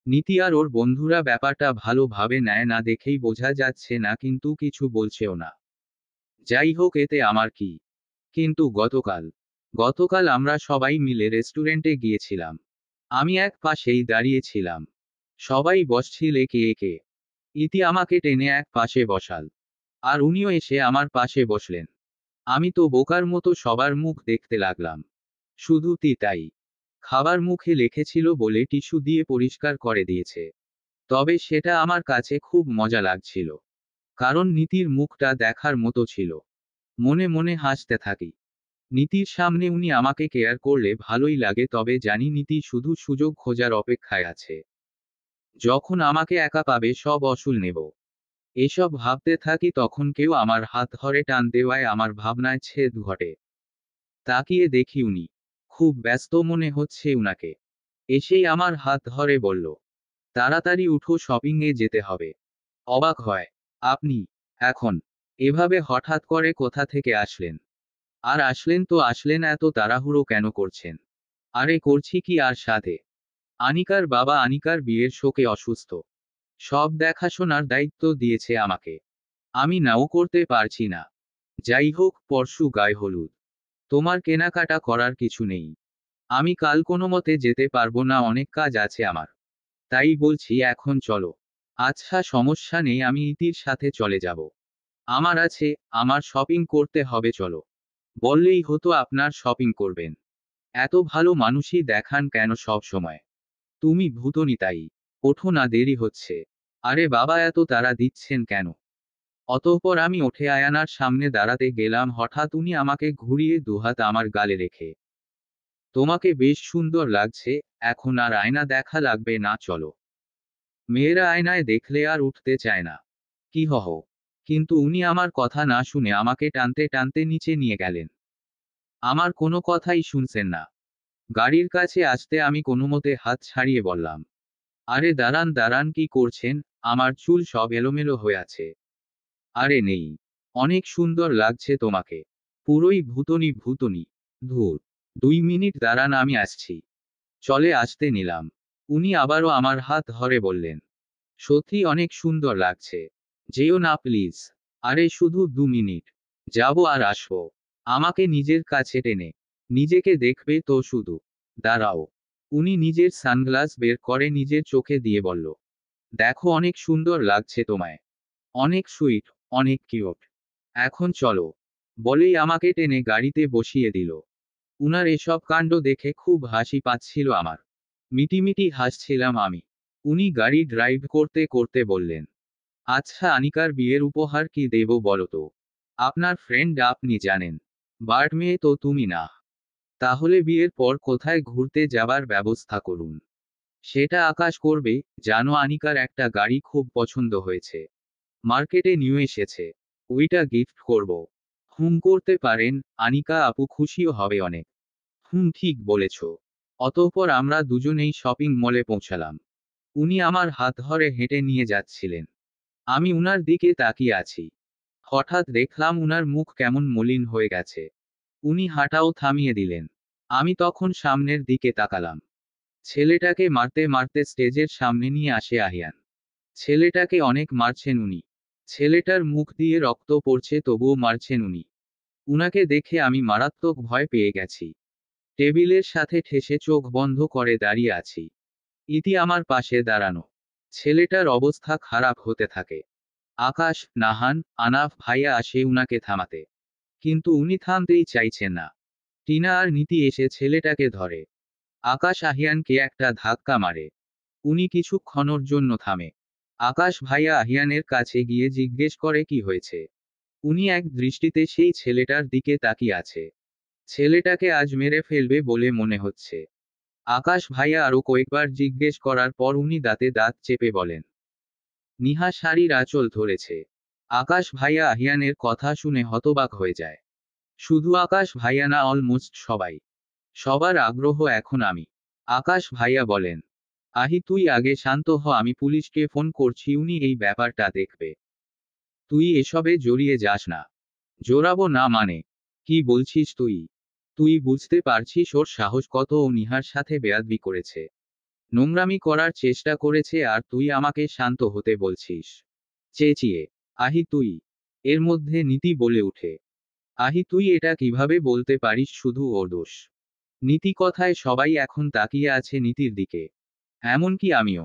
নীতি আর ওর বন্ধুরা ব্যাপারটা ভালোভাবে নেয় না দেখেই বোঝা যাচ্ছে না, কিন্তু কিছু বলছেও না। যাই হোক এতে আমার কি। কিন্তু গতকাল আমরা সবাই মিলে রেস্টুরেন্টে গিয়েছিলাম। আমি এক পাশেই দাঁড়িয়েছিলাম। সবাই বসছিল একে একে। ইতি আমাকে টেনে এক পাশে বসাল। আর উনিও এসে আমার পাশে বসলেন। আমি তো বোকার মতো সবার মুখ দেখতে লাগলাম। শুধু তাই। খাবার মুখে লেখেছিল বলে টিস্যু দিয়ে পরিষ্কার করে দিয়েছে। তবে সেটা আমার কাছে খুব মজা লাগছিল। কারণ নীতির মুখটা দেখার মতো ছিল। মনে মনে হাসতে থাকি। নীতির সামনে উনি আমাকে কেয়ার করলে ভালোই লাগে, তবে জানি নীতি শুধু সুযোগ খোঁজার অপেক্ষায় আছে। যখন আমাকে একা পাবে সব অসুল নেব। এসব ভাবতে থাকি তখন কেউ আমার হাত ধরে টান দেওয়ায় আমার ভাবনায় ছেদ ঘটে। তাকিয়ে দেখি উনি খুব ব্যস্ত মনে হচ্ছে উনাকে। এসেই আমার হাত ধরে বলল, তাড়াতাড়ি উঠো, শপিং এ যেতে হবে। অবাক হয়, আপনি এখন এভাবে হঠাৎ করে কোথা থেকে আসলেন? আর আসলেন তো আসলেন, এত তাড়াহুড়ো কেন করছেন? আরে করছি কি আর সাথে? আনিকার বাবা আনিকার বিয়ের শোকে অসুস্থ। সব দেখাশোনার দায়িত্ব দিয়েছে আমাকে। আমি নাও করতে পারছি না। যাই হোক, পরশু গায়ে হলুদ। তোমার কেনাকাটা করার কিছু নেই। আমি কাল কোনোমতে যেতে পারবো না, অনেক কাজ আছে আমার। তাই বলছি এখন চলো। আচ্ছা সমস্যা নেই, আমি ইতির সাথে চলে যাব। আমার শপিং করতে হবে, চলো। বললেই হতো আপনার শপিং করবেন। এত ভালো মানুষই দেখান কেন সব সময়? তুমি ভূতনি তাই। ওঠো না, দেরি হচ্ছে। আরে বাবা এত তাড়া দিচ্ছেন কেন? অতঃপর আমি উঠে আয়নার সামনে দাঁড়াতে গেলাম, হঠাৎ উনি আমাকে ঘুরিয়ে দুহাত আমার গালে রেখে, তোমাকে বেশ সুন্দর লাগছে, এখন আর আয়না দেখা লাগবে না, চলো। মেয়েরা আয়নায় দেখলে আর উঠতে চায় না। কি হহ। কিন্তু উনি আমার কথা না শুনে আমাকে টানতে টানতে নিচে নিয়ে গেলেন। আমার কোনো কথাই শুনছেন না। গাড়ির কাছে আসতে আমি কোনোমতে হাত ছাড়িয়ে বললাম, আরে দাঁড়ান দাঁড়ান, কি করছেন? আমার চুল সব এলোমেলো হয়ে আছে। আরে নেই। অনেক সুন্দর লাগছে তোমাকে। পুরোই ভূতনি ভূতনি। ধুর। 2 মিনিট দাঁড়ান, আমি আসছি। চলে আসতে নিলাম। উনি আবারও আমার হাত ধরে বললেন, সত্যি অনেক সুন্দর লাগছে। যেও না প্লিজ। আরে শুধু 2 মিনিট। যাবো আর আসবো। আমাকে নিজের কাছে টেনে। নিজেকে দেখবে তো শুধু। দাঁড়াও। উনি নিজের সানগ্লাস বের করে নিজের চোখে দিয়ে বলল, দেখো অনেক সুন্দর লাগছে তোমায়। অনেক সুইট, অনেক কিউট। এখন চলো। বলেই আমাকে টেনে গাড়িতে বসিয়ে দিল। উনার এসব কাণ্ড দেখে খুব হাসি পাচ্ছিল আমার। মিটিমিটি হাসছিলাম আমি। উনি গাড়ি ড্রাইভ করতে করতে বললেন, আচ্ছা আনিকার বিয়ের উপহার কি দেব বলো তো? আপনার ফ্রেন্ড আপনি জানেন। বার্ড মেয়ে তো তুমি না। তাহলে বিয়ের পর কোথায় ঘুরতে যাবার ব্যবস্থা করুন। সেটা আকাশ করবে। জানো আনিকার একটা গাড়ি খুব পছন্দ হয়েছে। মার্কেটে নিউ এসেছে। ওইটা গিফট করব। হুম করতে পারেন। আনিকা আপু খুশিও হবে অনেক। হুম ঠিক বলেছ। অতঃপর আমরা দুজনেই শপিং মলে পৌঁছালাম। উনি আমার হাত ধরে হেঁটে নিয়ে যাচ্ছিলেন। আমি উনার দিকে তাকিয়ে আছি। হঠাৎ দেখলাম উনার মুখ কেমন মলিন হয়ে গেছে। উনি হাঁটাও থামিয়ে দিলেন। আমি তখন সামনের দিকে তাকালাম। ছেলেটাকে মারতে মারতে স্টেজের সামনে নিয়ে আসে আহিয়ান। ছেলেটাকে অনেক মারছেন উনি। ছেলেটার মুখ দিয়ে রক্ত পড়ছে তবুও মারছেন উনি। উনাকে দেখে আমি মারাত্মক ভয় পেয়ে গেছি। টেবিলের সাথে ঠেসে চোখ বন্ধ করে দাঁড়িয়ে আছি। ইতি আমার পাশে দাঁড়ানো। ছেলেটার অবস্থা খারাপ হতে থাকে। আকাশ, নাহান, আনাফ ভাইয়া আসে উনাকে থামাতে। কিন্তু উনি থামতেই চাইছেন না। টিনা আর নীতি এসে ছেলেটাকে ধরে। আকাশ আহিয়ানকে একটা ধাক্কা মারে। উনি কিছুক্ষণের জন্য থামে। আকাশ ভাইয়া আহিয়ানের কাছে গিয়ে জিজ্ঞেস করে কি হয়েছে। উনি এক দৃষ্টিতে সেই ছেলেটার দিকে তাকিয়ে আছে। ছেলেটাকে আজ মেরে ফেলবে বলে মনে হচ্ছে। আকাশ ভাইয়া আরো কয়েকবার জিজ্ঞেস করার পর উনি দাঁতে দাঁত চেপে বলেন, নিহা শাড়ির আঁচল ধরেছে। আকাশ ভাইয়া আহিয়ানের কথা শুনে হতবাক হয়ে যায়। শুধু আকাশ ভাইয়া না, অলমোস্ট সবাই। সবার আগ্রহ এখন আমি। আকাশ ভাইয়া বলেন, আহি তুই আগে শান্ত হ, আমি পুলিশকে ফোন করছি, উনি এই ব্যাপারটা দেখবে। তুই এসবে জড়িয়ে যাস না। জোরাবো না মানে? কি বলছিস তুই? তুই বুঝতে পারছিস ওর সাহস কত? ও নিহার সাথে বেয়াদবি করেছে, নোংরামি করার চেষ্টা করেছে, আর তুই আমাকে শান্ত হতে বলছিস? চেঁচিয়ে, আহি তুই। এর মধ্যে নীতি বলে উঠে, আহি তুই এটা কিভাবে বলতে পারিস? শুধু ওর দোষ। নীতি কথায় সবাই এখন তাকিয়ে আছে নীতির দিকে। এমনকি আমিও।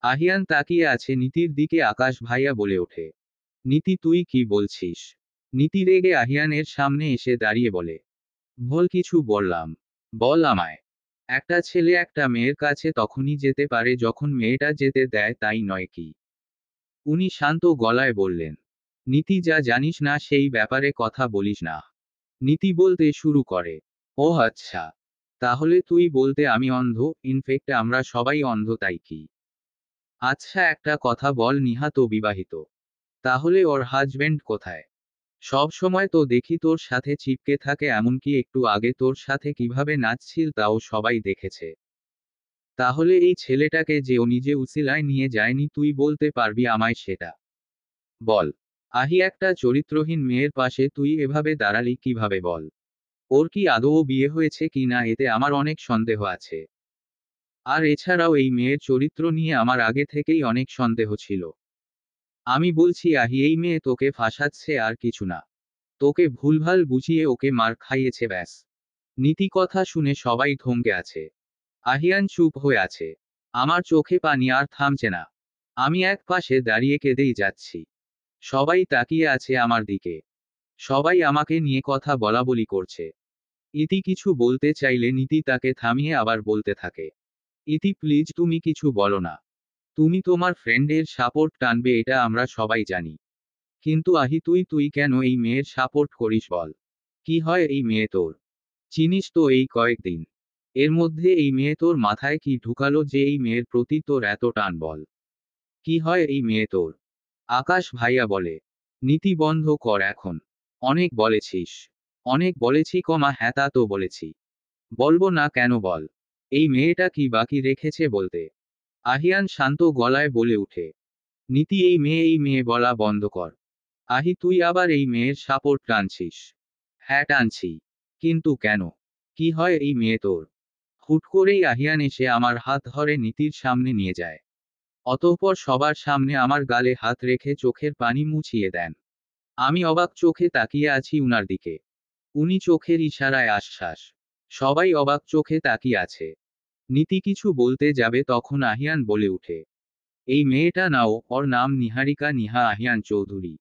আহিয়ান তাকিয়ে আছে নীতির দিকে। আকাশ ভাইয়া বলে ওঠে, নীতি তুই কি বলছিস? নীতি রেগে আহিয়ানের সামনে এসে দাঁড়িয়ে বলে, ভুল কিছু বললাম? বল আমায়। একটা ছেলে একটা মেয়ের কাছে তখনই যেতে পারে যখন মেয়েটা যেতে দেয়, তাই নয় কি? উনি শান্ত গলায় বললেন, নীতি যা জানিস না সেই ব্যাপারে কথা বলিস না। নীতি বলতে শুরু করে, ও আচ্ছা। তাহলে তুই বলতে আমি অন্ধ? ইনফেক্ট আমরা সবাই অন্ধ, তাই কি? আচ্ছা একটা কথা বল, নিহা তো বিবাহিত। তাহলে ওর হাজবেন্ড কোথায়? সব সময় তো দেখি তোর সাথে চিপকে থাকে, এমনকি একটু আগে তোর সাথে কিভাবে নাচছিল তাও সবাই দেখেছে। তাহলে এই ছেলেটাকে যে ও নিজে উসিলায় নিয়ে যায়নি, তুই বলতে পারবি আমায় সেটা? বল। আহি একটা চরিত্রহীন মেয়ের পাশে তুই এভাবে দাঁড়ালি কিভাবে বল? ওর কি আদৌ বিয়ে হয়েছে কি না এতে আমার অনেক সন্দেহ আছে। আর এছাড়াও এই মেয়ের চরিত্র নিয়ে আমার আগে থেকেই অনেক সন্দেহ ছিল। আমি বলছি আহি, এই মেয়ে তোকে ফাঁসাচ্ছে আর কিছু না। তোকে ভুলভাল বুঝিয়ে ওকে মার খাইয়েছে ব্যাস। নীতি কথা শুনে সবাই থমকে আছে। আহিয়ান চুপ হয়ে আছে। আমার চোখে পানি আর থামছে না। আমি এক পাশে দাঁড়িয়ে কেঁদেই যাচ্ছি। সবাই তাকিয়ে আছে আমার দিকে। সবাই আমাকে নিয়ে কথা বলাবলি করছে। ইতি কিছু বলতে চাইলে নীতি তাকে থামিয়ে আবার বলতে থাকে, ইতি প্লিজ তুমি কিছু বলো না। তুমি তোমার ফ্রেন্ডের সাপোর্ট টানবে এটা আমরা সবাই জানি। কিন্তু আহি তুই তুই কেন এই মেয়ের সাপোর্ট করিস বল? কি হয় এই মেয়ে তোর? চিনিস তো এই কয়েকদিন এর মধ্যে এই মেয়ে তোর মাথায় কি ঢুকালো যে এই মেয়ের প্রতি তোর এত টান বল? কি হয় এই মেয়ে তোর? আকাশ ভাইয়া বলে, নীতি বন্ধ কর এখন। অনেক বলেছিস। অনেক বলেছি কমা, হ্যাঁ তা তো বলেছি। বলবো না কেন বল। এই মেয়েটা কি বাকি রেখেছে বলতে? আহিয়ান শান্ত গলায় বলে উঠে। নীতি এই মেয়ে বলা বন্ধ কর। আহি তুই আবার এই মেয়ের সাপোর্ট টানছিস? হ্যাঁ টানছি। কিন্তু কেন? কি হয় এই মেয়ে তোর? হুট করেই আহিয়ান এসে আমার হাত ধরে নীতির সামনে নিয়ে যায়। অতঃপর সবার সামনে আমার গালে হাত রেখে চোখের পানি মুছিয়ে দেন। আমি অবাক চোখে তাকিয়ে আছি উনার দিকে। উনি চোখের ইশারায় আশ্বাস। সবাই অবাক চোখে তাকিয়ে আছে। নীতি কিছু বলতে যাবে তখন আহিয়ান বলে উঠে। এই মেয়েটা নাও, ওর নাম নিহারিকা, নিহা আহিয়ান চৌধুরী।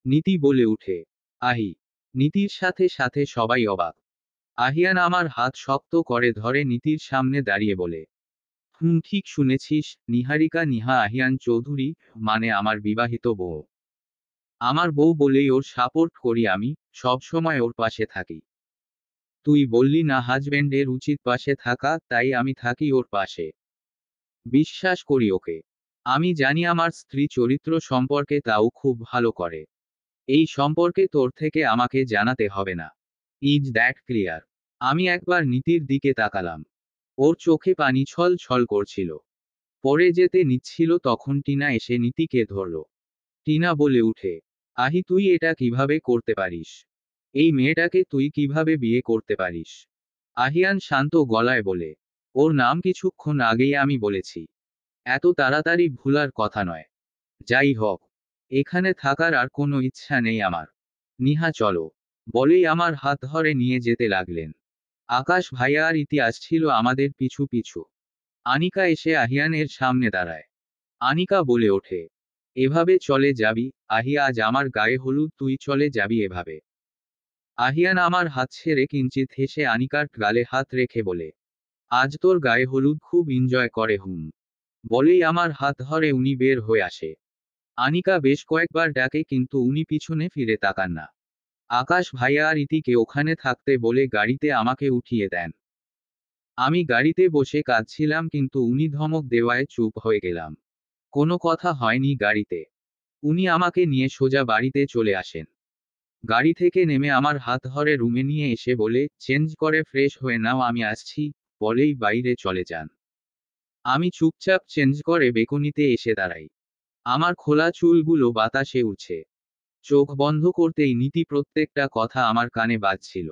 নীতি বলে উঠে। আহি। নীতির সাথে সাথে সবাই অবাক। আহিয়ান আমার হাত শক্ত করে ধরে নীতির সামনে দাঁড়িয়ে বলে। ঠিক শুনেছিস, নিহারিকা নিহা আহিয়ান চৌধুরী, মানে আমার বিবাহিত বউ। আমার বউ বলেই ওর সাপোর্ট করি আমি, সব সময় ওর পাশে থাকি। তুই বললি না হাজবেন্ডের উচিত পাশে থাকা, তাই আমি থাকি ওর পাশে। বিশ্বাস করি ওকে। আমি জানি আমার স্ত্রী চরিত্র সম্পর্কে তাও খুব ভালো করে। এই সম্পর্কে তোর থেকে আমাকে জানাতে হবে না। Is that clear? আমি একবার নীতির দিকে তাকালাম। ওর চোখে পানি ছল ছল করছিল। পরে যেতে নিচ্ছিল তখন টিনা এসে নীতিকে ধরল। টিনা বলে উঠে। আহি তুই এটা কিভাবে করতে পারিস? এই মেয়েটাকে তুই কিভাবে বিয়ে করতে পারিস? আহিয়ান শান্ত গলায় বলে। ওর নাম কিছুক্ষণ আগেই আমি বলেছি। এত তাড়াতাড়ি ভুলার কথা নয়। যাই হোক, এখানে থাকার আর কোনো ইচ্ছা নেই আমার। নিহা চলো। বলেই আমার হাত ধরে নিয়ে যেতে লাগলেন। আকাশ ভাইয়া আর ইতি আসছিল আমাদের পিছু পিছু। আনিকা এসে আহিয়ানের সামনে দাঁড়ায়। আনিকা বলে ওঠে। এভাবে চলে যাবি? আহি আজ আমার গায়ে হলুদ, তুই চলে যাবি এভাবে? আহিয়ান আমার হাত ছেড়ে কিঞ্চিত হেসে আনিকার গালে হাত রেখে বলে। আজ তোর গায়ে হলুদ খুব এনজয় করে হুম। বলেই আমার হাত ধরে উনি বের হয়ে আসে। আনিকা বেশ কয়েকবার ডাকে কিন্তু উনি পিছনে ফিরে তাকান না। আকাশ ভাইয়া আর ইতিকে ওখানে থাকতে বলে গাড়িতে আমাকে উঠিয়ে দেন। আমি গাড়িতে বসে কাঁদছিলাম কিন্তু উনি ধমক দেওয়ায় চুপ হয়ে গেলাম। কোনো কথা হয়নি গাড়িতে। উনি আমাকে নিয়ে সোজা বাড়িতে চলে আসেন। গাড়ি থেকে নেমে আমার হাত ধরে রুমে নিয়ে এসে বলে, চেঞ্জ করে ফ্রেশ হয়ে নাও আমি আসছি, বলেই বাইরে চলে যান। আমি চুপচাপ চেঞ্জ করে বেকনিতে এসে দাঁড়াই। আমার খোলা চুলগুলো বাতাসে উড়ছে। চোখ বন্ধ করতেই নীতি প্রত্যেকটা কথা আমার কানে বাজছিল।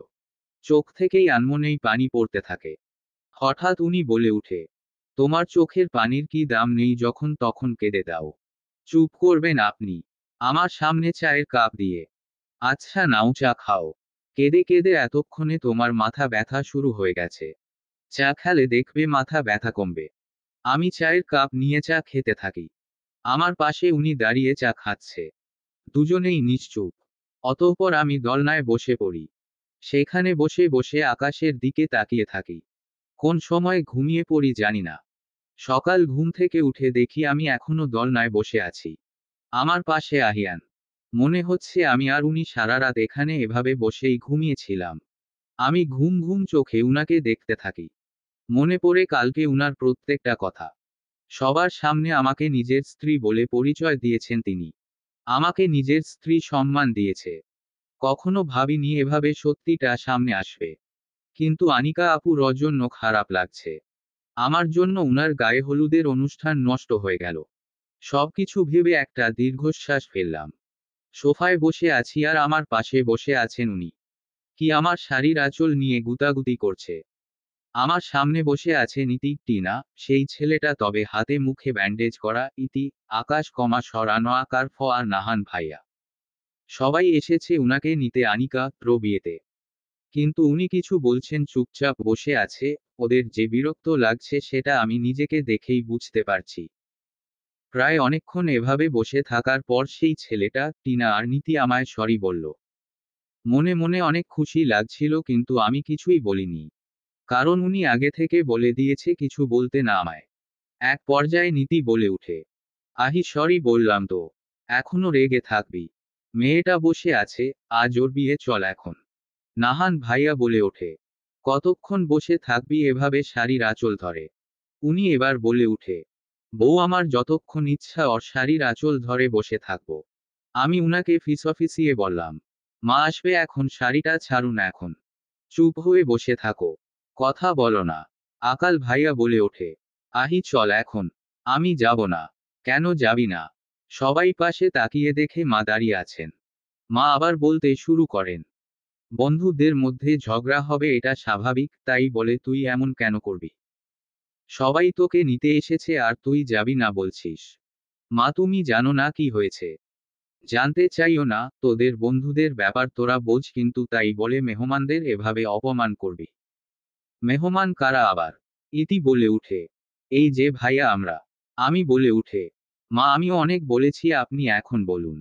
চোখ থেকেই আনমনেই পানি পড়তে থাকে। হঠাৎ উনি বলে উঠে। তোমার চোখের পানির কি দাম নেই, যখন তখন কেঁদে দাও। চুপ করবেন আপনি? আমার সামনে চায়ের কাপ দিয়ে। আচ্ছা নাও চা খাও। কেঁদে কেঁদে এতক্ষণে তোমার মাথা ব্যথা শুরু হয়ে গেছে। চা খেলে দেখবে মাথা ব্যথা কমবে। আমি চায়ের কাপ নিয়ে চা খেতে থাকি। আমার পাশে উনি দাঁড়িয়ে চা খাচ্ছে। দুজনেই নিশ্চুপ। অতঃপর আমি দোলনায় বসে পড়ি। সেখানে বসে বসে আকাশের দিকে তাকিয়ে থাকি। কোন সময় ঘুমিয়ে পড়ি জানি না। সকাল ঘুম থেকে উঠে দেখি আমি এখনো দোলনায় বসে আছি। আমার পাশে আহিয়ান। মনে হচ্ছে আমি আর উনি সারা রাত এখানে এভাবে বসেই ঘুমিয়েছিলাম। আমি ঘুম ঘুম চোখে উনাকে দেখতে থাকি। মনে পড়ে কালকে উনার প্রত্যেকটা কথা। সবার সামনে আমাকে নিজের স্ত্রী বলে পরিচয় দিয়েছেন তিনি। আমাকে নিজের স্ত্রী সম্মান দিয়েছে। কখনো ভাবিনি এভাবে সত্যিটা সামনে আসবে। কিন্তু আনিকা আপুর জন্য খারাপ লাগছে। আমার জন্য উনার গায়ে হলুদের অনুষ্ঠান নষ্ট হয়ে গেল। সবকিছু ভেবে একটা দীর্ঘশ্বাস ফেললাম। সোফায় বসে আছি আর আমার পাশে বসে আছেন উনি। কি আমার শাড়ির আঁচল নিয়ে গুতাগুতি করছে। আমার সামনে বসে আছে নীতি, টিনা, সেই ছেলেটা তবে হাতে মুখে ব্যান্ডেজ করা, ইতি, আকাশ কমা সরানো আকার ফ আর নাহান ভাইয়া। সবাই এসেছে উনাকে নিতে আনিকা প্র বিয়েতে। কিন্তু উনি কিছু বলছেন, চুপচাপ বসে আছে। ওদের যে বিরক্ত লাগছে সেটা আমি নিজেকে দেখেই বুঝতে পারছি। প্রায় অনেকক্ষণ এভাবে বসে থাকার পর সেই ছেলেটা, টিনা আর নীতি আমায় সরি বলল। মনে মনে অনেক খুশি লাগছিল কিন্তু আমি কিছুই বলিনি। কারণ উনি আগে থেকে বলে দিয়েছে কিছু বলতে না আমায়। এক পর্যায়ে নীতি বলে উঠে। আহি সরি বললাম তো। এখনো রেগে থাকবি? মেয়েটা বসে আছে, আজ ওর বিয়ে, চল এখন। নাহান ভাইয়া বলে ওঠে। কতক্ষণ বসে থাকবি এভাবে শাড়ির আঁচল ধরে? উনি এবার বলে উঠে। বউ আমার যতক্ষণ ইচ্ছা ওর শাড়ির আঁচল ধরে বসে থাকবো। আমি উনাকে ফিসফিসিয়ে বললাম। মা আসবে এখন, শাড়িটা ছাড়ুন এখন। চুপ হয়ে বসে থাকো। কথা বলো না। আকাল ভাইয়া বলে ওঠে। আহি চল এখন। আমি যাব না। কেন যাবি না? সবাই পাশে তাকিয়ে দেখে মা দাঁড়িয়ে আছেন। মা আবার বলতে শুরু করেন। বন্ধুদের মধ্যে ঝগড়া হবে এটা স্বাভাবিক, তাই বলে তুই এমন কেন করবি? সবাই তোকে নিতে এসেছে আর তুই যাবি না বলছিস। মা তুমি জানো না কি হয়েছে? জানতে চাইও না, তোদের বন্ধুদের ব্যাপার তোরা বোঝ, কিন্তু তাই বলে মেহমানদের এভাবে অপমান করবি? মেহমান কারা আবার? ইতি বলে উঠে। এই যে ভাইয়া আমরা। আমি বলে উঠে। মা আমিও অনেক বলেছি, আপনি এখন বলুন।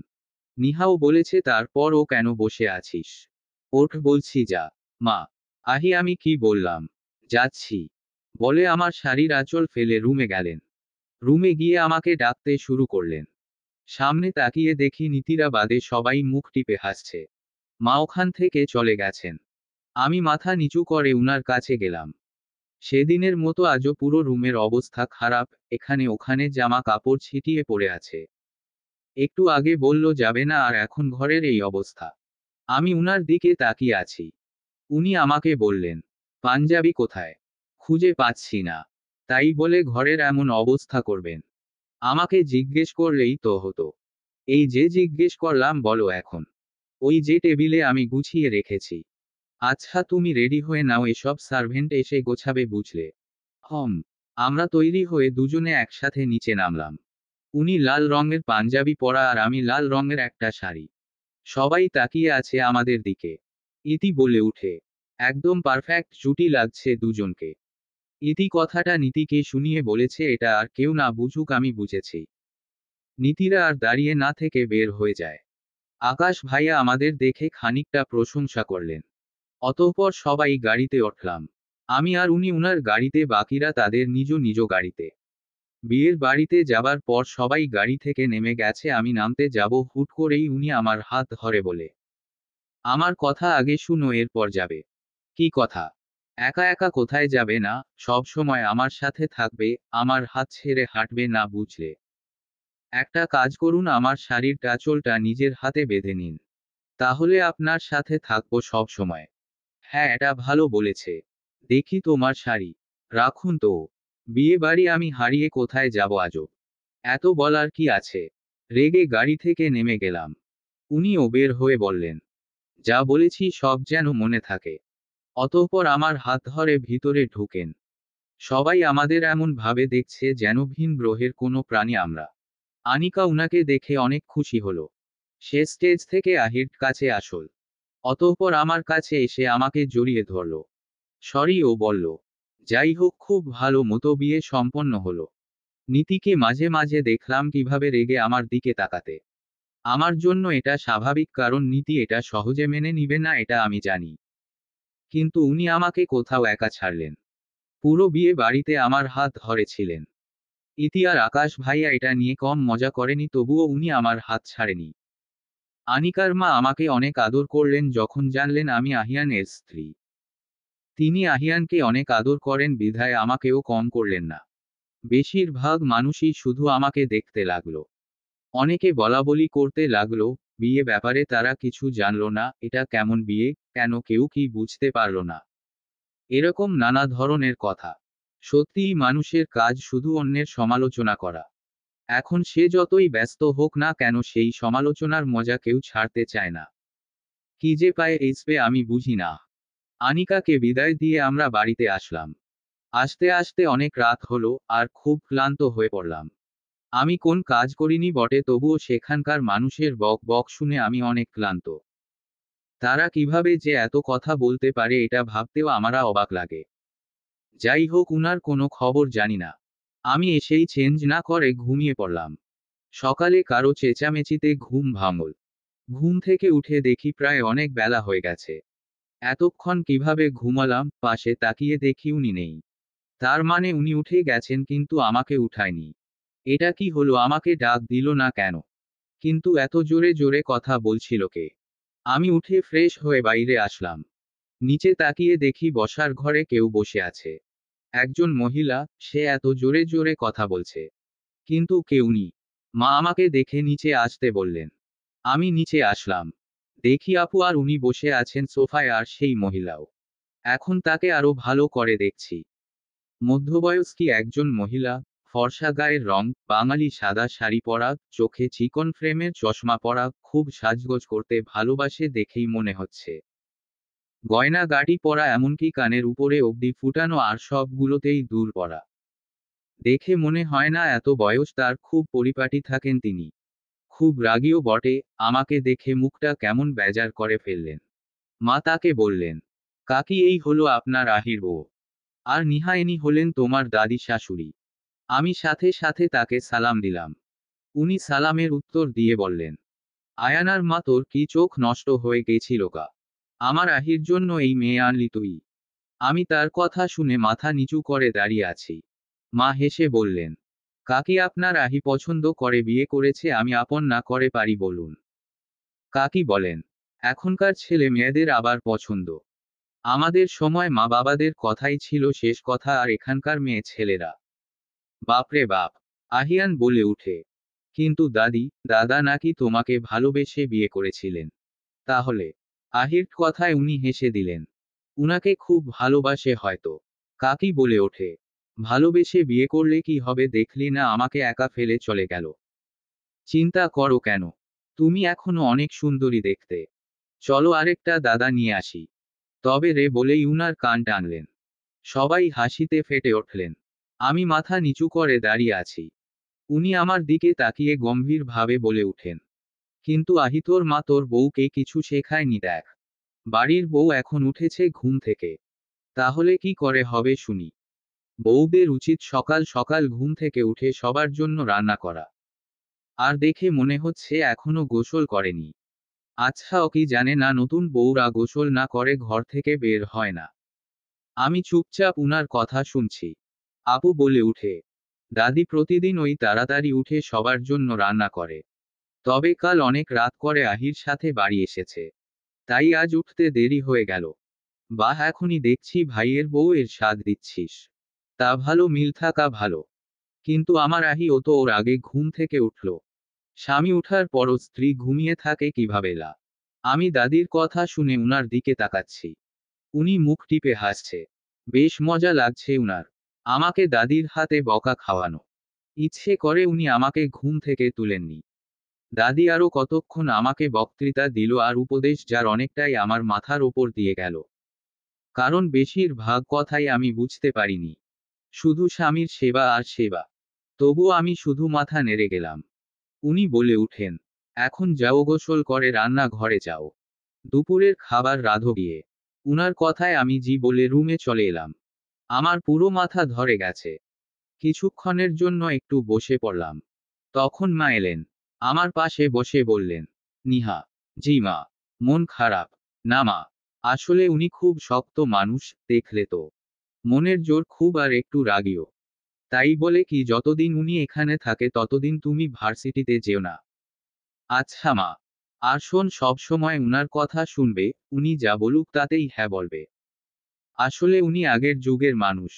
নিহাও বলেছে, তারপর ও কেন বসে আছিস? ওঠ বলছি যা। মা। আহি আমি কি বললাম? যাচ্ছি। বলে আমার শাড়ির আঁচল ফেলে রুমে গেলেন। রুমে গিয়ে আমাকে ডাকতে শুরু করলেন। সামনে তাকিয়ে দেখি নীতিরা বাদে সবাই মুখ টিপে হাসছে। মা ওখান থেকে চলে গেছেন। আমি মাথা নিচু করে উনার কাছে গেলাম। সেদিনের মতো আজও পুরো রুমের অবস্থা খারাপ, এখানে ওখানে জামা কাপড় ছিটিয়ে পড়ে আছে। একটু আগে বলল যাবে না আর এখন ঘরের এই অবস্থা। আমি উনার দিকে তাকিয়ে আছি। উনি আমাকে বললেন, পাঞ্জাবি কোথায়? খুঁজে পাচ্ছি না। তাই বলে ঘরের এমন অবস্থা করবেন? আমাকে জিজ্ঞেস করলেই তো হতো। এই যে জিজ্ঞেস করলাম বলো এখন। ওই যে টেবিলে আমি গুছিয়ে রেখেছি। আচ্ছা তুমি রেডি হয়ে নাও, এসব সার্ভেন্ট এসে গোছাবে বুঝলে। হম। আমরা তৈরি হয়ে দুজনে একসাথে নিচে নামলাম। উনি লাল রঙের পাঞ্জাবি পরা আর আমি লাল রঙের একটা শাড়ি। সবাই তাকিয়ে আছে আমাদের দিকে। ইতি বলে উঠে। একদম পারফেক্ট জুটি লাগছে দুজনকে। ইতি কথাটা নীতিকে শুনিয়ে বলেছে, এটা আর কেউ না বুঝুক, আমি বুঝেছি। নীতিরা আর দাঁড়িয়ে না থেকে বের হয়ে যায়। আকাশ ভাইয়া আমাদের দেখে খানিকটা প্রশংসা করলেন। অতঃপর সবাই গাড়িতে উঠলাম। আমি আর উনি উনার গাড়িতে, বাকিরা তাদের নিজ নিজ গাড়িতে। বিয়ের বাড়িতে যাবার পর সবাই গাড়ি থেকে নেমে গেছে, আমি নামতে যাব হুট করেই উনি আমার হাত ধরে বলে, আমার কথা আগে শুনো, এরপর যাবে। কি কথা? একা একা কোথায় যাবে না, সব সময় আমার সাথে থাকবে, আমার হাত ছেড়ে হাঁটবে না বুঝলে। একটা কাজ করুন, আমার শাড়ির টাচলটা নিজের হাতে বেঁধে নিন। তাহলে আপনার সাথে থাকবো সব সময়। হ্যাঁ এটা ভালো বলেছে। দেখি তোমার শাড়ি। রাখুন তো। বিয়ে বাড়ি আমি হারিয়ে কোথায় যাব আজব। এত বলার কি আছে? রেগে গাড়ি থেকে নেমে গেলাম। উনিও বের হয়ে বললেন, যা বলেছি সব যেন মনে থাকে। অতঃপর আমার হাত ধরে ভিতরে ঢুকেন। সবাই আমাদের এমন ভাবে দেখছে যেন ভিন গ্রহের কোনো প্রাণী আমরা। আনিকা উনাকে দেখে অনেক খুশি হলো। সে স্টেজ থেকে আহির কাছে আসল। অতঃপর আমার কাছে এসে আমাকে জড়িয়ে ধরল। সরি ও বলল। যাই হোক, খুব ভালো মতো বিয়ে সম্পন্ন হলো। নীতিকে মাঝে মাঝে দেখলাম কিভাবে রেগে আমার দিকে তাকাতে। আমার জন্য এটা স্বাভাবিক, কারণ নীতি এটা সহজে মেনে নিবে না এটা আমি জানি। কিন্তু উনি আমাকে কোথাও একা ছাড়লেন। পুরো বিয়ে বাড়িতে আমার হাত ধরেছিলেন। ইতি আর আকাশ ভাইয়া এটা নিয়ে কম মজা করেনি, তবুও উনি আমার হাত ছাড়েনি। আনিকার মা আমাকে অনেক আদর করলেন যখন জানলেন আমি আহিয়ানের স্ত্রী। তিনি আহিয়ানকে অনেক আদর করেন বিধায় আমাকেও কম করলেন না। বেশিরভাগ মানুষই শুধু আমাকে দেখতে লাগলো। অনেকে বলাবলি করতে লাগলো, বিয়ে ব্যাপারে তারা কিছু জানলো না, এটা কেমন বিয়ে, কেন কেউ কি বুঝতে পারলো না, এরকম নানা ধরনের কথা। সত্যিই মানুষের কাজ শুধু অন্যের সমালোচনা করা। এখন সে যতই ব্যস্ত হোক না কেন, সেই সমালোচনার মজা কেউ ছাড়তে চায় না। কি যে পায় এইসবে আমি বুঝি না। আনিকাকে বিদায় দিয়ে আমরা বাড়িতে আসলাম। আসতে আসতে অনেক রাত হলো, আর খুব ক্লান্ত হয়ে পড়লাম। আমি কোন কাজ করিনি বটে, তবুও সেখানকার মানুষের বক বক শুনে আমি অনেক ক্লান্ত। তারা কিভাবে যে এত কথা বলতে পারে এটা ভাবতেও আমারা অবাক লাগে। যাই হোক, উনার কোনো খবর জানি না। আমি এসেই চেঞ্জ না করে ঘুমিয়ে পড়লাম। সকালে কারো চেঁচামেচিতে ঘুম ভাঙল। ঘুম থেকে উঠে দেখি প্রায় অনেক বেলা হয়ে গেছে। এতক্ষণ কিভাবে ঘুমালাম, পাশে তাকিয়ে দেখি উনি নেই। তার মানে উনি উঠে গেছেন কিন্তু আমাকে উঠায়নি। এটা কি হলো, আমাকে ডাক দিল না কেন? কিন্তু এত জোরে জোরে কথা বলছিল কে? আমি উঠে ফ্রেশ হয়ে বাইরে আসলাম। নিচে তাকিয়ে দেখি বসার ঘরে কেউ বসে আছে। একজন মহিলা, সে এত জোরে জোরে কথা বলছে। কিন্তু কেউ নেই। মা আমাকে দেখে নিচে আসতে বললেন। আমি নিচে আসলাম। দেখি আপু আর উনি বসে আছেন সোফায়, আর সেই মহিলাও। এখন তাকে আরো ভালো করে দেখছি। মধ্যবয়স্কী একজন মহিলা, ফর্সা গায়ের রং, বাঙালি সাদা শাড়ি পরা, চোখে চিকন ফ্রেমের চশমা পরা, খুব সাজগোজ করতে ভালোবাসে দেখেই মনে হচ্ছে। গয়না গাটি পরা, এমনকি কানের উপরে অবধি ফুটানো, আর সবগুলোতেই দুল পরা। দেখে মনে হয় না এত বয়স তার, খুব পরিপাটি থাকেন তিনি। খুব রাগীও বটে। আমাকে দেখে মুখটা কেমন বেজার করে ফেললেন। মা তাকে বললেন, কাকি এই হলো আপনার আহির বউ। আর নিহা ইনি হলেন তোমার দাদি শাশুড়ি। আমি সাথে সাথে তাকে সালাম দিলাম। উনি সালামের উত্তর দিয়ে বললেন, আয়ানার মা তোর কি চোখ নষ্ট হয়ে গেছিল কা? আমার আহির জন্য এই মেয়ে আনলি তুই? আমি তার কথা শুনে মাথা নিচু করে দাঁড়িয়ে আছি। মা হেসে বললেন, কাকি আপনার আহি পছন্দ করে বিয়ে করেছে, আমি আপন না করে পারি বলুন? কাকি বলেন, এখনকার ছেলে মেয়েদের আবার পছন্দ। আমাদের সময় মা বাবাদের কথাই ছিল শেষ কথা, আর এখানকার মেয়ে ছেলেরা, বাপরে বাপ! আহিয়ান বলে উঠে, কিন্তু দাদি, দাদা নাকি তোমাকে ভালোবেসে বিয়ে করেছিলেন? তাহলে? আহির কথায় উনি হেসে দিলেন, উনাকে খুব ভালোবাসে হয়তো। কাকি বলে ওঠে, ভালোবেসে বিয়ে করলে কি হবে, দেখলি না আমাকে একা ফেলে চলে গেল। চিন্তা করো কেন? তুমি এখনো অনেক সুন্দরী দেখতে। চলো আরেকটা দাদা নিয়ে আসি। তবে রে বলেই উনার কান টানলেন। সবাই হাসিতে ফেটে উঠলেন। আমি মাথা নিচু করে দাঁড়িয়ে আছি। উনি আমার দিকে তাকিয়ে গম্ভীরভাবে বলে উঠেন, কিন্তু আহি তোর মা তোর বউকে কিছু শেখায়নি দেখ। বাড়ির বউ এখন উঠেছে ঘুম থেকে। তাহলে কি করে হবে শুনি? বউদের উচিত সকাল সকাল ঘুম থেকে উঠে সবার জন্য রান্না করা। আর দেখে মনে হচ্ছে এখনো গোসল করেনি। আচ্ছা, ও কি জানে না নতুন বউরা গোসল না করে ঘর থেকে বের হয় না? আমি চুপচাপ উনার কথা শুনছি। আপু বলে উঠে, দাদি প্রতিদিন ওই তাড়াতাড়ি উঠে সবার জন্য রান্না করে। তবে কাল অনেক রাত করে আহির সাথে বাড়ি এসেছে। তাই আজ উঠতে দেরি হয়ে গেল। বাহ, এখনই দেখছি ভাইয়ের বউ এর স্বাদ দিচ্ছিস। তা ভালো, মিল থাকা ভালো। কিন্তু আমার আহি, ও তো ওর আগে ঘুম থেকে উঠল। স্বামী উঠার পরও স্ত্রী ঘুমিয়ে থাকে কিভাবে লা? আমি দাদির কথা শুনে উনার দিকে তাকাচ্ছি। উনি মুখ টিপে হাসছে। বেশ মজা লাগছে উনার। আমাকে দাদির হাতে বকা খাওয়ানো। ইচ্ছে করে উনি আমাকে ঘুম থেকে তুলেননি। দাদি আরো কতক্ষণ আমাকে বক্তৃতা দিল আর উপদেশ, যার অনেকটাই আমার মাথার ওপর দিয়ে গেল। কারণ বেশিরভাগ কথাই আমি বুঝতে পারিনি। শুধু স্বামীর সেবা আর সেবা। তবুও আমি শুধু মাথা নেড়ে গেলাম। উনি বলে উঠেন, এখন যাও গোসল করে রান্না ঘরে যাও। দুপুরের খাবার রাঁধো গিয়ে। উনার কথায় আমি জি বলে রুমে চলে এলাম। আমার পুরো মাথা ধরে গেছে। কিছুক্ষণের জন্য একটু বসে পড়লাম। তখন মা এলেন। আমার পাশে বসে বললেন, নিহা। জি মা। মন খারাপ? না মা। আসলে উনি খুব শক্ত মানুষ, দেখলে তো। মনের জোর খুব, আর একটু রাগীও। তাই বলে কি যতদিন উনি এখানে থাকে ততদিন তুমি ভার্সিটিতে যেও না। আচ্ছা মা। আর শোন, সব সময় উনার কথা শুনবে, উনি যা বলুক তাতেই হ্যাঁ বলবে। আসলে উনি আগের যুগের মানুষ।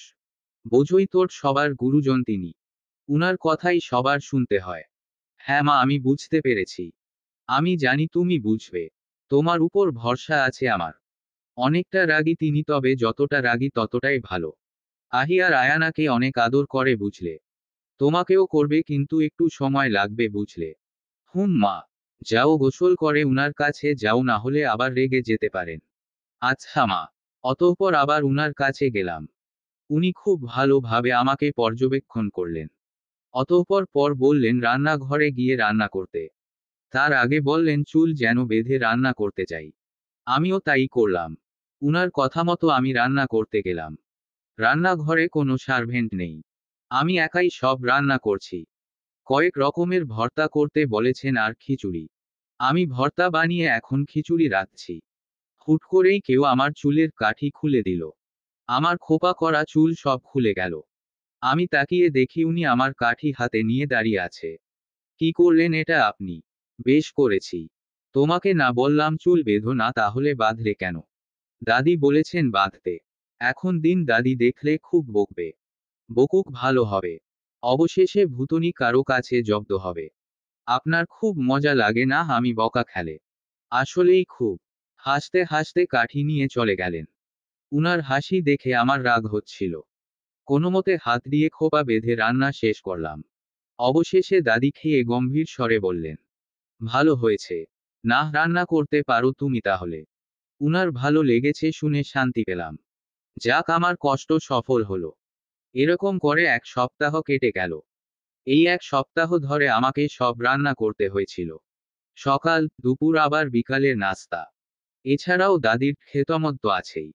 বোঝই তোর, সবার গুরুজন তিনি। উনার কথাই সবার শুনতে হয়। হ্যাঁ মা, আমি বুঝতে পেরেছি। আমি জানি তুমি বুঝবে। তোমার উপর ভরসা আছে আমার। অনেকটা রাগী তিনি, তবে যতটা রাগী ততটাই ভালো। আহি আর আয়ানাকে অনেক আদর করে বুঝলে। তোমাকেও করবে, কিন্তু একটু সময় লাগবে বুঝলে। হুম মা। যাও গোসল করে উনার কাছে যাও, না হলে আবার রেগে যেতে পারেন। আচ্ছা মা। অতঃপর আবার উনার কাছে গেলাম। উনি খুব ভালোভাবে আমাকে পর্যবেক্ষণ করলেন। অতঃপর বললেন রান্নাঘরে গিয়ে রান্না করতে। তার আগে বললেন চুল যেন বেঁধে রান্না করতে চাই। আমিও তাই করলাম। উনার কথা মতো আমি রান্না করতে গেলাম। রান্নাঘরে কোনো সার্ভেন্ট নেই। আমি একাই সব রান্না করছি। কয়েক রকমের ভর্তা করতে বলেছেন আর খিচুড়ি। আমি ভর্তা বানিয়ে এখন খিচুড়ি রাঁধছি। হুট করেই কেউ আমার চুলের কাঠি খুলে দিল। আমার খোপা করা চুল সব খুলে গেল। আমি তাকিয়ে দেখি উনি আমার কাঠি হাতে নিয়ে দাঁড়িয়ে আছে। কি করলেন এটা আপনি? বেশ করেছি। তোমাকে না বললাম চুল বেঁধো না, তাহলে বাঁধলে কেন? দাদি বলেছেন বাঁধতে। এখন দিন দাদি দেখলে খুব বকবে। বকুক, ভালো হবে। অবশেষে ভূতনি কারো কাছে জব্দ হবে। আপনার খুব মজা লাগে না আমি বকা খেলে? আসলেই খুব। হাসতে হাসতে কাঠি নিয়ে চলে গেলেন। উনার হাসি দেখে আমার রাগ হচ্ছিল। কোনোমতে হাত দিয়ে খোপা বেঁধে রান্না শেষ করলাম। অবশেষে দাদি খেয়ে গম্ভীর স্বরে বললেন, ভালো হয়েছে। না রান্না করতে পারো তুমি তাহলে। উনার ভালো লেগেছে শুনে শান্তি পেলাম। যাক আমার কষ্ট সফল হলো। এরকম করে 1 সপ্তাহ কেটে গেল। এই 1 সপ্তাহ ধরে আমাকে সব রান্না করতে হয়েছিল। সকাল, দুপুর আবার বিকালের নাস্তা। এছাড়াও দাদির খেদমত তো আছেই।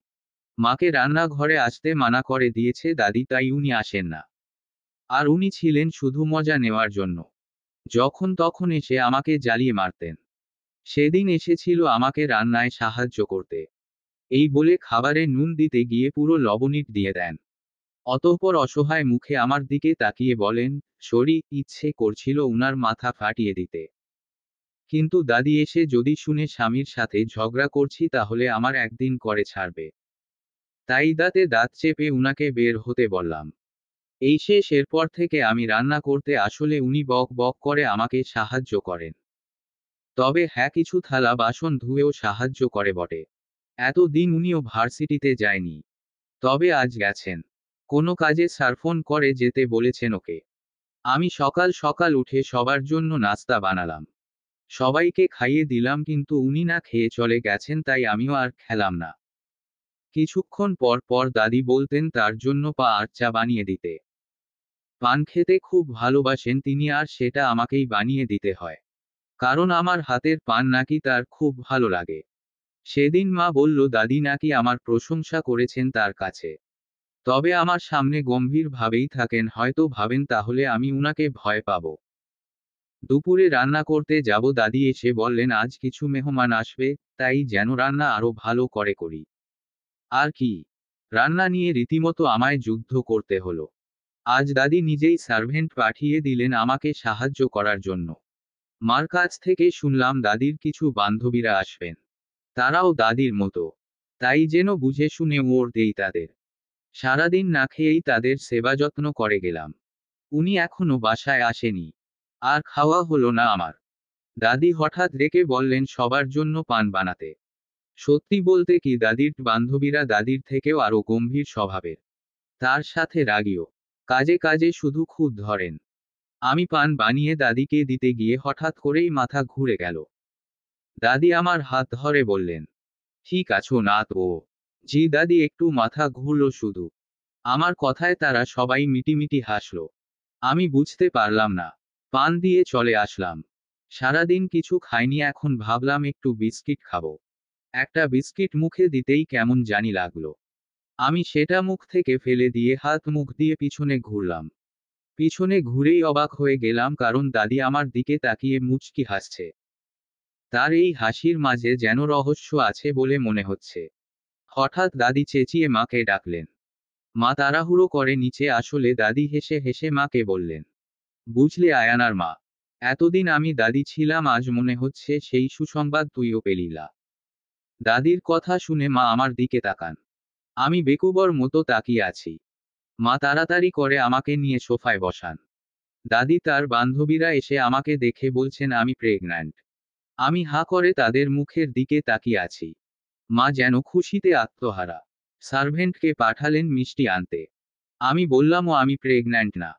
মাকে রান্নাঘরে আসতে মানা করে দিয়েছে দাদি, তাই উনি আসেন না। আর উনি ছিলেন শুধু মজা নেওয়ার জন্য। যখন তখন এসে আমাকে জ্বালিয়ে মারতেন। সেদিন এসেছিল আমাকে রান্নায় সাহায্য করতে। এই বলে খাবারে নুন দিতে গিয়ে পুরো লবণিট দিয়ে দেন। অতঃপর অসহায় মুখে আমার দিকে তাকিয়ে বলেন, সরি, ইচ্ছে করছিল উনার মাথা ফাটিয়ে দিতে। কিন্তু দাদি এসে যদি শুনে স্বামীর সাথে ঝগড়া করছি তাহলে আমার একদিন করে ছাড়বে। তাই দাঁতে দাঁত চেপে উনাকে বের হতে বললাম। এই শেষ, এরপর থেকে আমি রান্না করতে আসলে উনি বক বক করে আমাকে সাহায্য করেন। তবে হ্যাঁ, কিছু থালা বাসন ধুয়েও সাহায্য করে বটে। এতদিন উনিও ভার্সিটিতে যায়নি। তবে আজ গেছেন। কোনো কাজে স্যার ফোন করে যেতে বলেছেন ওকে। আমি সকাল সকাল উঠে সবার জন্য নাস্তা বানালাম। সবাইকে খাইয়ে দিলাম, কিন্তু উনি না খেয়ে চলে গেছেন, তাই আমিও আর খেলাম না। কিছুক্ষণ পর পর দাদি বলতেন তার জন্য পা আর চা বানিয়ে দিতে। পান খেতে খুব ভালোবাসেন তিনি, আর সেটা আমাকেই বানিয়ে দিতে হয়। কারণ আমার হাতের পান নাকি তার খুব ভালো লাগে। সেদিন মা বলল দাদি নাকি আমার প্রশংসা করেছেন তার কাছে। তবে আমার সামনে গম্ভীর ভাবেই থাকেন, হয়তো ভাবেন তাহলে আমি উনাকে ভয় পাব। দুপুরে রান্না করতে যাব, দাদি এসে বললেন আজ কিছু মেহমান আসবে, তাই যেন রান্না আরো ভালো করে করি। আর কি, রান্না নিয়ে রীতিমতো আমায় যুদ্ধ করতে হলো। আজ দাদি নিজেই সার্ভেন্ট পাঠিয়ে দিলেন আমাকে সাহায্য করার জন্য। মার কাছ থেকে শুনলাম দাদির কিছু বান্ধবীরা আসবেন। তারাও দাদির মতো। তাই যেন বুঝে শুনে ওর দেই তাদের। সারাদিন না খেয়েই তাদের সেবা যত্ন করে গেলাম। উনি এখনো বাসায় আসেনি। আর খাওয়া হলো না আমার। দাদি হঠাৎ রেগে বললেন সবার জন্য পান বানাতে। সত্যি বলতে কি, দাদির বান্ধবীরা দাদির থেকেও আরো গম্ভীর স্বভাবের। তার সাথে রাগীও। কাজে কাজে শুধু খুঁত ধরেন। আমি পান বানিয়ে দাদিকে দিতে গিয়ে হঠাৎ করেই মাথা ঘুরে গেল। দাদি আমার হাত ধরে বললেন, ঠিক আছো না তো? জি দাদি, একটু মাথা ঘুরল শুধু। আমার কথায় তারা সবাই মিটিমিটি হাসল। আমি বুঝতে পারলাম না। পান দিয়ে চলে আসলাম। সারাদিন কিছু খাইনি, এখন ভাবলাম একটু বিস্কিট খাবো। একটা বিস্কিট মুখে দিতেই কেমন জানি লাগলো। আমি সেটা মুখ থেকে ফেলে দিয়ে হাত মুখ দিয়ে পিছনে ঘুরলাম। পিছনে ঘুরেই অবাক হয়ে গেলাম, কারণ দাদি আমার দিকে তাকিয়ে মুচকি হাসছে। তার এই হাসির মাঝে যেন রহস্য আছে বলে মনে হচ্ছে। হঠাৎ দাদি চেঁচিয়ে মাকে ডাকলেন। মা তাড়াহুড়ো করে নিচে আসলে দাদি হেসে হেসে মাকে বললেন, বুঝলে আয়ানার মা, এতদিন আমি দাদি ছিলাম, আজ মনে হচ্ছে সেই সুসংবাদ তুইও পেলিলা। দাদির কথা শুনে মা আমার দিকে তাকান। আমি বেকুবর মতো তাকিয়ে আছি। মা তাড়াতাড়ি করে আমাকে নিয়ে সোফায় বসান। দাদি তার বান্ধবীরা এসে আমাকে দেখে বলছেন আমি প্রেগন্যান্ট। আমি হাঁ করে তাদের মুখের দিকে তাকিয়ে আছি। মা যেন খুশিতে আত্মহারা। সার্ভেন্টকে পাঠালেন মিষ্টি আনতে। আমি বললাম ও আমি প্রেগন্যান্ট না।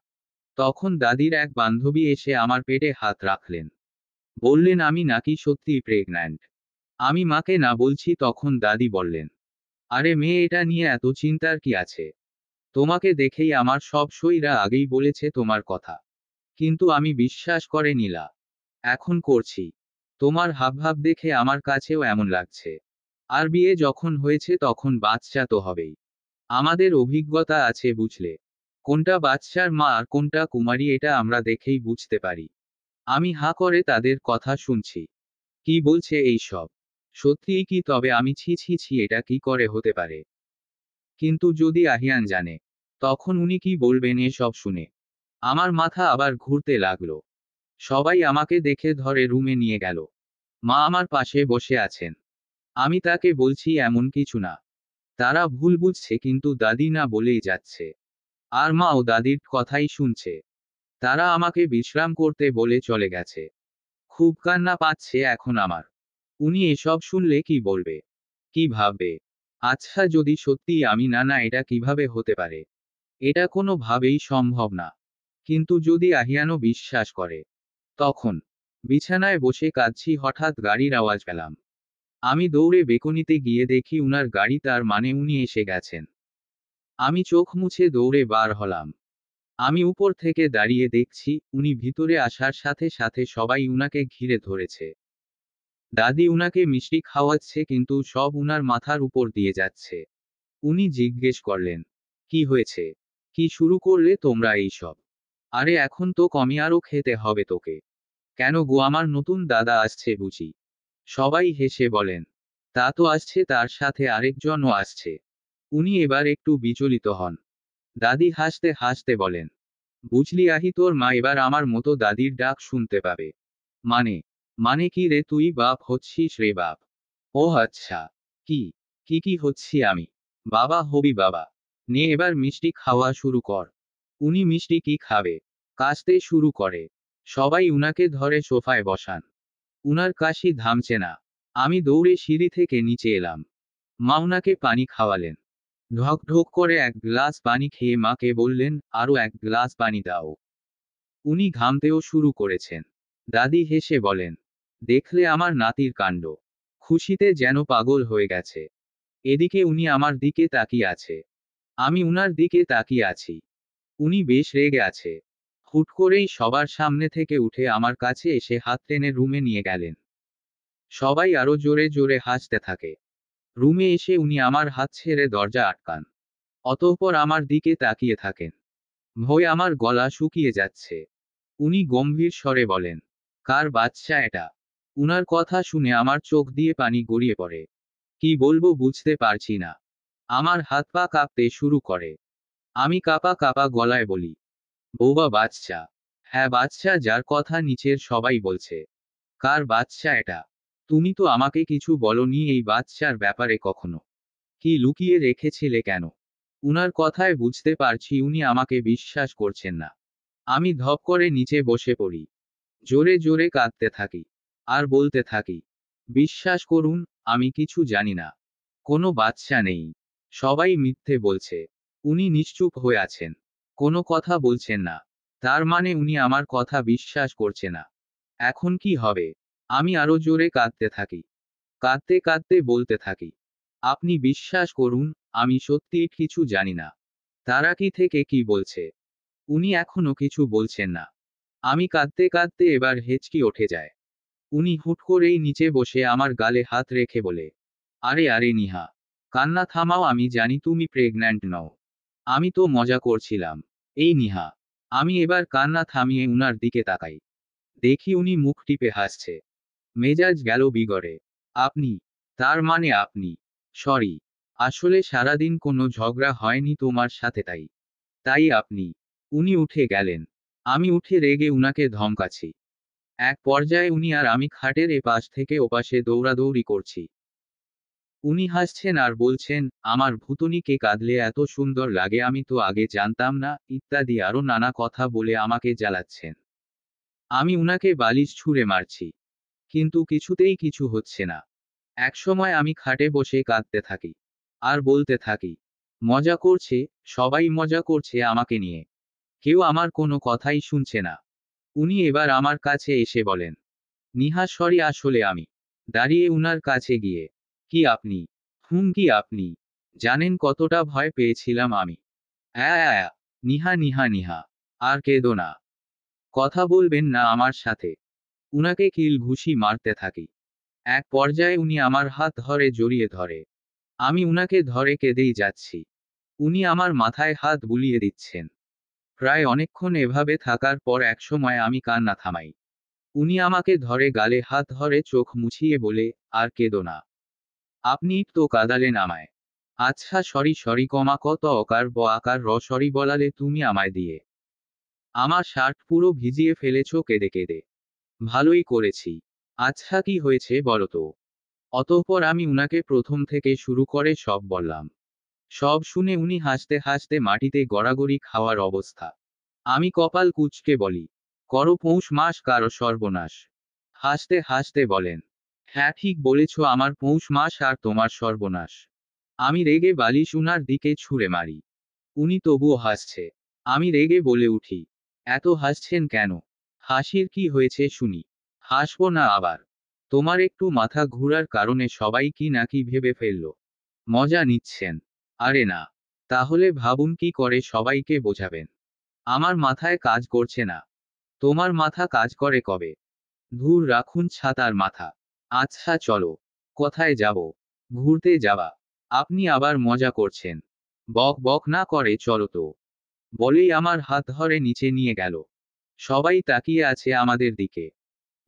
তখন দাদির এক বান্ধবী এসে আমার পেটে হাত রাখলেন। বললেন আমি নাকি সত্যিই প্রেগন্যান্ট। আমি মাকে না বলছি, তখন দাদি বললেন, আরে মেয়ে, এটা নিয়ে এত চিন্তার কি আছে? তোমাকে দেখেই আমার সব সইরা আগেই বলেছে তোমার কথা। কিন্তু আমি বিশ্বাস করে নিলা। এখন করছি। তোমার হাবভাব দেখে আমার কাছেও এমন লাগছে। আর বিয়ে যখন হয়েছে তখন বাচ্চা তো হবেই। আমাদের অভিজ্ঞতা আছে বুঝলে। কোনটা বাচ্চার মা আর কোনটা কুমারী এটা আমরা দেখেই বুঝতে পারি। আমি হাঁ করে তাদের কথা শুনছি। কি বলছে এই সব? সত্যিই কি? তবে আমি ছি ছি ছি, এটা কি করে হতে পারে? কিন্তু যদি আহিয়ান জানে, তখন উনি কি বলবেন এসব শুনে? আমার মাথা আবার ঘুরতে লাগলো। সবাই আমাকে দেখে ধরে রুমে নিয়ে গেল। মা আমার পাশে বসে আছেন। আমি তাকে বলছি এমন কিছু না। তারা ভুল বুঝছে, কিন্তু দাদি না বলেই যাচ্ছে। আর মাও দাদির কথাই শুনছে। তারা আমাকে বিশ্রাম করতে বলে চলে গেছে। খুব কান্না পাচ্ছে এখন আমার। উনি এসব শুনলে কি বলবে? কি ভাববে? আচ্ছা, যদি সত্যি আমি না, না, এটা কিভাবে হতে পারে? এটা কোনোভাবেই সম্ভব না। কিন্তু যদি আহিয়ানও বিশ্বাস করে। তখন বিছানায় বসে কাঁদছি, হঠাৎ গাড়ির আওয়াজ পেলাম। আমি দৌড়ে বেকনিতে গিয়ে দেখি উনার গাড়ি, তার মানে উনি এসে গেছেন। আমি চোখ মুছে দৌড়ে বার হলাম। আমি উপর থেকে দাঁড়িয়ে দেখছি, উনি ভিতরে আসার সাথে সাথে সবাই উনাকে ঘিরে ধরেছে। দাদি উনাকে মিষ্টি খাওয়াচ্ছে, কিন্তু সব উনার মাথার উপর দিয়ে যাচ্ছে। উনি জিজ্ঞেস করলেন, কি হয়েছে? কি শুরু করলে তোমরা এইসব? আরে এখন তো কমই, আরও খেতে হবে তোকে। কেন গো, আমার নতুন দাদা আসছে বুঝি? সবাই হেসে বলেন, তা তো আসছে, তার সাথে আরেকজনও আসছে। উনি এবার একটু বিচলিত হন। দাদি হাসতে হাসতে বলেন, বুঝলি আহি, তোর মা এবার আমার মতো দাদির ডাক শুনতে পাবে। মানে? মানে কি রে, তুই বাপ হচ্ছিস রে বাপ? ও আচ্ছা। কি? কি হচ্ছি আমি? বাবা হবি বাবা। নে এবার মিষ্টি খাওয়া শুরু কর। উনি মিষ্টি কি খাবে? কাশতে শুরু করে। সবাই উনাকে ধরে সোফায় বসান। উনার কাশি থামছে না। আমি দৌড়ে সিঁড়ি থেকে নিচে এলাম। মা উনাকে পানি খাওয়ালেন। ঢক ঢক করে এক গ্লাস পানি খেয়ে মাকে বললেন, আরও এক গ্লাস পানি দাও। উনি ঘামতেও শুরু করেছেন। দাদি হেসে বলেন, দেখলে আমার নাতির কাণ্ড? খুশিতে যেন পাগল হয়ে গেছে। এদিকে উনি আমার দিকে তাকিয়ে আছে। আমি উনার দিকে তাকিয়ে আছি। উনি বেশ রেগে আছে। হুট করেই সবার সামনে থেকে উঠে আমার কাছে এসে হাত টেনে রুমে নিয়ে গেলেন। সবাই আরো জোরে জোরে হাসতে থাকে। রুমে এসে উনি আমার হাত ছেড়ে দরজা আটকান। অতঃপর আমার দিকে তাকিয়ে থাকেন। ভয়ে আমার গলা শুকিয়ে যাচ্ছে। উনি গম্ভীর স্বরে বলেন, কার বাচ্চা এটা? উনার কথা শুনে আমার চোখ দিয়ে পানি গড়িয়ে পড়ে। কি বলবো বুঝতে পারছি না। আমার হাত পা কাঁপতে শুরু করে। আমি কাঁপা কাঁপা গলায় বলি, বৌবা বাচ্চা। হ্যাঁ বাচ্চা, যার কথা নিচের সবাই বলছে। কার বাচ্চা এটা? তুমি তো আমাকে কিছু বলনি এই বাচ্চার ব্যাপারে কখনো। কি লুকিয়ে রেখেছিলে কেন? উনার কথায় বুঝতে পারছি উনি আমাকে বিশ্বাস করছেন না। আমি ধপ করে নিচে বসে পড়ি। জোরে জোরে কাঁদতে থাকি। আর বলতে থাকি, বিশ্বাস করুন, আমি কিছু জানি না। কোনো বাচ্চা নেই। সবাই মিথ্যে বলছে। উনি নিশ্চুপ হয়ে আছেন। কোনো কথা বলছেন না। তার মানে উনি আমার কথা বিশ্বাস করছে না। এখন কি হবে? আমি আরো জোরে কাঁদতে থাকি। কাঁদতে কাঁদতে বলতে থাকি, আপনি বিশ্বাস করুন, আমি সত্যিই কিছু জানি না। তারা কি থেকে কি বলছে? উনি এখনো কিছু বলছেন না। আমি কাঁদতে কাঁদতে এবার হেঁচকি ওঠে যায়। উনি হুট করেই নিচে বসে আমার গালে হাত রেখে বলে, আরে আরে নিহা, কান্না থামাও, আমি জানি তুমি প্রেগন্যান্ট নও। আমি তো মজা করছিলাম। এই নিহা। আমি এবার কান্না থামিয়ে উনার দিকে তাকাই। দেখি উনি মুখ টিপে হাসছে। মেজাজ গেল বিগড়ে। আপনি? তার মানে আপনি? সরি। আসলে সারাদিন কোনো ঝগড়া হয়নি তোমার সাথে, তাই। তাই আপনি? উনি উঠে গেলেন। আমি উঠে রেগে উনাকে ধমকাছি। এক পর্যায়ে উনি আর আমি খাটের এপাশ থেকে ওপাশে দৌড়াদৌড়ি করছি। উনি হাসছেন আর বলছেন, আমার ভুতুনিকে কাঁদলে এত সুন্দর লাগে, আমি তো আগে জানতাম না, ইত্যাদি আরো নানা কথা বলে আমাকে জ্বালাচ্ছেন। আমি উনাকে বালিশ ছুঁড়ে মারছি। কিন্তু কিছুতেই কিছু হচ্ছে না। একসময় আমি খাটে বসে কাঁদতে থাকি। আর বলতে থাকি, মজা করছে, সবাই মজা করছে আমাকে নিয়ে। কেউ আমার কোনো কথাই শুনছে না। উনি এবার আমার কাছে এসে বলেন, নিহা সরি, আসলে আমি। দাঁড়িয়ে উনার কাছে গিয়ে, কি আপনি? কি আপনি? জানেন কতটা ভয় পেয়েছিলাম আমি? অ্যা নিহা নিহা নিহা। আর কেঁদো না। কথা বলবেন না আমার সাথে। উনাকে কিল ঘুষি মারতে থাকি। এক পর্যায়ে উনি আমার হাত ধরে জড়িয়ে ধরে। আমি উনাকে ধরে কেঁদেই যাচ্ছি। উনি আমার মাথায় হাত বুলিয়ে দিচ্ছেন। প্রায় অনেকক্ষণ এভাবে থাকার পর একসময় আমি কান্না থামাই। উনি আমাকে ধরে গালে হাত ধরে চোখ মুছিয়ে বলে, আর কেঁদো না। আপনিই তো কাঁদালেন আমায়। আচ্ছা সরি সরি, কমা কত অকার ব আকার র, সরি বলালে তুমি আমায় দিয়ে। আমার শার্ট পুরো ভিজিয়ে ফেলেছো কেঁদে কেঁদে। ভালোই করেছি। আচ্ছা কি হয়েছে বলো তো? অতঃপর আমি উনাকে প্রথম থেকে শুরু করে সব বললাম। সব শুনে উনি হাসতে হাসতে মাটিতে গড়াগড়ি খাওয়ার অবস্থা। আমি কপাল কুঁচকে বলি, করো পৌষ মাস কারো সর্বনাশ। হাসতে হাসতে বলেন, হ্যাঁ ঠিক বলেছ, আমার পৌষ মাস আর তোমার সর্বনাশ। আমি রেগে বালিশ উনার দিকে ছুঁড়ে মারি। উনি তবুও হাসছে। আমি রেগে বলে উঠি, এত হাসছেন কেন? হাসির কি হয়েছে শুনি? হাসবো না আবার? তোমার একটু মাথা ঘুরার কারণে সবাই কি নাকি ভেবে ফেলল? মজা নিচ্ছেন? আরে না। তাহলে ভাবুন কি করে সবাইকে বোঝাবেন? আমার মাথায় কাজ করছে না। তোমার মাথা কাজ করে কবে? ধুর রাখুন ছাতার মাথা। আচ্ছা চলো। কোথায় যাব? ঘুরতে যাবা? আপনি আবার মজা করছেন। বক বক না করে চলো তো। বলেই আমার হাত ধরে নিচে নিয়ে গেল। সবাই তাকিয়ে আছে আমাদের দিকে।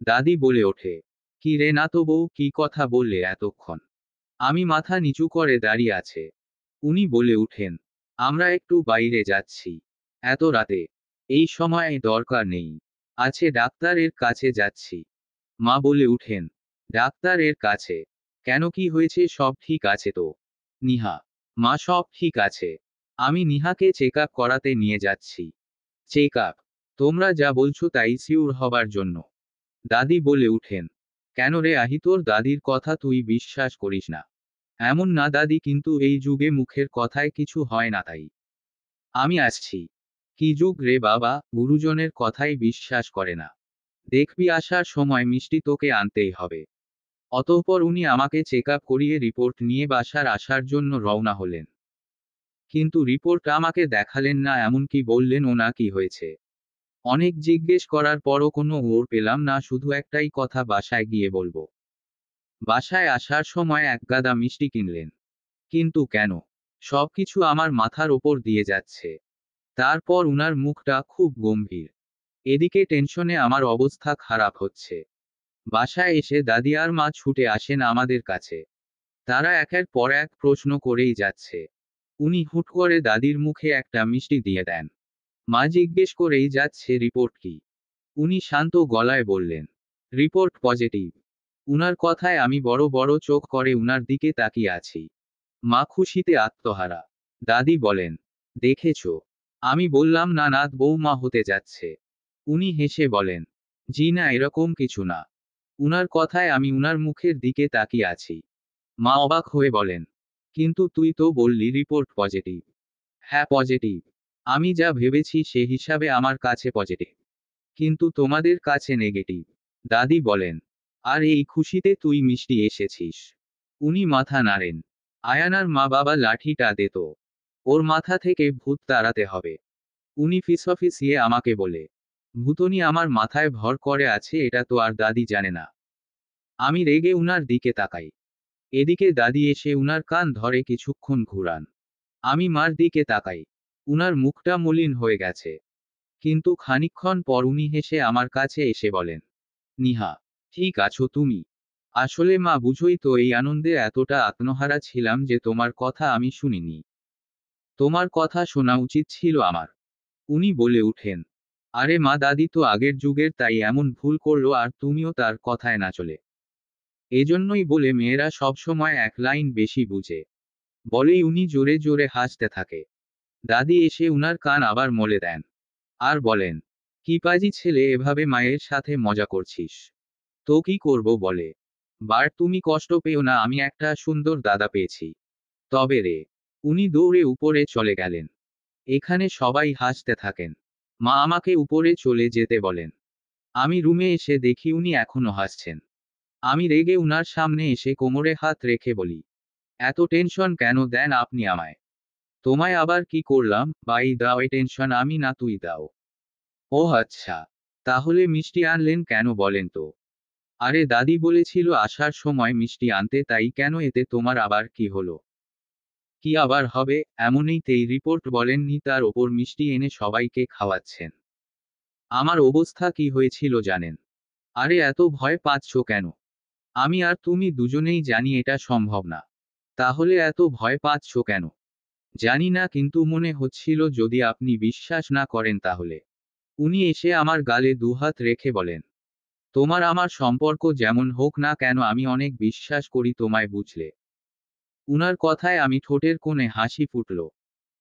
দাদি বলে ওঠে, কি রে না তো বউ, কি কথা বললে এতক্ষণ? আমি মাথা নিচু করে দাঁড়িয়ে আছে। উনি বলে উঠেন, আমরা একটু বাইরে যাচ্ছি। এত রাতে? এই সময় দরকার নেই। আছে ডাক্তারের কাছে যাচ্ছি। মা বলে উঠেন, ডাক্তারের কাছে? কেন, কি হয়েছে? সব ঠিক আছে তো? নিহা? মা সব ঠিক আছে। আমি নিহাকে চেক আপ করাতে নিয়ে যাচ্ছি। Check up? তোমরা যা বলছো তাই সিউর হবার জন্য? দাদি বলে উঠেন, কেন রে আহি, তোর দাদির কথা তুই বিশ্বাস করিস না? এমন না দাদি, কিন্তু এই যুগে মুখের কথায় কিছু হয় না তাই। আমি আসছি। কি যুগ রে বাবা, গুরুজনের কথাই বিশ্বাস করে না। দেখবি আসার সময় মিষ্টি তোকে আনতেই হবে। অতঃপর উনি আমাকে চেক আপ করিয়ে রিপোর্ট নিয়ে বাসার আসার জন্য রওনা হলেন। কিন্তু রিপোর্ট আমাকে দেখালেন না, এমনকি বললেন ও না কি হয়েছে। অনেক জিজ্ঞেস করার পরও কোনো ওর পেলাম না, শুধু একটাই কথা, বাসায় গিয়ে বলবো। বাসায় আসার সময় এক গাদা মিষ্টি কিনলেন। কিন্তু কেন? সবকিছু আমার মাথার ওপর দিয়ে যাচ্ছে। তারপর উনার মুখটা খুব গম্ভীর। এদিকে টেনশনে আমার অবস্থা খারাপ হচ্ছে। বাসায় এসে দাদি আর মা ছুটে আসেন আমাদের কাছে। তারা একের পর এক প্রশ্ন করেই যাচ্ছে। উনি হুট করে দাদির মুখে একটা মিষ্টি দিয়ে দেন। মা জিজ্ঞেস করেই যাচ্ছে, রিপোর্ট কি? উনি শান্ত গলায় বললেন, রিপোর্ট পজিটিভ। উনার কথায় আমি বড় বড় চোখ করে উনার দিকে তাকিয়ে আছি। মা খুশিতে আত্মহারা। দাদি বলেন, দেখেছো? আমি বললাম না নাত বৌমা হতে যাচ্ছে। উনি হেসে বলেন, জি না, এরকম কিছু না। উনার কথায় আমি উনার মুখের দিকে তাকিয়ে আছি। মা অবাক হয়ে বলেন, কিন্তু তুই তো বললি রিপোর্ট পজিটিভ। হ্যাঁ পজিটিভ। আমি যা ভেবেছি সে হিসাবে আমার কাছে পজিটিভ। কিন্তু তোমাদের কাছে নেগেটিভ। দাদি বলেন, আর এই খুশিতে তুই মিষ্টি এসেছিস? উনি মাথা নাড়েন। আয়ানার মা বাবা লাঠিটা দে তো। ওর মাথা থেকে ভূত তাড়াতে হবে। উনি ফিসফিসিয়ে আমাকে বলে, ভূতনি আমার মাথায় ভর করে আছে, এটা তো আর দাদি জানে না। আমি রেগে উনার দিকে তাকাই। এদিকে দাদি এসে উনার কান ধরে কিছুক্ষণ ঘুরান। আমি মার দিকে তাকাই। উনার মুখটা মলিন হয়ে গেছে। কিন্তু খানিকক্ষণ পর উনি হেসে আমার কাছে এসে বলেন, নিহা, ঠিক আছো তুমি? আসলে মা বুঝোই তো, এই আনন্দে এতটা আত্মহারা ছিলাম যে তোমার কথা আমি শুনিনি। তোমার কথা শোনা উচিত ছিল আমার। উনি বলে উঠেন, আরে মা, দাদি তো আগের যুগের, তাই এমন ভুল করলো আর তুমিও তার কথায় না চলে। এজন্যই বলে মেয়েরা সবসময় এক লাইন বেশি বুঝে। বলেই উনি জোরে জোরে হাসতে থাকে। দাদি এসে উনার কান আবার মলে দেন। আর বলেন, কি পাজি ছেলে, এভাবে মায়ের সাথে মজা করছিস? তো কি করব বলে? বার তুমি কষ্ট পেও না, আমি একটা সুন্দর দাদা পেয়েছি। তবে রে। উনি দৌড়ে উপরে চলে গেলেন। এখানে সবাই হাসতে থাকেন। মা আমাকে উপরে চলে যেতে বলেন। আমি রুমে এসে দেখি উনি এখনো হাসছেন। আমি রেগে উনার সামনে এসে কোমরে হাত রেখে বলি, এত টেনশন কেন দেন আপনি আমায়? তোমায় আবার কি করলাম? বাই দাও এই টেনশন, আমি না তুই দাও। ও আচ্ছা। তাহলে মিষ্টি আনলেন কেন বলেন তো? আরে দাদি বলেছিল আসার সময় মিষ্টি আনতে, তাই কেন, এতে তোমার আবার কি হলো? কি আবার হবে? এমনিতেই রিপোর্ট বলেননি, তার ওপর মিষ্টি এনে সবাইকে খাওয়াচ্ছেন। আমার অবস্থা কি হয়েছিল জানেন? আরে এত ভয় পাচ্ছ কেন? আমি আর তুমি দুজনেই জানি এটা সম্ভব না। তাহলে এত ভয় পাচ্ছ কেন? জানি না, কিন্তু মনে হচ্ছিল যদি আপনি বিশ্বাস না করেন তাহলে। উনি এসে আমার গালে দুহাত রেখে বলেন, তোমার আমার সম্পর্ক যেমন হোক না কেন আমি অনেক বিশ্বাস করি তোমায়, বুঝলে? উনার কথায় আমি ঠোঁটের কোণে হাসি ফুটল।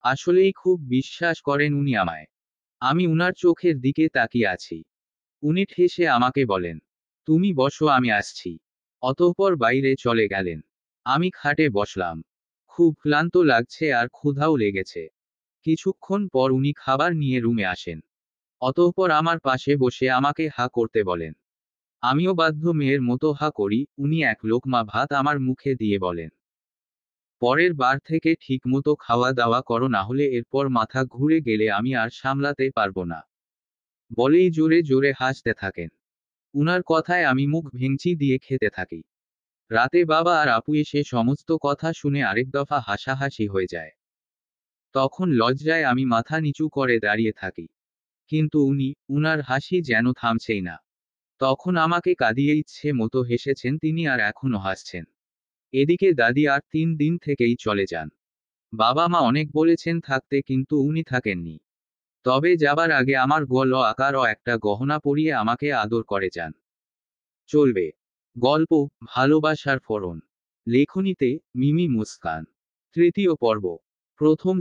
আসলেই খুব বিশ্বাস করেন উনি আমায়। আমি উনার চোখের দিকে তাকিয়ে আছি। উনি ঠেসে আমাকে বলেন, তুমি বসো, আমি আসছি। অতঃপর বাইরে চলে গেলেন। আমি খাটে বসলাম। খুব ক্লান্ত লাগছে আর ক্ষুধাও লেগেছে। কিছুক্ষণ পর উনি খাবার নিয়ে রুমে আসেন। অতঃপর আমার পাশে বসে আমাকে হা করতে বলেন। আমিও বাধ্য মেয়ের মতো হা করি। উনি এক লোকমা ভাত আমার মুখে দিয়ে বলেন, পরের বার থেকে ঠিকমতো খাওয়া দাওয়া করো, না হলে এরপর মাথা ঘুরে গেলে আমি আর সামলাতে পারবো না। বলেই জোরে জোরে হাসতে থাকেন। উনার কথায় আমি মুখ ভেঙচি দিয়ে খেতে থাকি। রাতে বাবা আর আপু এসে সমস্ত কথা শুনে আরেক দফা হাসাহাসি হয়ে যায়। তখন লজ্জায় আমি মাথা নিচু করে দাঁড়িয়ে থাকি। কিন্তু উনার হাসি যেন থামছেই না। তখন আমাকে কাঁদিয়ে ইচ্ছে মতো হেসেছেন তিনি আর এখনো হাসছেন। এদিকে দাদি আর 3 দিন থেকেই চলে যান। বাবা মা অনেক বলেছেন থাকতে, কিন্তু উনি থাকেননি। তবে যাবার আগে আমার গল আকার ও একটা গহনা পরিয়ে আমাকে আদর করে যান। চলবে। গল্প ভালোবাসার ফোড়ন। লেখনীতে মিমি মুস্কান। তৃতীয় পর্ব। প্রথম